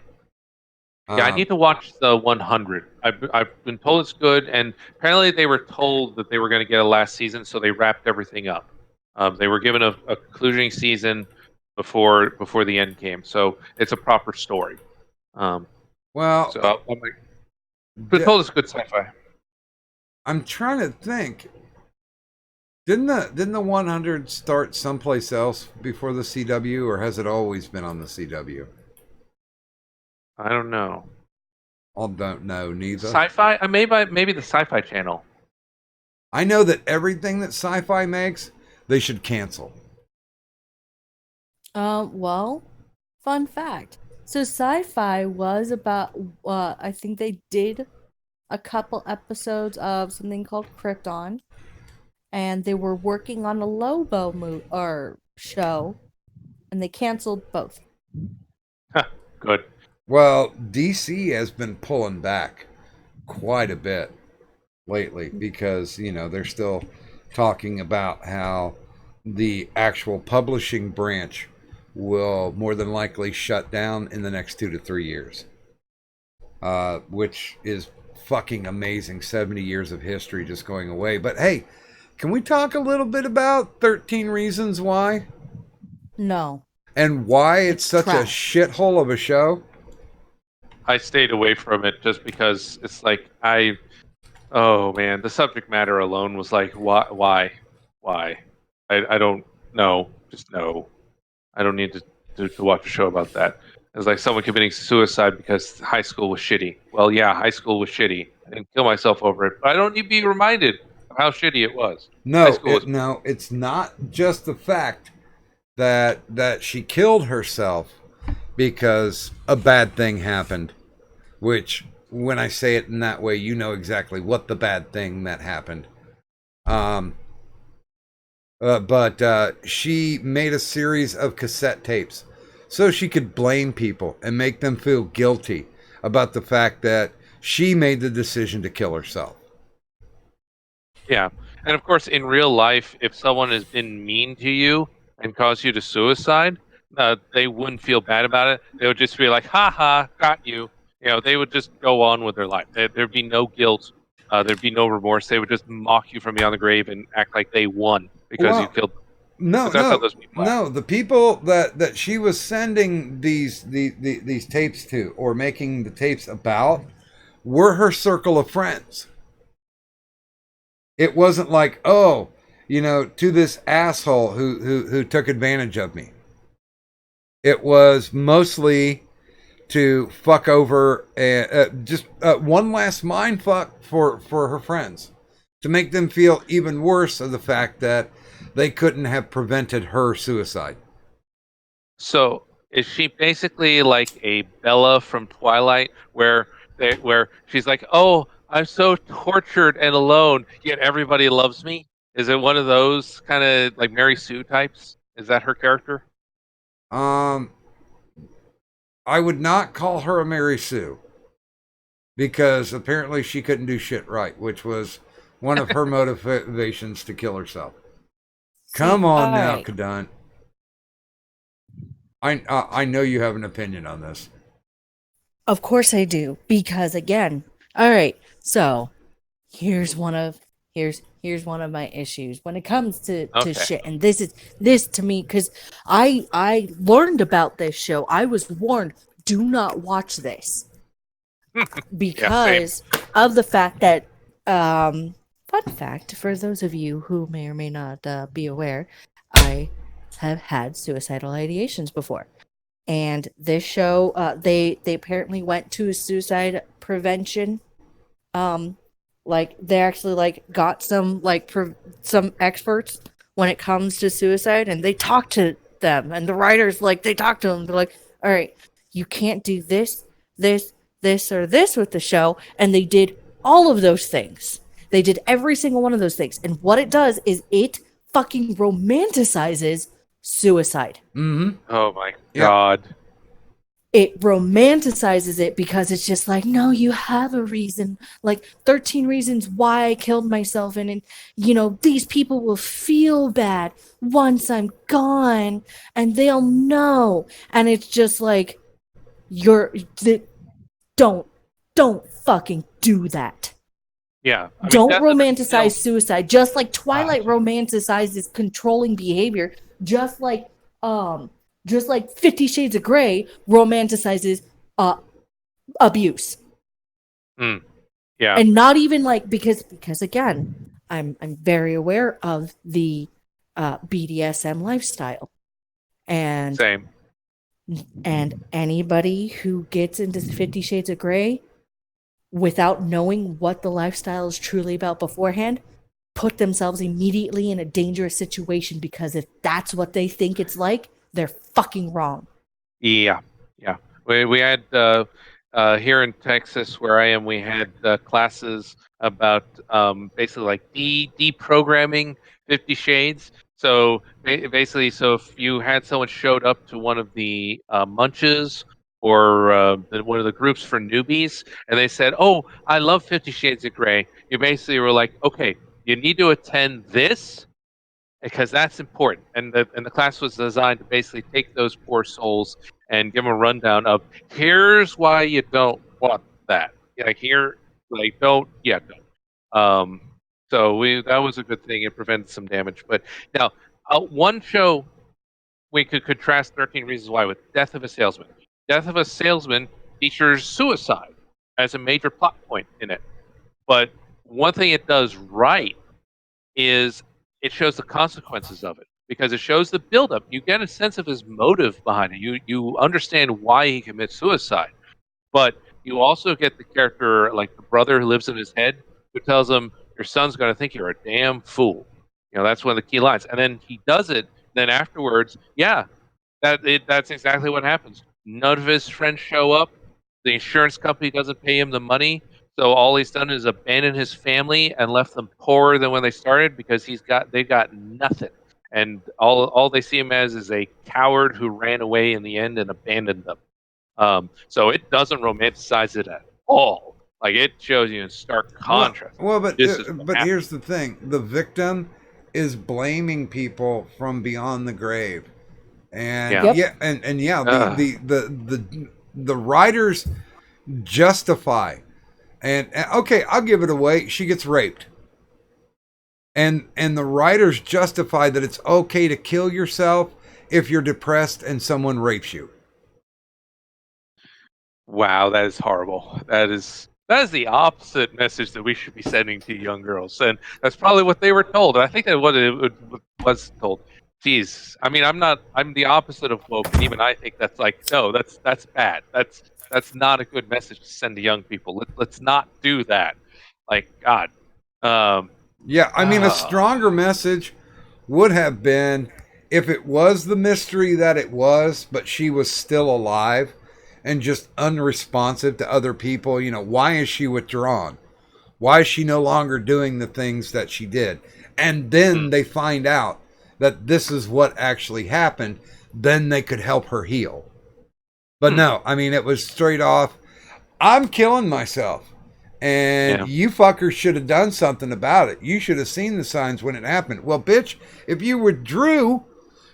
Yeah, I need to watch the 100. I've been told it's good, and apparently they were told that they were going to get a last season, so they wrapped everything up. They were given a concluding season before the end came, so it's a proper story. Been told it's good sci-fi. I'm trying to think. Didn't the 100 start someplace else before the CW, or has it always been on the CW? I don't know. I don't know neither. Sci-fi? Maybe the Sci-Fi Channel. I know that everything that Sci-Fi makes, they should cancel. Well, fun fact. So Sci-Fi was about, I think they did a couple episodes of something called Krypton, and they were working on a Lobo show, and they canceled both. Good. Well, DC has been pulling back quite a bit lately because, they're still talking about how the actual publishing branch will more than likely shut down in the next 2 to 3 years, which is fucking amazing. 70 years of history just going away. But hey, can we talk a little bit about 13 Reasons Why? No. And why it's such trash. a shithole of a show? I stayed away from it just because it's like oh man, the subject matter alone was like, why? I don't know. Just no. I don't need to watch a show about that. It's like someone committing suicide because high school was shitty. Well, yeah, high school was shitty. I didn't kill myself over it, but I don't need to be reminded of how shitty it was. No, it's not just the fact that she killed herself because a bad thing happened, which when I say it in that way, you know exactly what the bad thing that happened. But she made a series of cassette tapes so she could blame people and make them feel guilty about the fact that she made the decision to kill herself. Yeah. And of course, in real life, if someone has been mean to you, and cause you to suicide, they wouldn't feel bad about it. They would just be like, "Ha ha, got you." They would just go on with their life. There'd be no guilt. There'd be no remorse. They would just mock you from beyond the grave and act like they won because you Well, killed them. no, 'Cause that's how no, those people act. no. The people that she was sending these tapes to, or making the tapes about, were her circle of friends. It wasn't like, oh, to this asshole who took advantage of me. It was mostly to fuck over just one last mind fuck for her friends, to make them feel even worse of the fact that they couldn't have prevented her suicide. So is she basically like a Bella from Twilight, where she's like, "Oh, I'm so tortured and alone, yet everybody loves me"? Is it one of those kind of like Mary Sue types? Is that her character? Um, I would not call her a Mary Sue, because apparently she couldn't do shit right, which was one of her motivations to kill herself. Come on now, right. Kadant. I know you have an opinion on this. Of course I do, because again, all right. So here's one of my issues when it comes to Okay. shit, and this to me, because I learned about this show. I was warned, do not watch this because of the fact that fun fact for those of you who may or may not be aware, I have had suicidal ideations before. And this show, they apparently went to a suicide prevention. Like they actually like got some some experts when it comes to suicide, and they talked to them, and the writers they talk to them. They're like, "All right, you can't do this, or this with the show," and they did all of those things. They did every single one of those things, and what it does is it fucking romanticizes suicide. Mm-hmm. Oh my God. It romanticizes it because it's just like, no, you have a reason, like 13 reasons why I killed myself, and these people will feel bad once I'm gone, and they'll know. And it's just like, don't fucking do that. Yeah. Don't romanticize suicide, just like Twilight romanticizes controlling behavior, just like 50 Shades of Grey romanticizes abuse. Yeah. And not even because again, I'm very aware of the BDSM lifestyle. And Same. And anybody who gets into 50 Shades of Grey without knowing what the lifestyle is truly about beforehand, put themselves immediately in a dangerous situation, because if that's what they think it's like, they're fucking wrong. Yeah. We had here in Texas, where I am, we had classes about basically like deprogramming 50 Shades. So basically, so if you had someone showed up to one of the munches or one of the groups for newbies, and they said, "Oh, I love 50 Shades of Grey," you basically were like, "Okay, you need to attend this, because that's important." And the class was designed to basically take those poor souls and give them a rundown of, here's why you don't want that. Don't. So that was a good thing. It prevented some damage. But now, one show we could contrast 13 Reasons Why with Death of a Salesman. Death of a Salesman features suicide as a major plot point in it. But one thing it does right is it shows the consequences of it, because it shows the buildup. You get a sense of his motive behind it. You understand why he commits suicide, but you also get the character, like the brother who lives in his head, who tells him, "Your son's going to think you're a damn fool." That's one of the key lines. And then he does it. Then afterwards, that's exactly what happens. None of his friends show up. The insurance company doesn't pay him the money. So all he's done is abandon his family and left them poorer than when they started, because they've got nothing. And all they see him as is a coward who ran away in the end and abandoned them. So it doesn't romanticize it at all. Like, it shows you in stark contrast. Well, but This is here's the thing: the victim is blaming people from beyond the grave. And Yeah. yeah, and yeah, the writers justify, and okay, I'll give it away. She gets raped, and the writers justify that it's okay to kill yourself if you're depressed and someone rapes you. Wow, that is horrible. That is the opposite message that we should be sending to young girls, and that's probably what they were told. And I think that what it was told. Jeez, I mean, I'm the opposite of woke, and even I think that's like, no, that's bad. That's not a good message to send to young people. Let's not do that. Like, God. Yeah, I mean, a stronger message would have been if it was the mystery that it was, but she was still alive and just unresponsive to other people. You know, why is she withdrawn? Why is she no longer doing the things that she did? And then they find out that this is what actually happened. Then they could help her heal. But no, I mean, it was straight off, I'm killing myself. And you fuckers should have done something about it. You should have seen the signs when it happened. Well, bitch, if you withdrew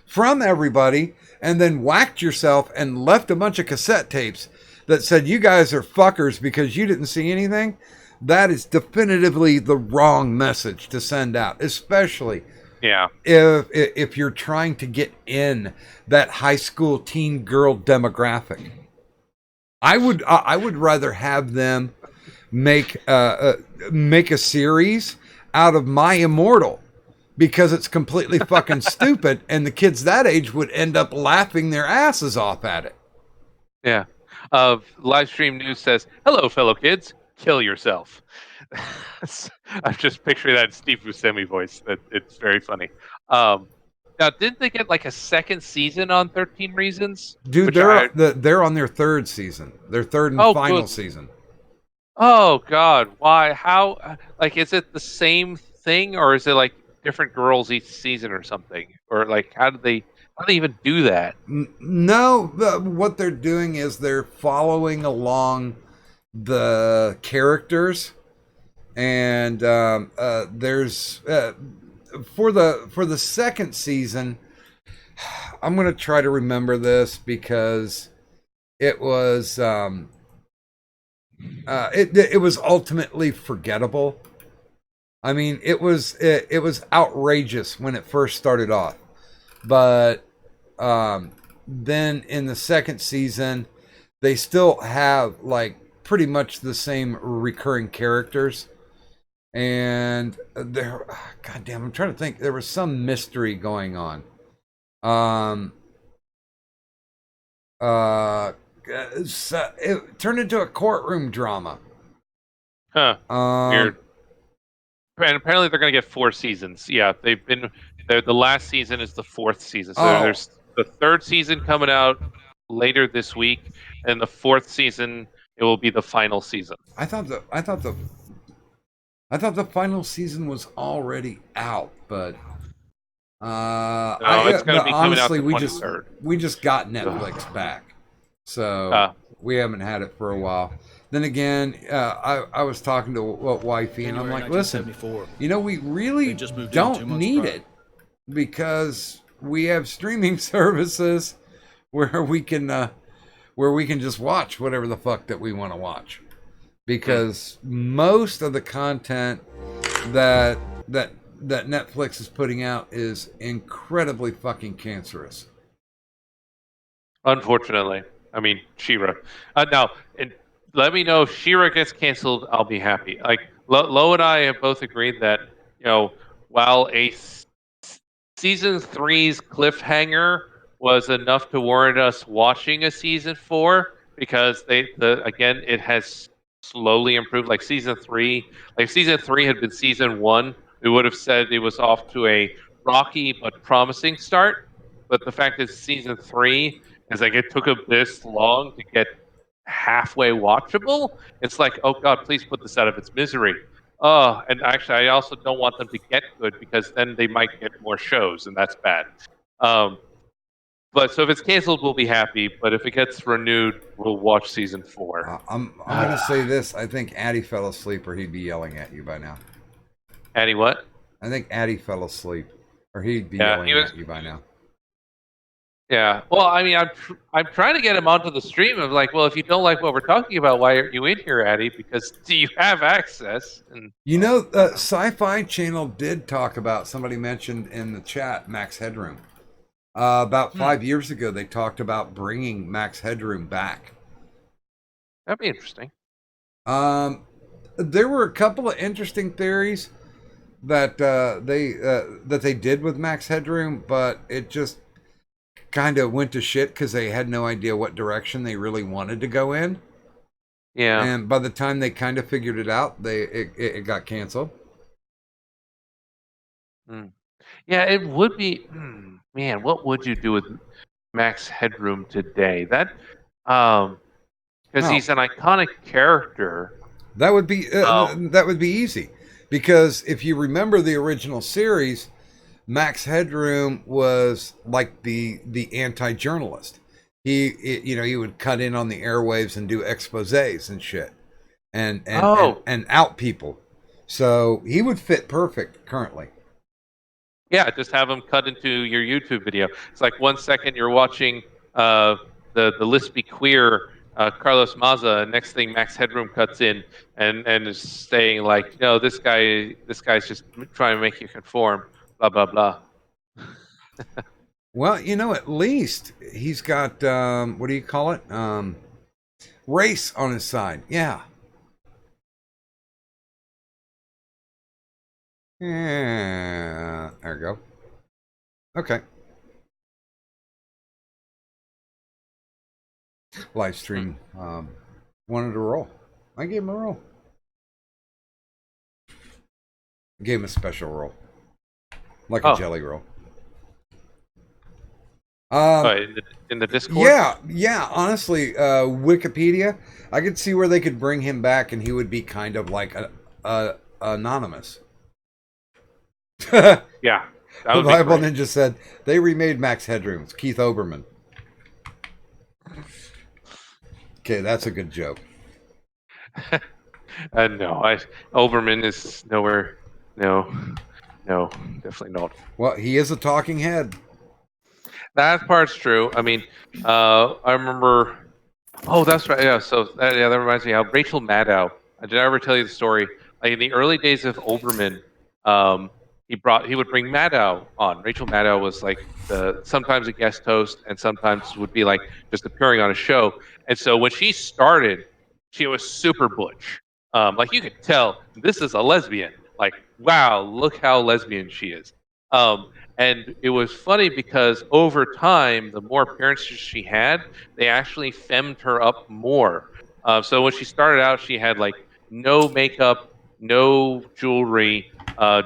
from everybody and then whacked yourself and left a bunch of cassette tapes that said you guys are fuckers because you didn't see anything, that is definitively the wrong message to send out, especially if you're trying to get in that high school teen girl demographic. I would rather have them make a series out of My Immortal, because it's completely fucking stupid, and the kids that age would end up laughing their asses off at it. Yeah. Livestream News says, "Hello, fellow kids. Kill yourself." I'm just picturing that in Steve Buscemi voice. It's very funny. Now, didn't they get like a second season on 13 Reasons? Dude, they're on their third season. Their third and final season. Oh God, why? How? Like, is it the same thing, or is it like different girls each season or something? Or like, how do they even do that? No, what they're doing is they're following along the characters, and there's for the second season. I'm gonna try to remember this because it was it was ultimately forgettable. I mean, it was outrageous when it first started off, but then in the second season, they still have like pretty much the same recurring characters, and goddamn, I'm trying to think. There was some mystery going on. It turned into a courtroom drama. Huh. Weird. And apparently they're going to get 4 seasons. Yeah, the last season is the 4th season. So there's the 3rd season coming out later this week, and the 4th season, it will be the final season. I thought the final season was already out, but no, it's going to be coming out the 23rd. We just got Netflix back, so we haven't had it for a while. Then again, I was talking to wifey, and I'm like, listen, you know, we really don't need it, because we have streaming services where we can just watch whatever the fuck that we want to watch, because most of the content that Netflix is putting out is incredibly fucking cancerous. Unfortunately, I mean, She-Ra. Now, let me know if She-Ra gets canceled. I'll be happy. Like Lo and I have both agreed that, you know, while season 3's cliffhanger was enough to warrant us watching a season 4, because again, it has slowly improved. Like season 3 had been season 1, we would have said it was off to a rocky but promising start. But the fact is, season 3 is like, it took this long to get halfway watchable. It's like, oh God, please put this out of its misery. And actually, I also don't want them to get good, because then they might get more shows, and that's bad. But so if it's canceled, we'll be happy. But if it gets renewed, we'll watch season 4. I'm gonna say this: I think Addie fell asleep, or he'd be yelling at you by now. Addie, what? I think Addie fell asleep, or he'd be Yeah, he yelling was. at you by now. Yeah. Well, I mean, I'm trying to get him onto the stream of like, well, if you don't like what we're talking about, why aren't you in here, Addy? Because do you have access? And You know, Sci-Fi Channel did talk about, somebody mentioned in the chat, Max Headroom. About 5 years ago, they talked about bringing Max Headroom back. That'd be interesting. There were a couple of interesting theories that they did with Max Headroom, but it just kind of went to shit because they had no idea what direction they really wanted to go in. Yeah. And by the time they kind of figured it out, it got canceled. Yeah, it would be. Man, what would you do with Max Headroom today? That, because he's an iconic character. That would be easy, because if you remember the original series, Max Headroom was like the anti-journalist. He would cut in on the airwaves and do exposés and shit, and out people. So he would fit perfect currently. Yeah, just have him cut into your YouTube video. It's like 1 second you're watching the lispy queer Carlos Maza, and next thing Max Headroom cuts in and is saying like, no, this guy's just trying to make you conform, blah blah blah. Well, at least he's got what do you call it? Race on his side. Yeah. Yeah. There we go. Okay. Live stream wanted a roll. I gave him a roll. I gave him a special roll. Like a jelly roll. In the Discord? Yeah. Honestly, Wikipedia, I could see where they could bring him back and he would be kind of like a anonymous. Yeah. The Bible Ninja said they remade Max Headroom. It's Keith Oberman. Okay, that's a good joke. No, Oberman is nowhere. No, definitely not. Well, he is a talking head. That part's true. I mean, I remember. Oh, that's right. Yeah. So that reminds me of Rachel Maddow. Did I ever tell you the story? Like in the early days of Oberman, he would bring Maddow on. Rachel Maddow was like sometimes a guest host and sometimes would be like just appearing on a show. And so when she started, she was super butch. Like you could tell this is a lesbian. Like, wow, look how lesbian she is. And it was funny because over time, the more appearances she had, they actually femmed her up more. So when she started out, she had like no makeup, no jewelry,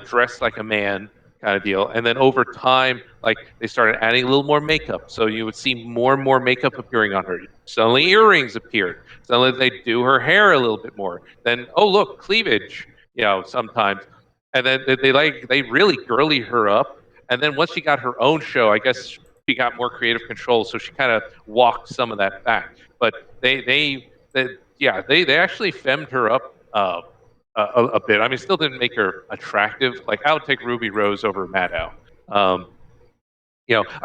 dressed like a man kind of deal. And then over time, like they started adding a little more makeup. So you would see more and more makeup appearing on her. Suddenly earrings appeared. Suddenly they do her hair a little bit more. Then, oh, look, cleavage, sometimes. And then they really girly her up. And then once she got her own show, I guess she got more creative control. So she kind of walked some of that back. But they actually femmed her up a bit. I mean, still didn't make her attractive. Like I would take Ruby Rose over Maddow. I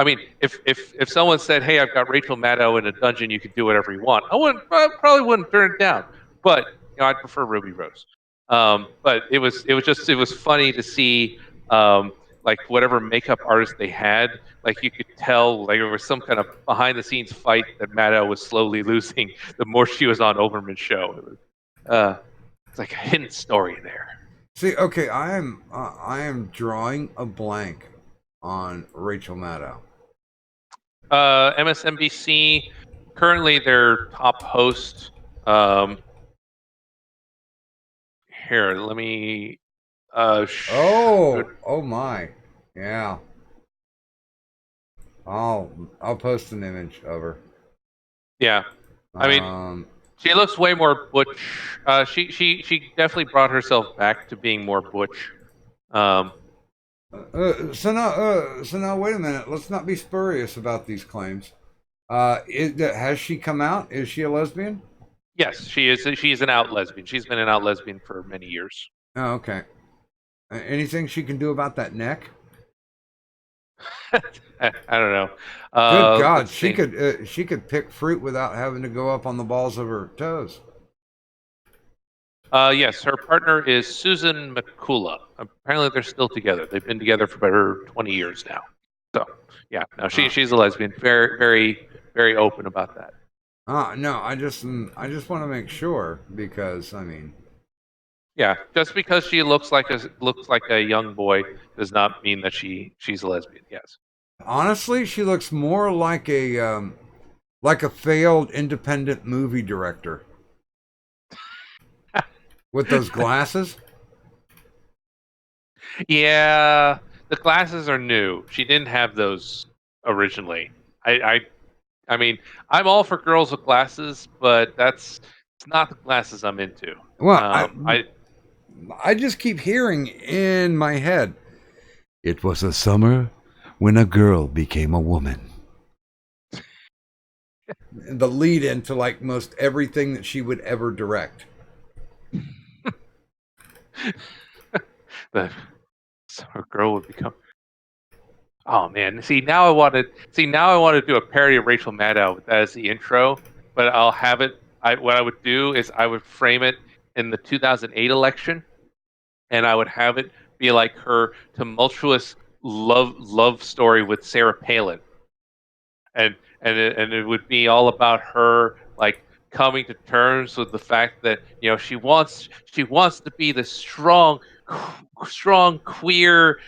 mean, if someone said, "Hey, I've got Rachel Maddow in a dungeon, you can do whatever you want," I probably wouldn't turn it down. But I'd prefer Ruby Rose. But it was funny to see like whatever makeup artist they had, like you could tell like there was some kind of behind the scenes fight that Maddow was slowly losing the more she was on Oberman's show. It was, it's like a hidden story there. See, okay, I am drawing a blank on Rachel Maddow. MSNBC, currently their top host. Here, let me. Oh my, yeah. I'll post an image of her. Yeah, I mean, she looks way more butch. She definitely brought herself back to being more butch. So now wait a minute. Let's not be spurious about these claims. Has she come out? Is she a lesbian? Yes, she is. She's an out lesbian. She's been an out lesbian for many years. Oh, okay. Anything she can do about that neck? I don't know. Good God, Let's see. she could pick fruit without having to go up on the balls of her toes. Yes, her partner is Susan McCullough. Apparently, they're still together. They've been together for over 20 years now. So, yeah, no, she's a lesbian. Very, very, very open about that. No, I just want to make sure because I mean, Yeah, just because she looks like a young boy does not mean that she's a lesbian. Yes. honestly, she looks more like a failed independent movie director with those glasses. Yeah, the glasses are new. She didn't have those originally. I mean, I'm all for girls with glasses, but it's not the glasses I'm into. Well, I I just keep hearing in my head, it was a summer when a girl became a woman. The lead into like most everything that she would ever direct. the summer girl would become. Oh man, now I want to do a parody of Rachel Maddow as the intro, but I'll have it. What I would do is I would frame it in the 2008 election, and I would have it be like her tumultuous love story with Sarah Palin, and it would be all about her like coming to terms with the fact that she wants to be the strong queer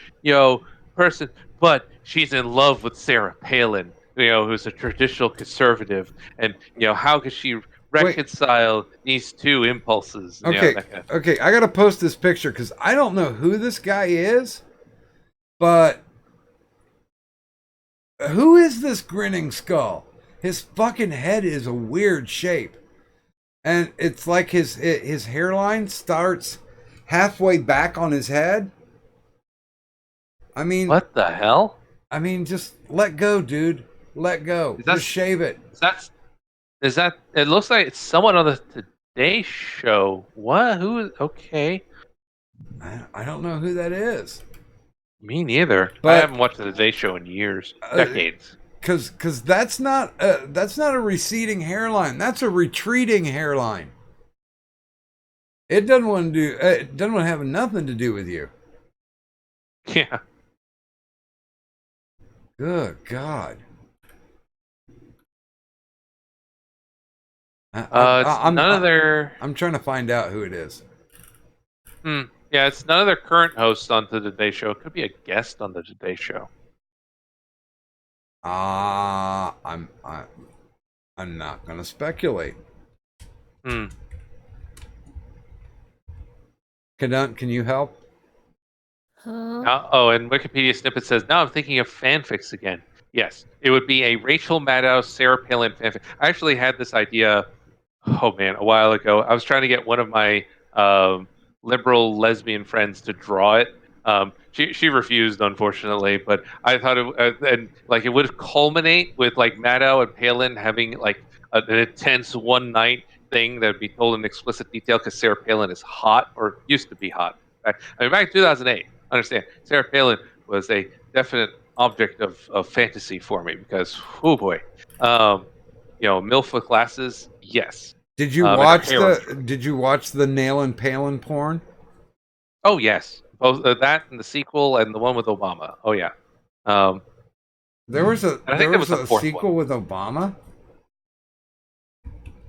person, but she's in love with Sarah Palin, who's a traditional conservative, and how could she Wait, reconcile these two impulses? okay, That kind of. okay, I gotta post this picture because I don't know who this guy is, but who is this grinning skull? His fucking head is a weird shape. And it's like his hairline starts halfway back on his head. I mean, What the hell? I mean, just let go, dude. Let go. Just shave it. Is that? It looks like it's someone on the Today Show. What? Who? Okay. I don't know who that is. Me neither. I But- haven't watched the Today Show in years, decades. Cause that's not a receding hairline. That's a retreating hairline. It doesn't want to do. It doesn't want to have nothing to do with you. Yeah. Good God. It's none of their. I'm trying to find out who it is. Yeah, it's none of their current hosts on the Today Show. It could be a guest on the Today Show. I'm not gonna speculate. Hmm. Can you help? Huh? And Wikipedia snippet says, now I'm thinking of fanfics again. Yes, it would be a Rachel Maddow, Sarah Palin fanfic. I actually had this idea, oh man, a while ago. I was trying to get one of my liberal lesbian friends to draw it. She refused, unfortunately, but I thought it would culminate with like Maddow and Palin having like an intense one night thing that would be told in explicit detail because Sarah Palin is hot or used to be hot. Back in 2008. Understand, Sarah Palin was a definite object of fantasy for me because, oh boy, MILF with glasses, yes. Did you watch the Nail and Palin porn? Oh yes, both that and the sequel and the one with Obama. Oh yeah. There was a the fourth sequel one. with Obama.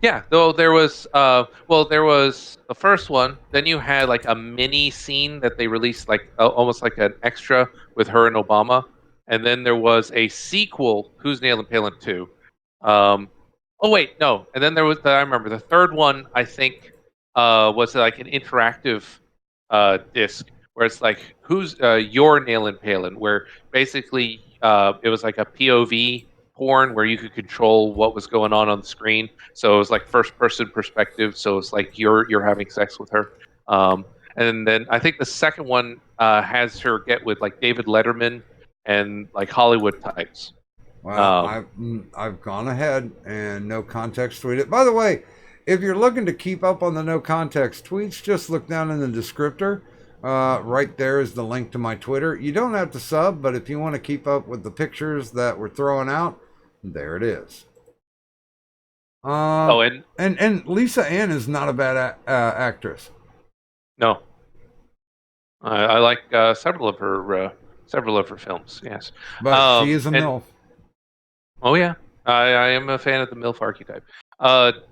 Yeah, though there was there was the first one. Then you had like a mini scene that they released, like almost like an extra with her and Obama, and then there was a sequel, Who's Nail and Palin 2. Oh wait, no, and then there was I remember the third one. I think was like an interactive disc where it's like Who's Your Nail and Palin, where basically it was like a POV porn where you could control what was going on the screen. So it was like first person perspective. So it's like you're having sex with her. And then I think the second one has her get with like David Letterman and like Hollywood types. Well, I've gone ahead and no context tweeted. By the way, if you're looking to keep up on the no context tweets, just look down in the descriptor. Right there is the link to my Twitter. You don't have to sub, but if you want to keep up with the pictures that we're throwing out, there it is. Oh, And Lisa Ann is not a bad actress. No, I like several of her films. Yes, But she is a MILF. Oh yeah, I am a fan of the MILF archetype.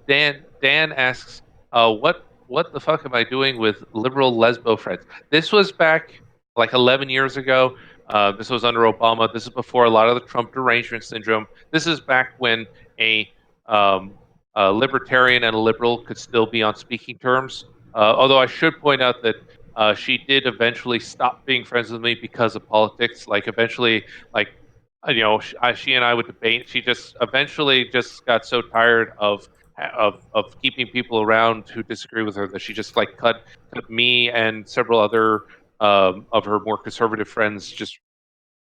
Dan asks, what the fuck am I doing with liberal lesbo friends? This was back like 11 years ago. This was under Obama. This is before a lot of the Trump derangement syndrome. This is back when a, a libertarian and a liberal could still be on speaking terms. Although I should point out that she did eventually stop being friends with me because of politics. Like eventually, like she and I would debate. She just eventually just got so tired of keeping people around who disagree with her that she just like cut me and several other of her more conservative friends, just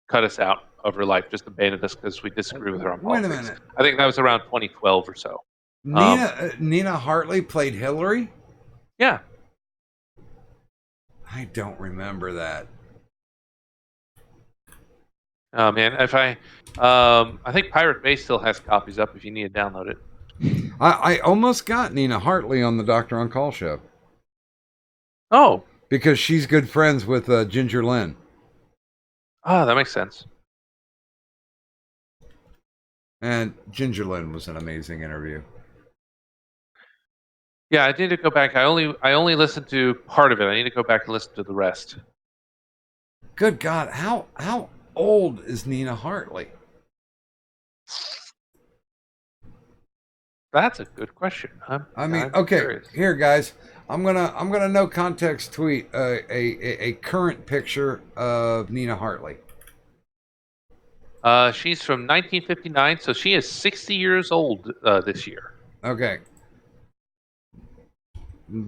cut us out of her life, just abandoned us because we disagree with her on Wait politics. a minute. I think that was around 2012 or so. Nina Hartley played Hillary? Yeah. I don't remember that. Oh man, if I think Pirate Bay still has copies up if you need to download it. I almost got Nina Hartley on the Doctor on Call show. Oh. Because she's good friends with Ginger Lynn. Oh, that makes sense. And Ginger Lynn was an amazing interview. Yeah, I need to go back. I only listened to part of it. I need to go back and listen to the rest. Good God, how old is Nina Hartley? That's a good question. I'm okay, curious. Here, guys, I'm gonna no context tweet a current picture of Nina Hartley. She's from 1959, so she is 60 years old this year. Okay.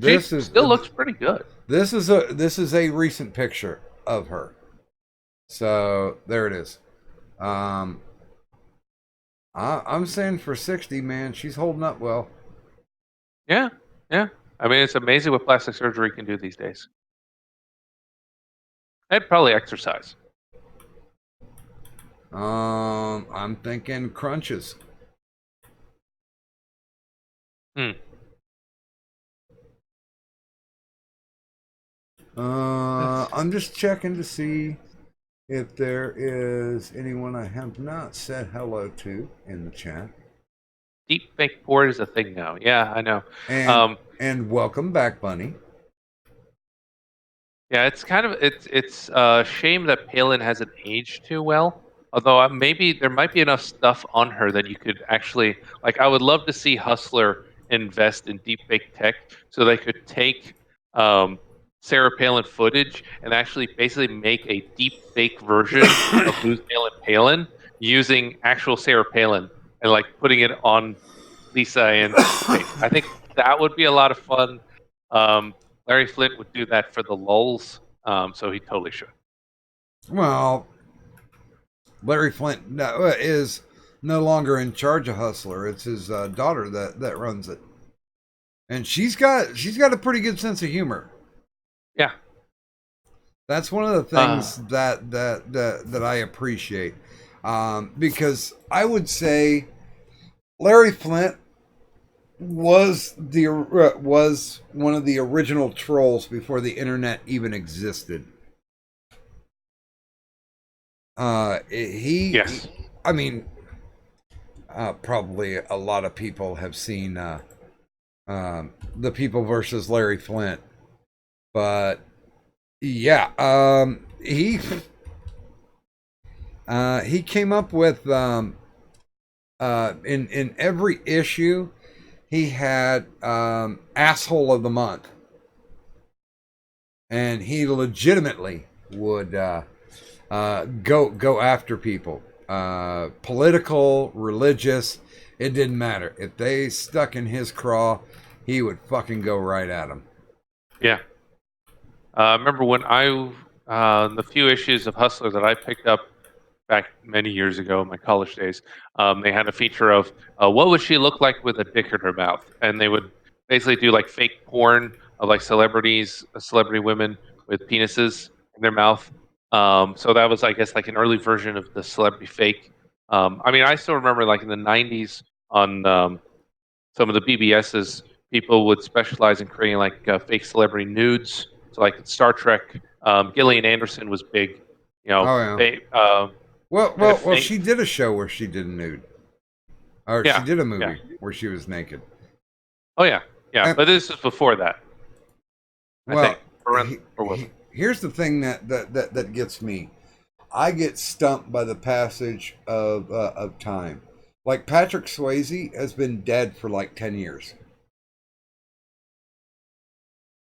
She still looks pretty good. This is a recent picture of her. So there it is. I'm saying for 60, man, she's holding up well. Yeah. I mean, it's amazing what plastic surgery can do these days. And probably exercise. I'm thinking crunches. I'm just checking to see if there is anyone I have not said hello to in the chat. Deep fake porn is a thing now. Yeah, I know. And welcome back, Bunny. Yeah, it's a shame that Palin hasn't aged too well. Although maybe there might be enough stuff on her that you could actually like. I would love to see Hustler invest in deepfake tech so they could take Sarah Palin footage and actually basically make a deepfake version of Who's Palin using actual Sarah Palin and like putting it on Lisa Ann's face. I think that would be a lot of fun. Larry Flynt would do that for the lulz, so he totally should. Well, Larry Flynt is no longer in charge of Hustler. It's his daughter that runs it, and she's got a pretty good sense of humor. Yeah, that's one of the things that I appreciate, because I would say Larry Flynt was one of the original trolls before the internet even existed. Yes. I mean, probably a lot of people have seen The People versus Larry Flynt, but yeah, he came up with in every issue he had asshole of the month, and he legitimately would go after people, political, religious, it didn't matter. If they stuck in his craw, he would fucking go right at them. Yeah. I remember when the few issues of Hustler that I picked up back many years ago in my college days, they had a feature of what would she look like with a dick in her mouth, and they would basically do like fake porn of like celebrity women with penises in their mouth. So that was, I guess, like an early version of the celebrity fake. I mean, I still remember like in the '90s on some of the BBSs, people would specialize in creating like fake celebrity nudes. So like in Star Trek, Gillian Anderson was big. You know, Oh yeah. they Well. She did a show where she did a nude, or she yeah, did a yeah. movie where she was naked. Oh yeah, yeah. And- But this is before that. I Well, think. Or was it? here's the thing that gets me. I get stumped by the passage of time. Like Patrick Swayze has been dead for like 10 years.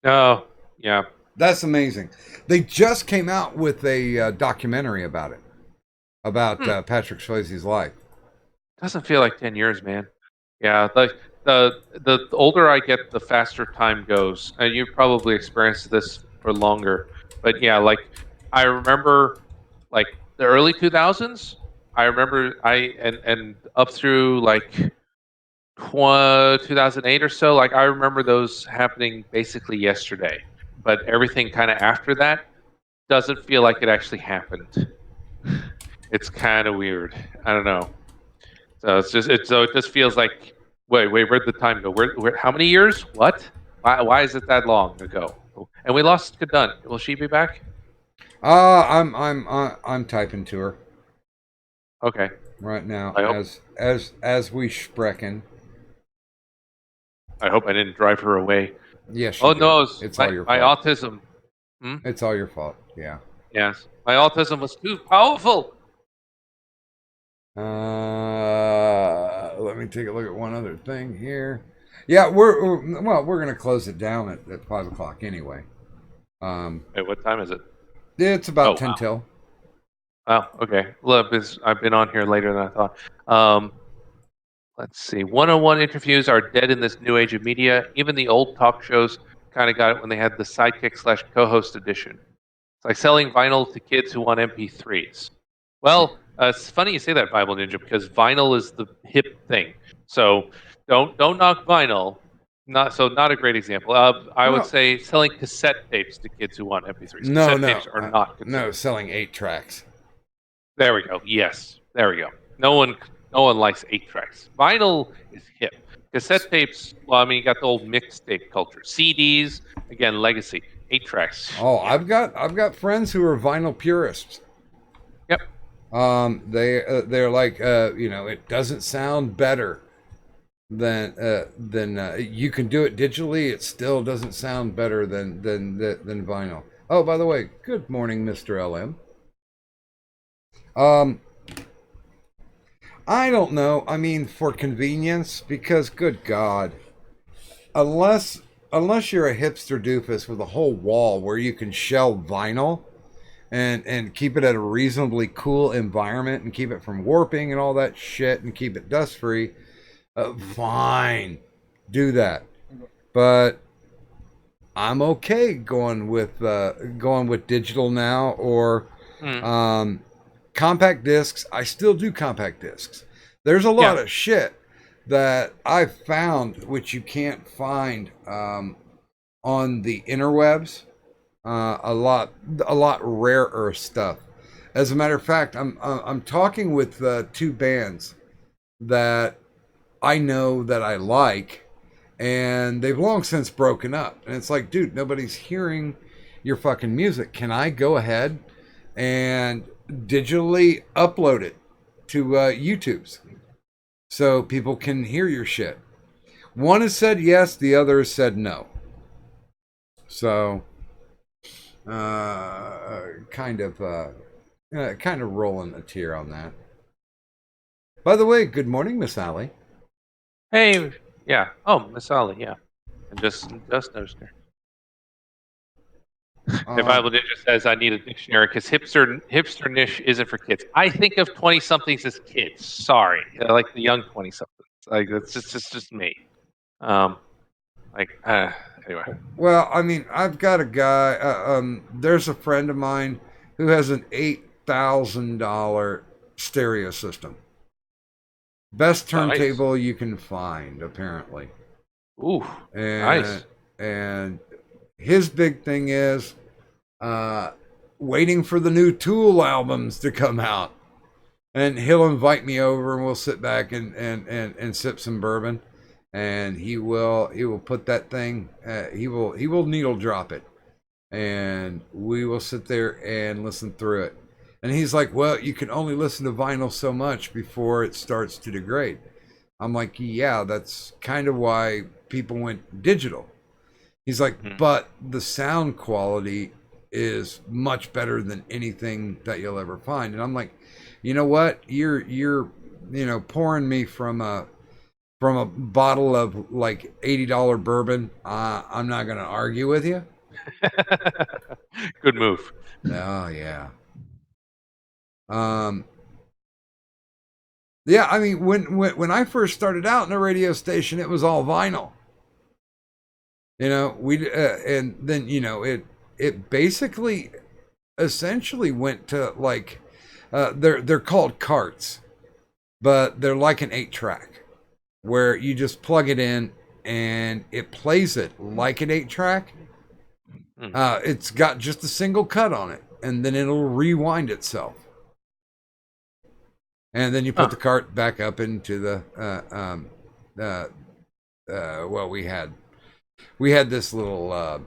Oh, yeah. That's amazing. They just came out with a documentary about it, about Patrick Swayze's life. Doesn't feel like 10 years, man. Yeah, like the older I get, the faster time goes. And you've probably experienced this for longer. But yeah, like I remember like the early 2000s. I remember and up through like 2008 or so, like I remember those happening basically yesterday. But everything kind of after that doesn't feel like it actually happened. It's kind of weird. I don't know. So it just feels like wait, where'd the time go? Where how many years? What? Why is it that long ago? And we lost Kadun. Will she be back? I'm typing to her Okay. right now I hope as we sprechen. I didn't drive her away. Yes. Oh Did. no, It's my, all your my fault. autism. Hmm? It's all your fault. Yeah. Yes, my autism was too powerful. Let me take a look at one other thing here. Yeah, we're gonna close it down at 5 o'clock anyway. Wait, what time is it? It's about 10 wow. till. Oh, okay. Look, I've been on here later than I thought. Let's see. 101 interviews are dead in this new age of media. Even the old talk shows kind of got it when they had the sidekick / co-host edition. It's like selling vinyl to kids who want MP3s. Well, it's funny you say that, Bible Ninja, because vinyl is the hip thing. So don't knock vinyl. Not a great example. I would Well- say selling cassette tapes to kids who want MP3s. No, Cassette no, tapes are not considered. no, selling 8 tracks. There we go. Yes, there we go. No one likes 8 tracks. Vinyl is hip. Cassette tapes. Well, I mean, you got the old mixtape culture. CDs, again, legacy. 8 tracks. Oh, I've got friends who are vinyl purists. Yep. They're like it doesn't sound better than you can do it digitally. It still doesn't sound better than vinyl. Oh, by the way, good morning, Mr. LM. I don't know. I mean, for convenience, because good God, unless you're a hipster doofus with a whole wall where you can shell vinyl and keep it at a reasonably cool environment and keep it from warping and all that shit and keep it dust free, fine, do that. But I'm okay going with digital now or compact discs. I still do compact discs. There's a lot of shit that I've found which you can't find on the interwebs. A lot rarer stuff. As a matter of fact, I'm talking with 2 bands that I know that I like, and they've long since broken up. And it's like, dude, nobody's hearing your fucking music. Can I go ahead and digitally upload it to YouTube's so people can hear your shit? One has said yes, the other has said no. So kind of rolling a tear on that. By the way, good morning, Miss Allie. Hey, yeah. Oh, Miss Ollie, yeah. I just noticed her. The Bible Ninja says I need a dictionary because hipster niche isn't for kids. I think of 20-somethings as kids. Sorry, I like the young 20-somethings. Like that's just me. Anyway. Well, I mean, I've got a guy. There's a friend of mine who has an $8,000 stereo system. Best turntable you can find, apparently. Ooh, and, nice. And his big thing is waiting for the new Tool albums to come out. And he'll invite me over and we'll sit back and sip some bourbon. And he will put that thing, he will needle drop it. And we will sit there and listen through it. And he's like, well, you can only listen to vinyl so much before it starts to degrade. I'm like, yeah, that's kind of why people went digital. He's like, but the sound quality is much better than anything that you'll ever find. And I'm like, you know what? You're pouring me from a bottle of like $80 bourbon. I'm not going to argue with you. Good move. Oh yeah. Yeah, I mean, when I first started out in a radio station, it was all vinyl. And then it basically essentially went to like they're called carts, but they're like an 8-track where you just plug it in and it plays it like an 8-track. It's got just a single cut on it, and then it'll rewind itself. And then you put the cart back up into the well, we had this little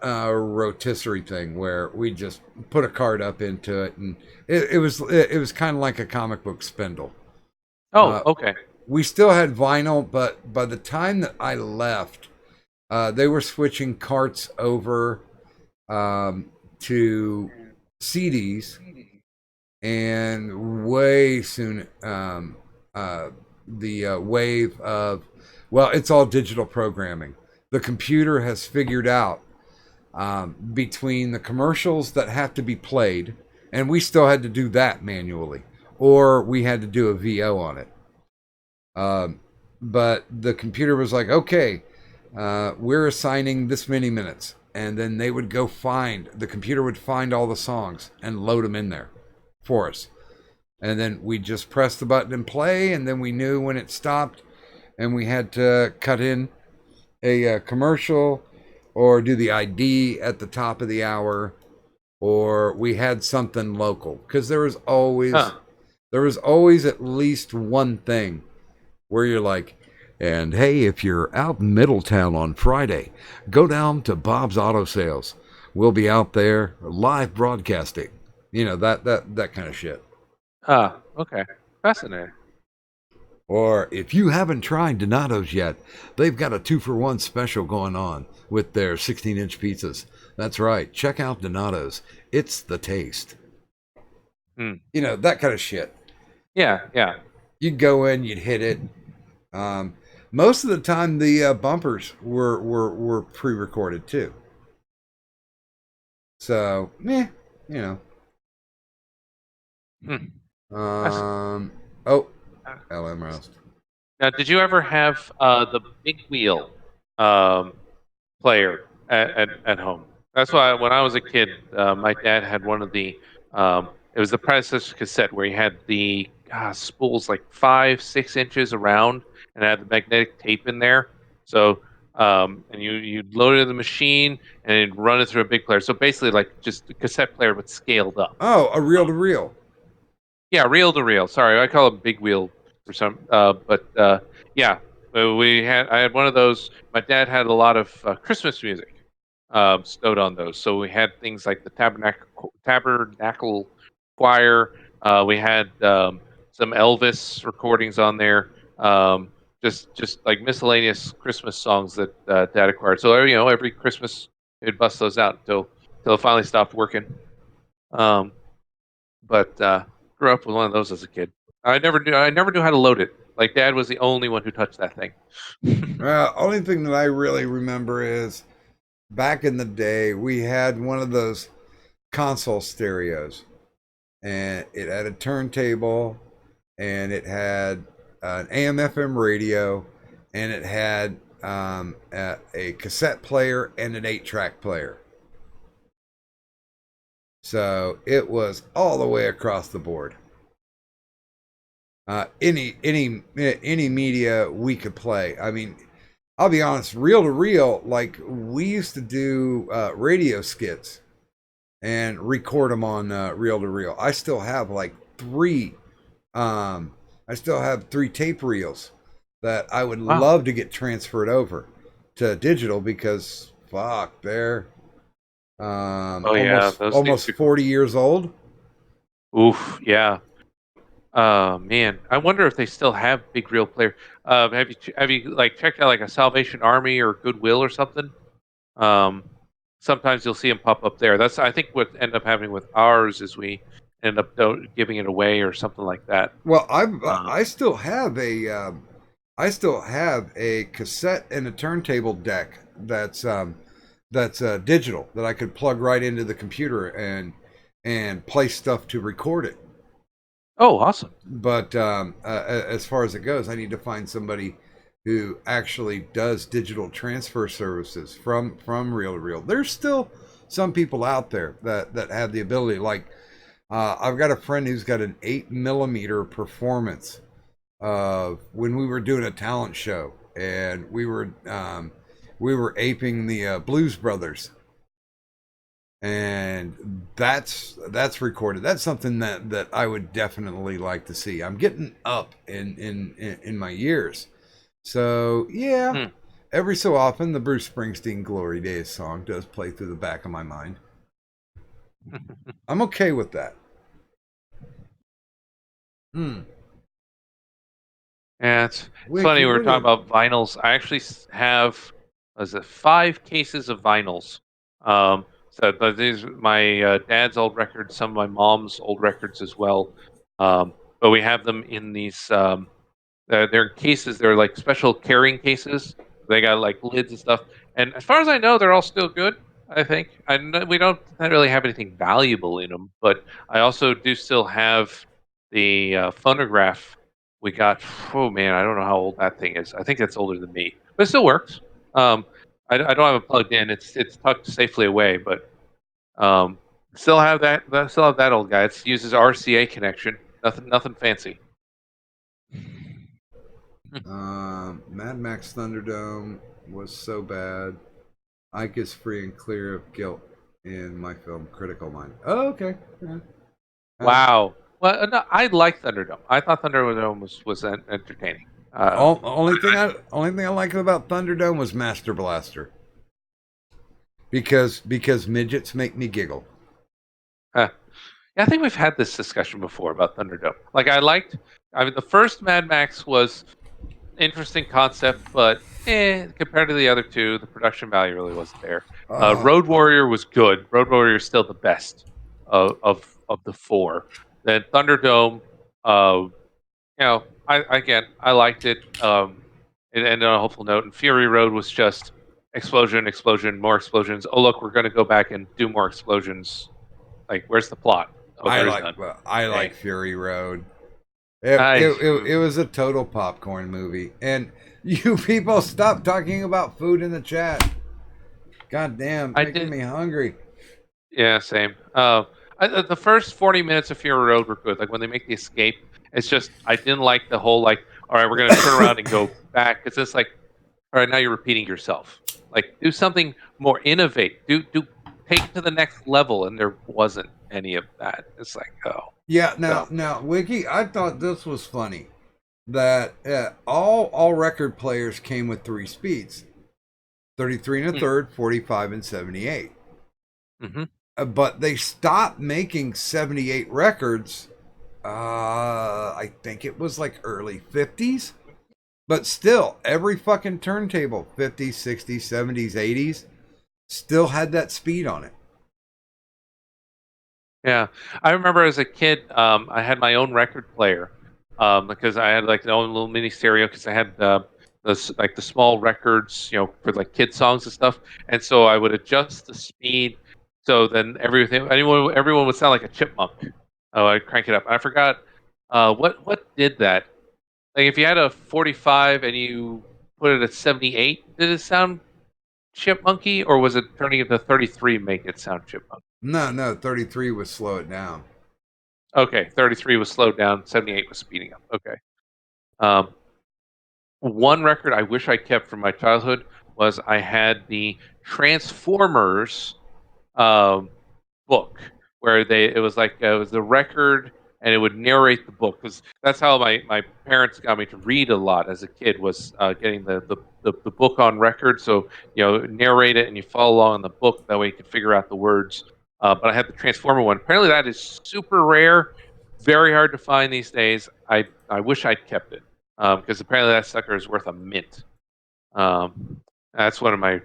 rotisserie thing where we just put a cart up into it, and it was kind of like a comic book spindle. Okay. We still had vinyl, but by the time that I left, they were switching carts over to CDs, and way soon the wave of, well, it's all digital programming. The computer has figured out between the commercials that have to be played, and we still had to do that manually, or we had to do a VO on it. But the computer was like, okay, we're assigning this many minutes. And then they would go the computer would find all the songs and load them in there for us. And then we just press the button and play, and then we knew when it stopped, and we had to cut in a commercial or do the ID at the top of the hour, or we had something local, because there was always at least one thing where you're like, and hey, if you're out in Middletown on Friday, go down to Bob's Auto Sales. We'll be out there live broadcasting. That kind of shit. Okay. Fascinating. Or if you haven't tried Donato's yet, they've got a 2-for-1 special going on with their 16-inch pizzas. That's right. Check out Donato's. It's the taste. That kind of shit. Yeah. You'd go in, you'd hit it. Most of the time, the bumpers were pre-recorded too. So, LM Roust. Now, did you ever have the big wheel player at home? That's why when I was a kid, my dad had one of the. It was the predecessor cassette where he had the spools like 5-6 inches around and had the magnetic tape in there. So and you'd load it in the machine and it'd run it through a big player. So basically, like just a cassette player but scaled up. Oh, a reel to reel. Yeah, reel to reel. Sorry, I call it big wheel for some. Yeah, I had one of those. My dad had a lot of Christmas music stowed on those. So we had things like the Tabernacle Choir. We had some Elvis recordings on there. Just like miscellaneous Christmas songs that Dad acquired. So every Christmas he'd bust those out until it finally stopped working. But grew up with one of those as a kid. I never knew how to load it. Like Dad was the only one who touched that thing. Only thing that I really remember is back in the day we had one of those console stereos, and it had a turntable, and it had an AM/FM radio, and it had a cassette player and an 8-track player. So it was all the way across the board. Any media we could play. I mean, I'll be honest, reel to reel, like we used to do radio skits and record them on reel to reel. I still have like three. I still have 3 tape reels that I would Wow. love to get transferred over to digital because fuck, they're Oh yeah, those things almost 40 years old. Oof, yeah. Man, I wonder if they still have big real player. Have you like checked out like a Salvation Army or Goodwill or something? Um, Sometimes you'll see them pop up there. That's I think what ended up happening with ours is we end up giving it away or something like that. Well, Um, I still have a cassette and a turntable deck that's digital that I could plug right into the computer and play stuff to record it. oh, awesome. But as far as it goes, I need to find somebody who actually does digital transfer services from reel to reel. There's still some people out there that have the ability. Like I've got a friend who's got an 8mm performance of when we were doing a talent show, and we were aping the Blues Brothers, and that's recorded. That's something that I would definitely like to see. I'm getting up in my years, so yeah. Hmm. Every so often, the Bruce Springsteen "Glory Days" song does play through the back of my mind. I'm okay with that. Yeah, it's Wiki, funny. We were what talking is? about vinyls. I actually have, was it 5 cases of vinyls? But these are my dad's old records, some of my mom's old records as well. But we have them in these. They're cases. They're like special carrying cases. They got like lids and stuff. And as far as I know, they're all still good. I think. I know we don't not really have anything valuable in them, but I also do still have the phonograph we got. Oh man, I don't know how old that thing is. I think it's older than me, but it still works. I don't have it plugged in. It's tucked safely away, but um, still have still have that old guy. It uses RCA connection. Nothing fancy. Mad Max Thunderdome was so bad. Ike is free and clear of guilt in my film Critical Mind. Oh, okay. Yeah. Wow. Well, no, I like Thunderdome. I thought Thunderdome was entertaining. Only thing I like about Thunderdome was Master Blaster because midgets make me giggle. Yeah, I think we've had this discussion before about Thunderdome. Like, I mean, the first Mad Max was interesting concept, but compared to the other two, the production value really wasn't there. Road Warrior was good. Road Warrior is still the best of the 4. Then Thunderdome, I liked it. It ended on a hopeful note. And Fury Road was just explosion, explosion, more explosions. Oh look, we're going to go back and do more explosions. Like, where's the plot? Oh, there is none. I Dang. like Fury Road. It was a total popcorn movie. And you people stop talking about food in the chat. God damn, making me hungry. Yeah, same. The first 40 minutes of Fury Road were good. Like when they make the escape, it's just I didn't like the whole like, all right, we're gonna turn around and go back. It's just like, all right, now you're repeating yourself. Like do something more, innovate. Do take it to the next level, and there wasn't any of that. It's like, oh. Yeah, now, Wiki, I thought this was funny that all record players came with 3 speeds: 33 and a third, 45 and 78. Mm-hmm. But they stopped making 78 records. I think it was like early 50s. But still, every fucking turntable, 50s, 60s, 70s, 80s, still had that speed on it. Yeah, I remember as a kid, I had my own record player because I had like my own little mini stereo because I had the small records, for like kid songs and stuff. And so I would adjust the speed so then everyone would sound like a chipmunk. Oh, I'd crank it up. I forgot what did that. Like if you had a 45 and you put it at 78, did it sound chipmunky, or was it turning it to 33 make it sound chipmunk? No, 33 would slow it down. Okay, 33 was slowed down, 78 was speeding up. Okay. One record I wish I kept from my childhood was I had the Transformers book where it was like it was the record and it would narrate the book, because that's how my parents got me to read a lot as a kid, was getting the book on record. So narrate it and you follow along in the book, that way you can figure out the words. But I had the Transformer one. Apparently that is super rare, very hard to find these days. I wish I'd kept it, because apparently that sucker is worth a mint. um, that's one of my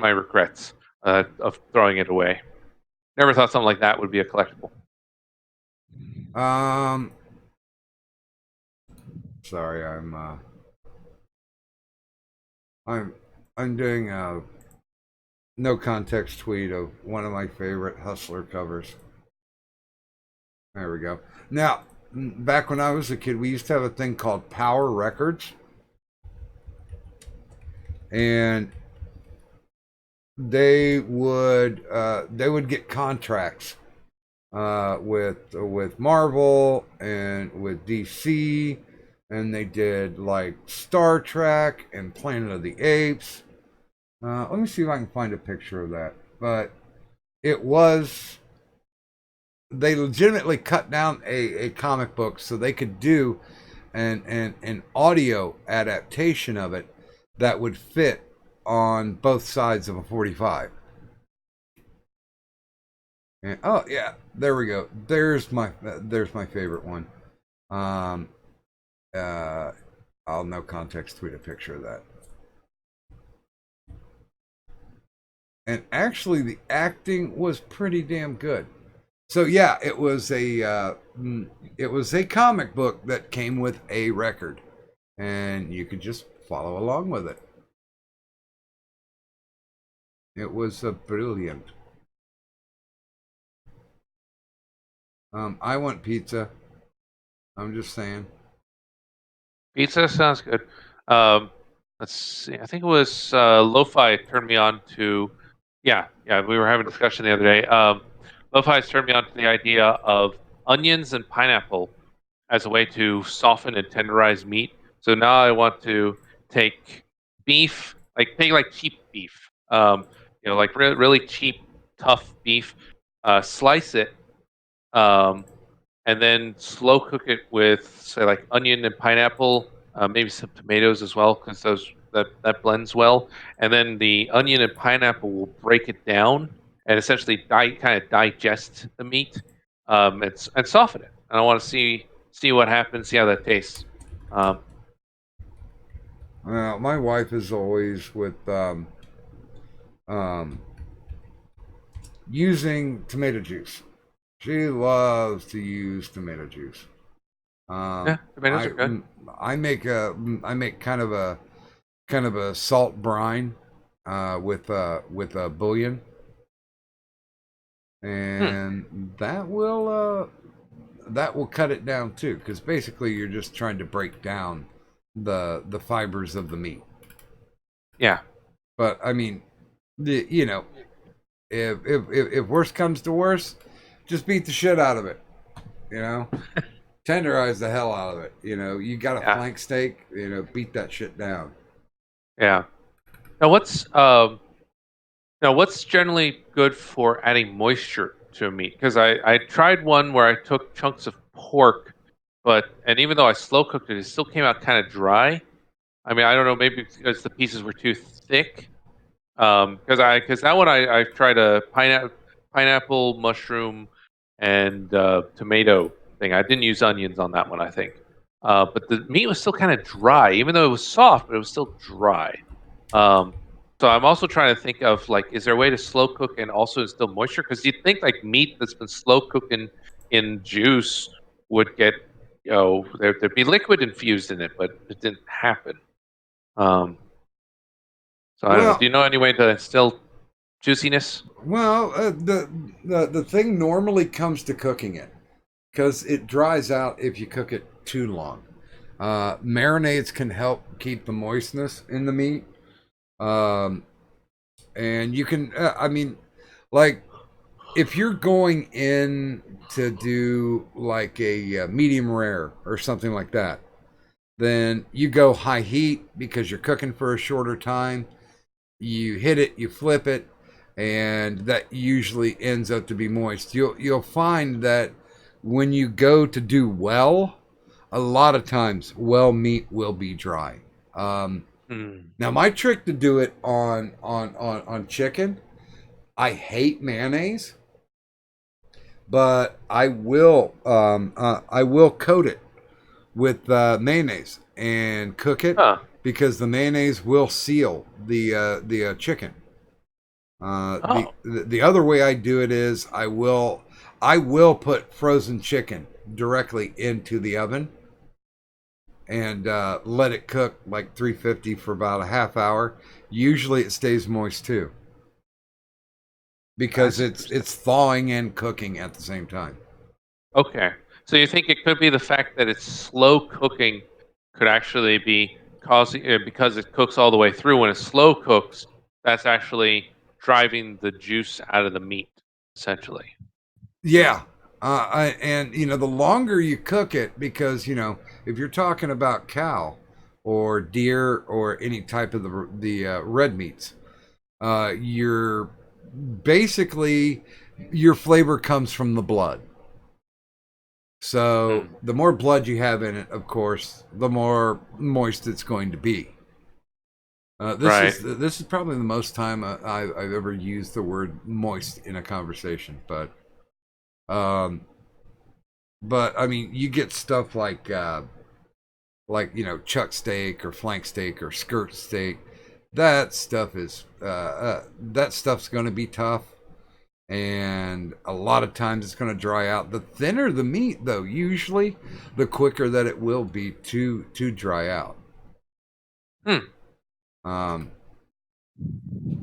regrets of throwing it away. Never thought something like that would be a collectible. Sorry, I'm doing a no context tweet of one of my favorite Hustler covers. There we go. Now, back when I was a kid, we used to have a thing called Power Records, and they would get contracts with Marvel and with DC, and they did like Star Trek and Planet of the Apes. Let me see if I can find a picture of that. But they legitimately cut down a comic book so they could do an audio adaptation of it that would fit on both sides of a 45. And, oh yeah, there we go. There's my favorite one. I'll no context tweet a picture of that. And actually, the acting was pretty damn good. So yeah, it was a comic book that came with a record, and you could just follow along with it. It was brilliant. I want pizza. I'm just saying. Pizza sounds good. Let's see. I think it was Lo-Fi turned me on to. Yeah. We were having a discussion the other day. Lo-Fi has turned me on to the idea of onions and pineapple as a way to soften and tenderize meat. So now I want to take beef, take cheap beef, like really cheap, tough beef, slice it, and then slow cook it with, say, like onion and pineapple, maybe some tomatoes as well, because that blends well. And then the onion and pineapple will break it down and essentially kind of digest the meat, and soften it. And I want to see what happens, see how that tastes. Well, my wife is always with using tomato juice. She loves to use tomato juice. Yeah, tomatoes are good. I make kind of a salt brine with a bouillon, and that will cut it down too, because basically you're just trying to break down the fibers of the meat. Yeah. But I mean, if worse comes to worse, just beat the shit out of it. Tenderize the hell out of it. You got a flank steak, beat that shit down. Yeah. Now what's generally good for adding moisture to a meat? Because I tried one where I took chunks of pork, and even though I slow cooked it, it still came out kind of dry. I mean, I don't know, maybe because the pieces were too thick. Because that one I tried a pineapple, mushroom, and tomato thing. I didn't use onions on that one, I think. But the meat was still kind of dry, even though it was soft, but it was still dry. So I'm also trying to think of, like, is there a way to slow cook and also instill moisture? Because you'd think like meat that's been slow cooked in juice would get, there'd be liquid infused in it, but it didn't happen. So I don't know. Do you know any way to instill juiciness? Well, the thing normally comes to cooking it, because it dries out if you cook it too long. Marinades can help keep the moistness in the meat. And you can, like, if you're going in to do like a medium rare or something like that, then you go high heat because you're cooking for a shorter time. You hit it, you flip it, and that usually ends up to be moist. You'll find that when you go to do well, a lot of times well meat will be dry. Now my trick to do it on chicken, I hate mayonnaise, but I will coat it with mayonnaise and cook it because the mayonnaise will seal the chicken. The other way I do it is I will put frozen chicken directly into the oven and let it cook like 350 for about a half hour. Usually it stays moist too because it's thawing and cooking at the same time. Okay. So you think it could be the fact that it's slow cooking could actually be causing because it cooks all the way through. When it slow cooks, that's actually driving the juice out of the meat, essentially. Yeah. And the longer you cook it, because if you're talking about cow or deer or any type of the red meats, you're basically your flavor comes from the blood. So the more blood you have in it, of course, the more moist it's going to be. This is probably the most time I've ever used the word moist in a conversation, but I mean, you get stuff like chuck steak or flank steak or skirt steak. That stuff's going to be tough, and a lot of times it's going to dry out. The thinner the meat, though, usually the quicker that it will be to dry out. And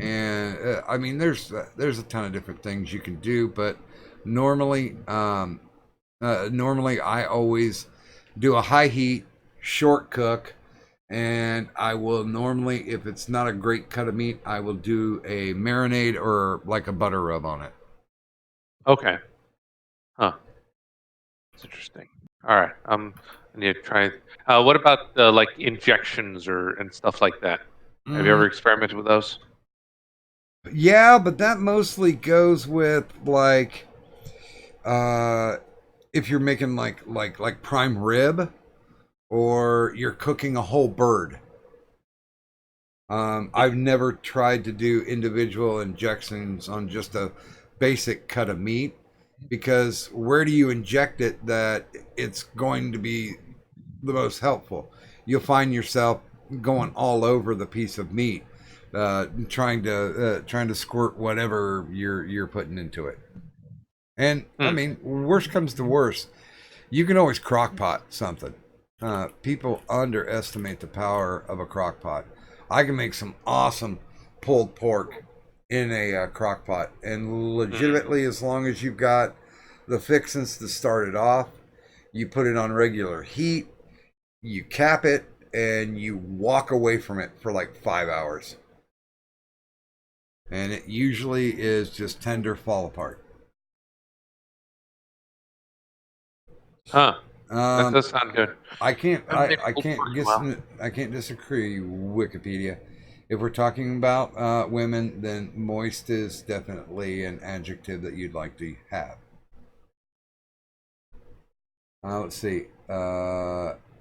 I mean, there's a ton of different things you can do, but normally I always do a high heat, short cook, and I will normally, if it's not a great cut of meat, I will do a marinade or like a butter rub on it. Okay. Huh. That's interesting. All right. I need to try. What about like injections and stuff like that? Have you ever experimented with those? Yeah, but that mostly goes with like if you're making like prime rib or you're cooking a whole bird. I've never tried to do individual injections on just a basic cut of meat because where do you inject it that it's going to be the most helpful? You'll find yourself going all over the piece of meat, trying to squirt whatever you're putting into it. And I mean, worst comes to worst, you can always crock pot something. People underestimate the power of a crock pot. I can make some awesome pulled pork in a crock pot, and legitimately, as long as you've got the fixings to start it off, you put it on regular heat, you cap it, and you walk away from it for like 5 hours. And it usually is just tender fall apart. Huh. That does sound good. I can't disagree, Wikipedia. If we're talking about women, then moist is definitely an adjective that you'd like to have. Let's see.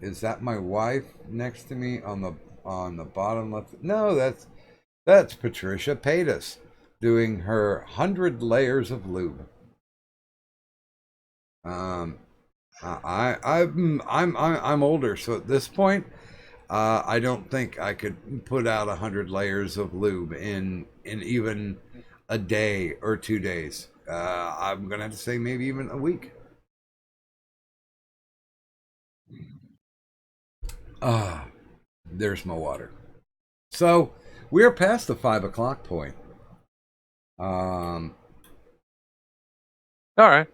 Is that my wife next to me on the bottom left? No, that's Patricia Paytas doing her 100 layers of lube. I'm older, so at this point, I don't think I could put out 100 layers of lube in even a day or 2 days. I'm gonna have to say maybe even a week. There's my water. So we're past the 5 o'clock point. All right.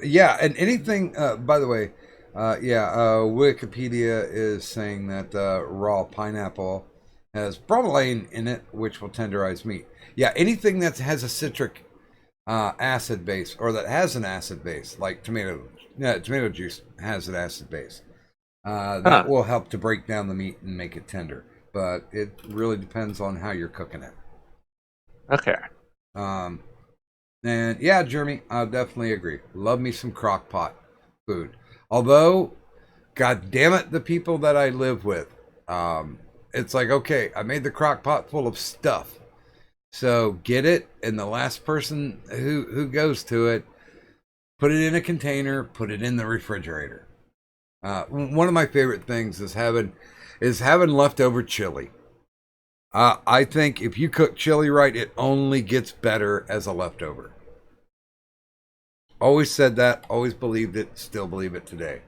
Yeah, and anything. By the way, Wikipedia is saying that raw pineapple has bromelain in it, which will tenderize meat. Yeah, anything that has a citric acid base or that has an acid base, like tomato juice has an acid base. That will help to break down the meat and make it tender. But it really depends on how you're cooking it. Okay. And yeah, Jeremy, I definitely agree. Love me some crock pot food. Although, god damn it, the people that I live with, it's like, okay, I made the crock pot full of stuff. So get it, and the last person who goes to it, put it in a container, put it in the refrigerator. One of my favorite things is having leftover chili. I think if you cook chili right, it only gets better as a leftover. Always said that, always believed it, still believe it today.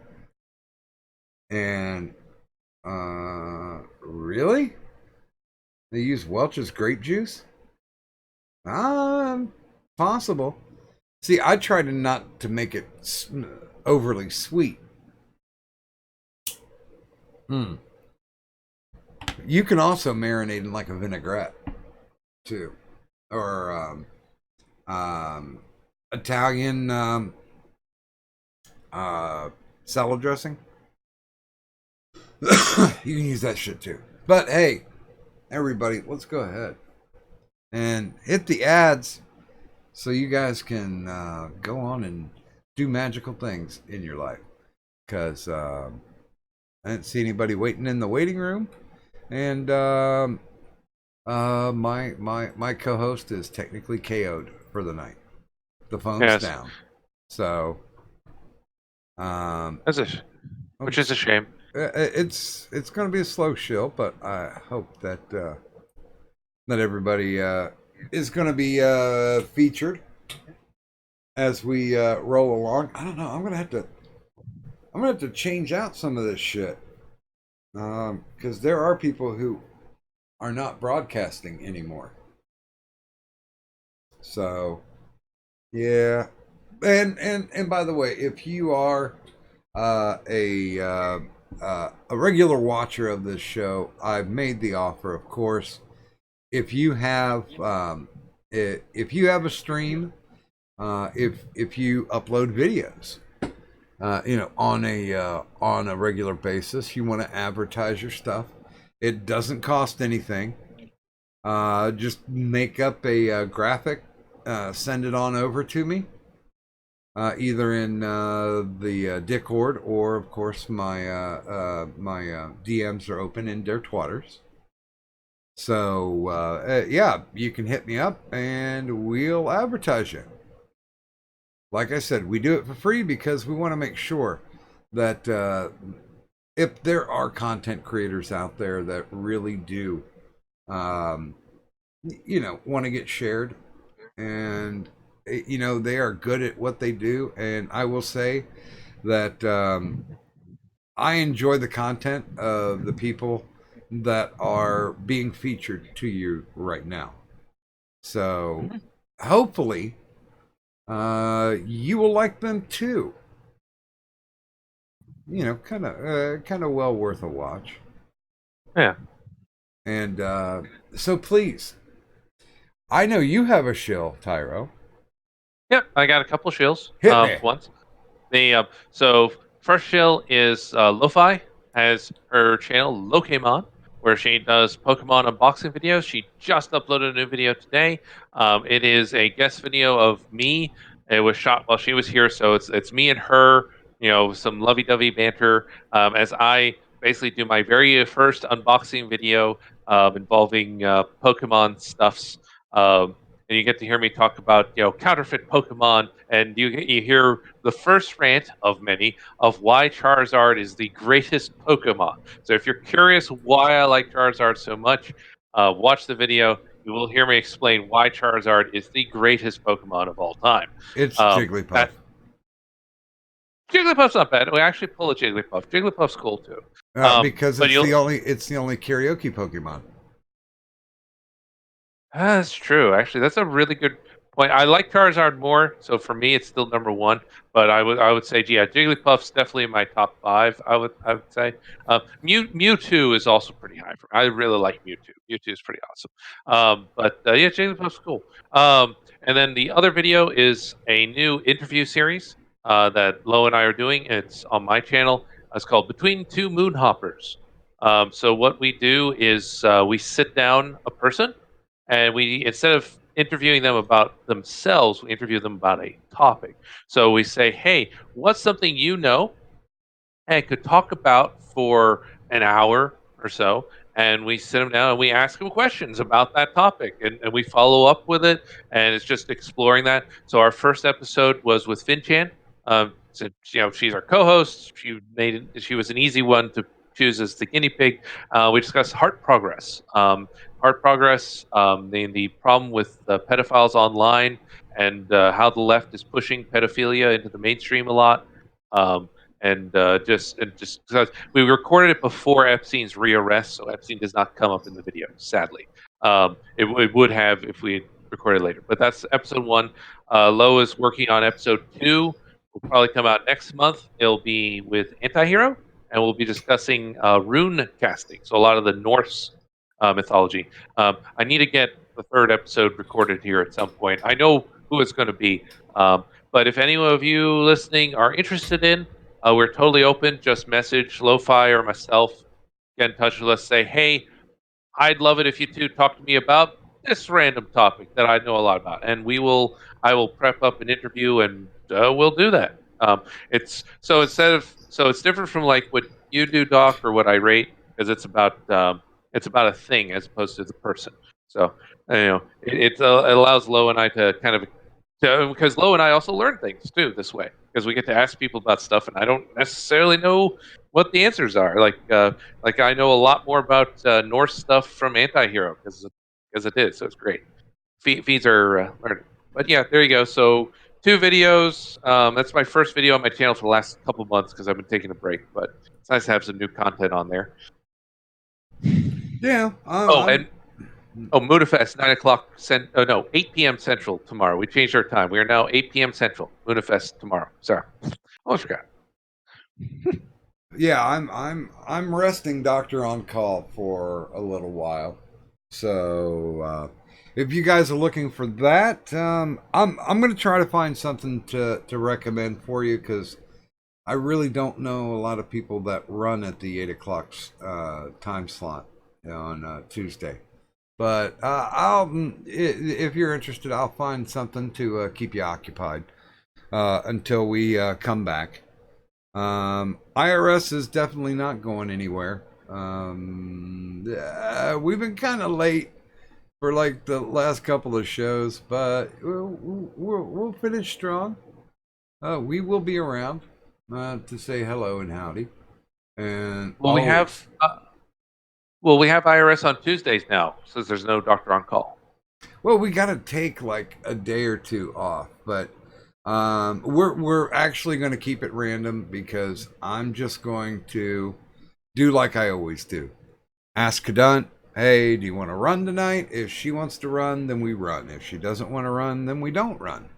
And really? They use Welch's grape juice? Possible. See, I try to not to make it overly sweet. You can also marinate in like a vinaigrette too, or Italian salad dressing. You can use that shit too. But hey, everybody, let's go ahead and hit the ads so you guys can go on and do magical things in your life. Because I didn't see anybody waiting in the waiting room, and my co-host is technically KO'd for the night. The phone's down, so which is a shame. It's going to be a slow show, but I hope that everybody is going to be featured as we roll along. I don't know. I'm gonna have to change out some of this shit because there are people who are not broadcasting anymore. So yeah, and by the way, if you are a regular watcher of this show, I've made the offer, of course. If you have a stream, if you upload videos, on a regular basis, you want to advertise your stuff. It doesn't cost anything. Just make up a graphic, send it on over to me. Either in the Discord or, of course, my DMs are open in their twatters. So yeah, you can hit me up and we'll advertise you. Like I said, we do it for free because we want to make sure that if there are content creators out there that really do, want to get shared, and they are good at what they do, and I will say that I enjoy the content of the people that are being featured to you right now. So hopefully you will like them too. Kind of well worth a watch. Yeah. And so please, I know you have a shill, Tyro. Yep, I got a couple shills. Hit me. Once. So first shill is Lo-Fi, has her channel Lokemon, where she does Pokemon unboxing videos. She just uploaded a new video today. It is a guest video of me. It was shot while she was here, so it's me and her. Some lovey-dovey banter as I basically do my very first unboxing video involving Pokemon stuffs. And you get to hear me talk about counterfeit Pokemon, and you hear the first rant of many of why Charizard is the greatest Pokemon. So if you're curious why I like Charizard so much, watch the video. You will hear me explain why Charizard is the greatest Pokemon of all time. It's Jigglypuff. Jigglypuff's not bad. We actually pull a Jigglypuff. Jigglypuff's cool too. Because it's the only karaoke Pokemon. That's true. Actually, that's a really good point. I like Charizard more, so for me, it's still number one. But I would say, yeah, Jigglypuff's definitely in my top 5. I would say Mewtwo is also pretty high for me. I really like Mewtwo. Mewtwo is pretty awesome. But yeah, Jigglypuff's cool. And then the other video is a new interview series that Lo and I are doing. It's on my channel. It's called Between Two Moonhoppers. So what we do is we sit down a person. And we, instead of interviewing them about themselves, we interview them about a topic. So we say, hey, what's something you know and could talk about for an hour or so? And we sit them down and we ask them questions about that topic, and we follow up with it. And it's just exploring that. So our first episode was with Finchan. So, she's our co-host. She was an easy one to choose as the guinea pig. We discussed heart progress. The problem with pedophiles online, and how the left is pushing pedophilia into the mainstream a lot. Um, and just because we recorded it before Epstein's rearrest, so Epstein does not come up in the video, sadly. It would have if we had recorded later, but that's episode 1. Lo is working on episode 2. Will probably come out next month. It'll be with Antihero, and we'll be discussing rune casting, so a lot of the Norse mythology. I need to get the 3rd episode recorded here at some point. I know who it's going to be, but if any of you listening are interested in, we're totally open. Just message Lo-Fi or myself. Get in touch with us. Say, hey, I'd love it if you two talk to me about this random topic that I know a lot about, and I will prep up an interview, and we'll do that. It's different from like what you do, Doc, or what I rate, because it's about a thing as opposed to the person. So it allows Lo and I to kind of, because Lo and I also learn things too this way, because we get to ask people about stuff, and I don't necessarily know what the answers are. Like I know a lot more about Norse stuff from Antihero because it is, so it's great. Feeds are learning. But yeah, there you go. So 2 videos. That's my first video on my channel for the last couple months because I've been taking a break. But it's nice to have some new content on there. Yeah. Moonafest 8 p.m. Central tomorrow. We changed our time. We are now 8 p.m. Central. Moonafest tomorrow. Sorry, almost forgot. Yeah, I'm resting Doctor on call for a little while. So if you guys are looking for that, I'm going to try to find something to recommend for you, because I really don't know a lot of people that run at the 8 o'clock time slot on Tuesday. But if you're interested, I'll find something to keep you occupied until we come back. IRS is definitely not going anywhere. We've been kind of late for like the last couple of shows, but we'll finish strong. We will be around to say hello and howdy. And we have IRS on Tuesdays now, since there's no doctor on call. Well, we got to take like a day or 2 off, but we're actually going to keep it random, because I'm just going to do like I always do. Ask Kadunt, hey, do you want to run tonight? If she wants to run, then we run. If she doesn't want to run, then we don't run.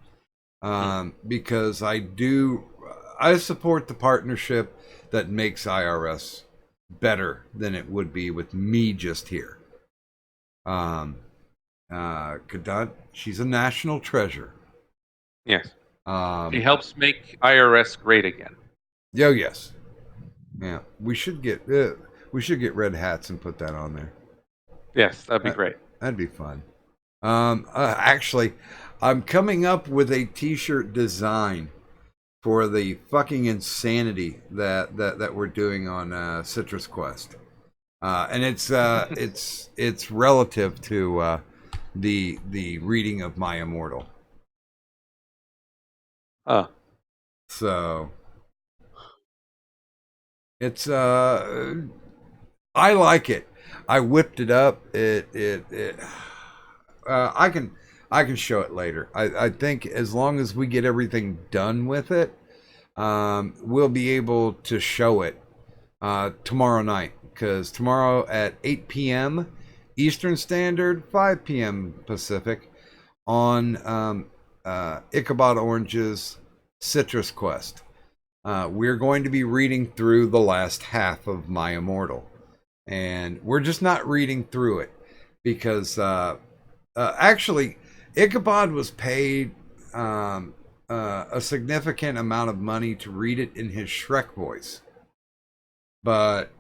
Because I support the partnership that makes IRS better than it would be with me just here. Kadunt, she's a national treasure. Yes. She helps make IRS great again. Oh yes. Yeah, we should get red hats and put that on there. Yes, that'd be great. That'd be fun. Actually, I'm coming up with a t-shirt design for the fucking insanity that we're doing on Citrus Quest, and it's relative to the reading of My Immortal. So it's I like it. I whipped it up. I can show it later. I think as long as we get everything done with it, we'll be able to show it tomorrow night, because tomorrow at 8 p.m. Eastern Standard, 5 p.m. Pacific, on Ichabod Orange's Citrus Quest. We're going to be reading through the last half of My Immortal. And we're just not reading through it because actually Ichabod was paid a significant amount of money to read it in his Shrek voice. But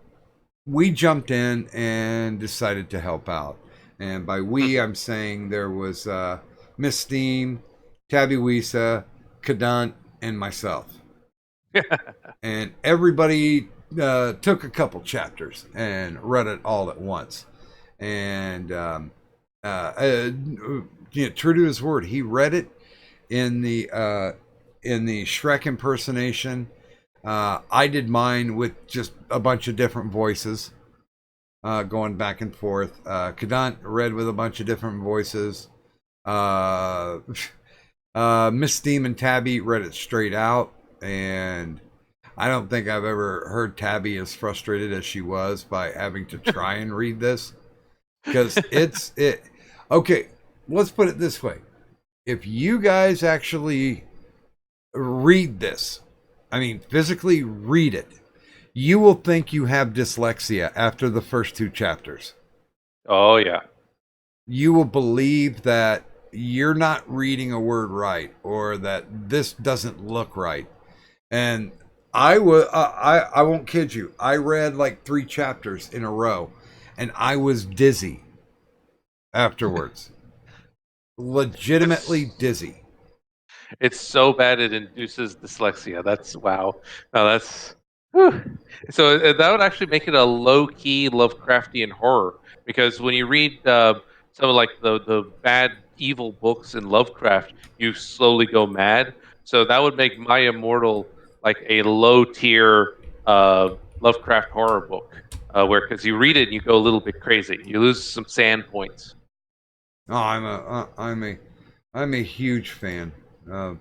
we jumped in and decided to help out. And by we, I'm saying there was Miss Steam, Tabby Wisa, Kadant, and myself. And everybody took a couple chapters and read it all at once. And true to his word, he read it in the Shrek impersonation. I did mine with just a bunch of different voices, going back and forth. Kadant read with a bunch of different voices. Miss Steam and Tabby read it straight out, and I don't think I've ever heard Tabby as frustrated as she was by having to try and read this, because okay, let's put it this way. If you guys actually read this, I mean physically read it, you will think you have dyslexia after the first 2 chapters. Oh, yeah. You will believe that you're not reading a word right, or that this doesn't look right. And I won't kid you. I read like 3 chapters in a row, and I was dizzy afterwards. Legitimately dizzy. It's so bad it induces dyslexia. That's wow. No, that's whew. So that would actually make it a low-key Lovecraftian horror, because when you read some of like the bad evil books in Lovecraft, you slowly go mad. So that would make My Immortal like a low-tier Lovecraft horror book, where because you read it and you go a little bit crazy, you lose some sand points. Oh, I'm a huge fan of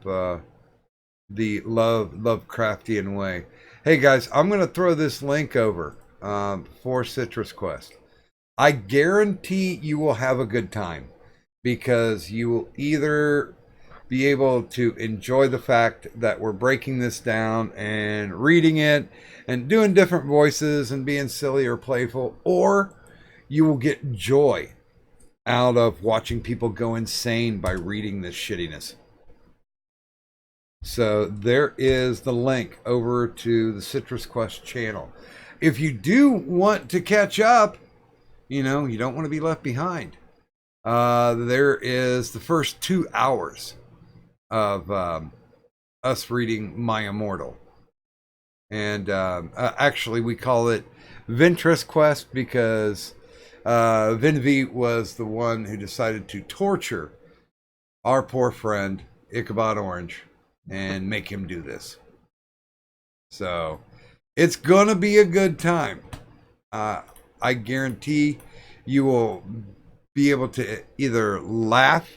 the Lovecraftian way. Hey guys, I'm gonna throw this link over for Citrus Quest. I guarantee you will have a good time, because you will either be able to enjoy the fact that we're breaking this down and reading it and doing different voices and being silly or playful, or you will get joy out of watching people go insane by reading this shittiness. So there is the link over to the Citrus Quest channel. If you do want to catch up, you don't want to be left behind. There is the first 2 hours of us reading My Immortal. And actually we call it Ventress Quest because Vinvi was the one who decided to torture our poor friend Ichabod Orange and make him do this. So it's gonna be a good time. I guarantee you will be able to either laugh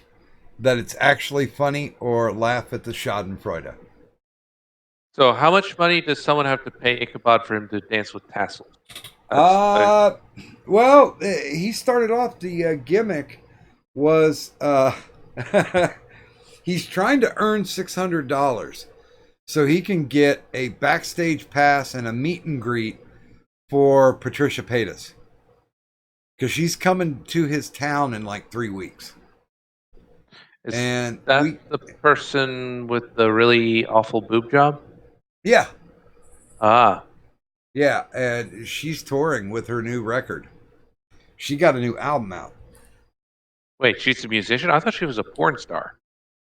that it's actually funny or laugh at the Schadenfreude. So how much money does someone have to pay Ichabod for him to dance with tassels? Well, he started off, the gimmick was he's trying to earn $600 so he can get a backstage pass and a meet and greet for Patricia Paytas, because she's coming to his town in like 3 weeks. Is and that the person with the really awful boob job? Yeah. Ah. Yeah, and she's touring with her new record. She got a new album out. Wait, she's a musician? I thought she was a porn star.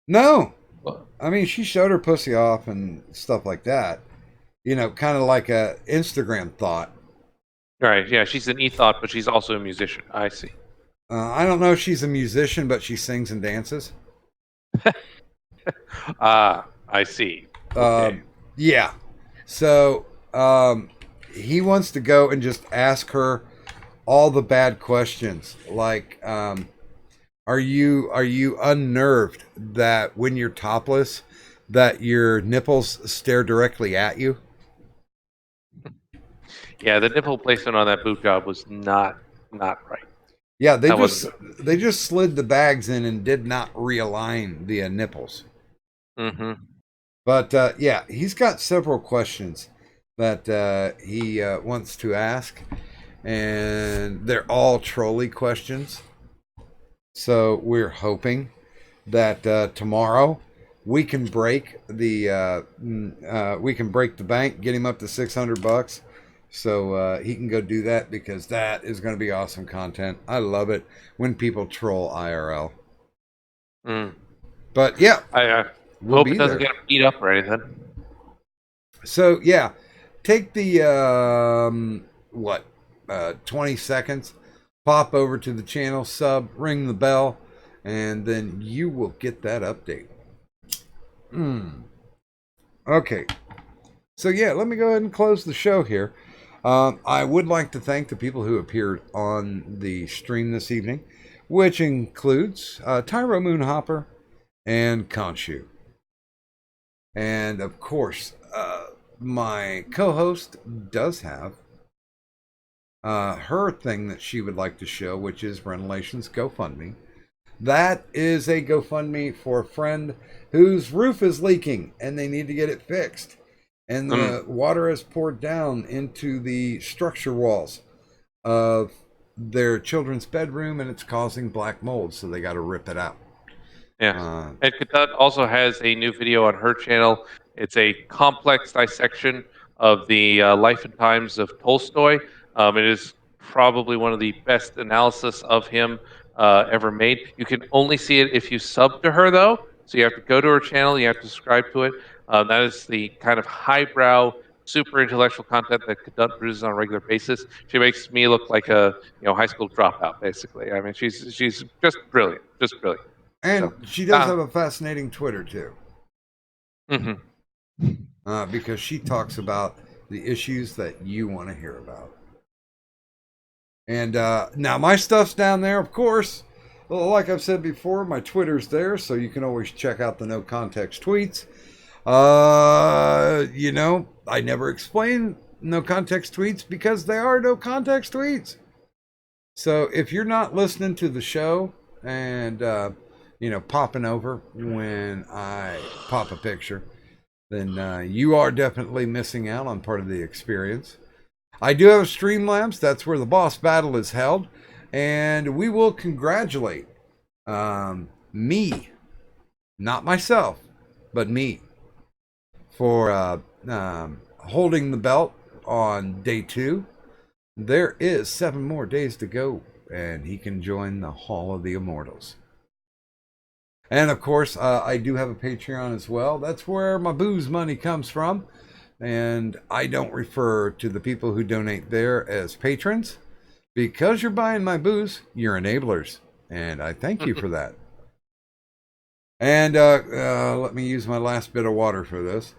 No. What? I mean, she showed her pussy off and stuff like that. Kind of like a Instagram thought. Right, yeah, she's an e-thought, but she's also a musician. I see. I don't know if she's a musician, but she sings and dances. Ah, I see. Okay. Yeah. So he wants to go and just ask her all the bad questions, like, are you unnerved that when you're topless, that your nipples stare directly at you? Yeah, the nipple placement on that boob job was not right. Yeah, they just slid the bags in and did not realign the nipples. Mm-hmm. But yeah, he's got several questions that he wants to ask, and they're all trolley questions. So we're hoping that tomorrow we can break the bank, get him up to $600, So he can go do that because that is going to be awesome content. I love it when people troll IRL. But yeah, I we'll hope be it doesn't there. get beat up or anything. So yeah, take the 20 seconds, pop over to the channel, sub, ring the bell, and then you will get that update. Okay. So yeah, let me go ahead and close the show here. I would like to thank the people who appeared on the stream this evening, which includes Tyro Moonhopper and Khonshu. And of course, my co-host does have her thing that she would like to show, which is Renovations GoFundMe. That is a GoFundMe for a friend whose roof is leaking and they need to get it fixed. And the water has poured down into the structure walls of their children's bedroom, and it's causing black mold, so they got to rip it out. Yeah. And Kadut also has a new video on her channel. It's a complex dissection of the life and times of Tolstoy. It is probably one of the best analysis of him ever made. You can only see it if you sub to her, though. So you have to go to her channel. You have to subscribe to it. That is the kind of highbrow, super intellectual content that Kadut produces on a regular basis. She makes me look like a high school dropout, basically. I mean, she's just brilliant, just brilliant. And So, she does have a fascinating Twitter, too. Mm-hmm. Because she talks about the issues that you want to hear about. And now my stuff's down there, of course. Well, like I've said before, my Twitter's there, so you can always check out the no context tweets. I never explain no context tweets because they are no context tweets. So if you're not listening to the show and popping over when I pop a picture, then you are definitely missing out on part of the experience. I do have Streamlabs. That's where the boss battle is held. And we will congratulate me, not myself, but me, for holding the belt on day 2. There is 7 more days to go, and he can join the Hall of the Immortals. And of course, I do have a Patreon as well. That's where my booze money comes from. And I don't refer to the people who donate there as patrons. Because you're buying my booze, you're enablers. And I thank you for that. And let me use my last bit of water for this.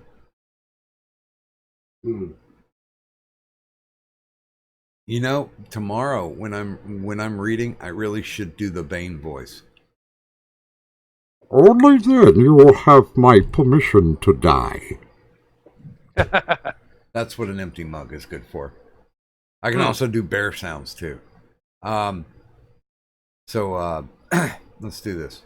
Tomorrow when I'm reading, I really should do the Bane voice. Only then you will have my permission to die. That's what an empty mug is good for. I can also do bear sounds too. So let's do this.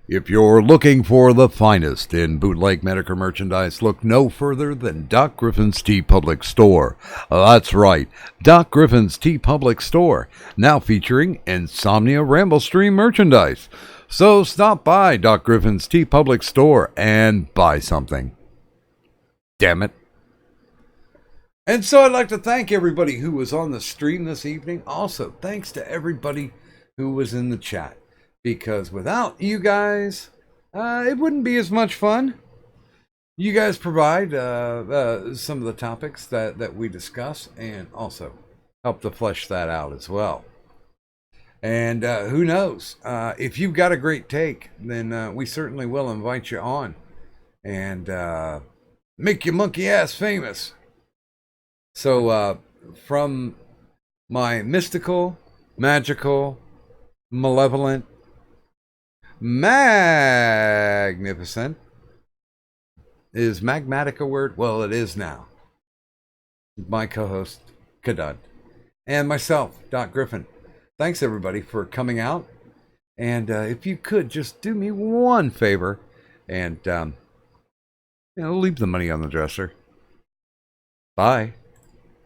If you're looking for the finest in bootleg Medicare merchandise, look no further than Doc Griffin's Tea Public Store. That's right, Doc Griffin's Tea Public Store, now featuring Insomnia Ramble Stream merchandise. So stop by Doc Griffin's Tea Public Store and buy something. Damn it. And so I'd like to thank everybody who was on the stream this evening. Also, thanks to everybody who was in the chat. Because without you guys, it wouldn't be as much fun. You guys provide some of the topics that we discuss and also help to flesh that out as well. And who knows? If you've got a great take, then we certainly will invite you on and make your monkey ass famous. So from my mystical, magical, malevolent, magnificent, is magmatic a word? Well, it is now. My co-host, Kadud, and myself, Doc Griffin. Thanks, everybody, for coming out. And if you could, just do me one favor and leave the money on the dresser. Bye.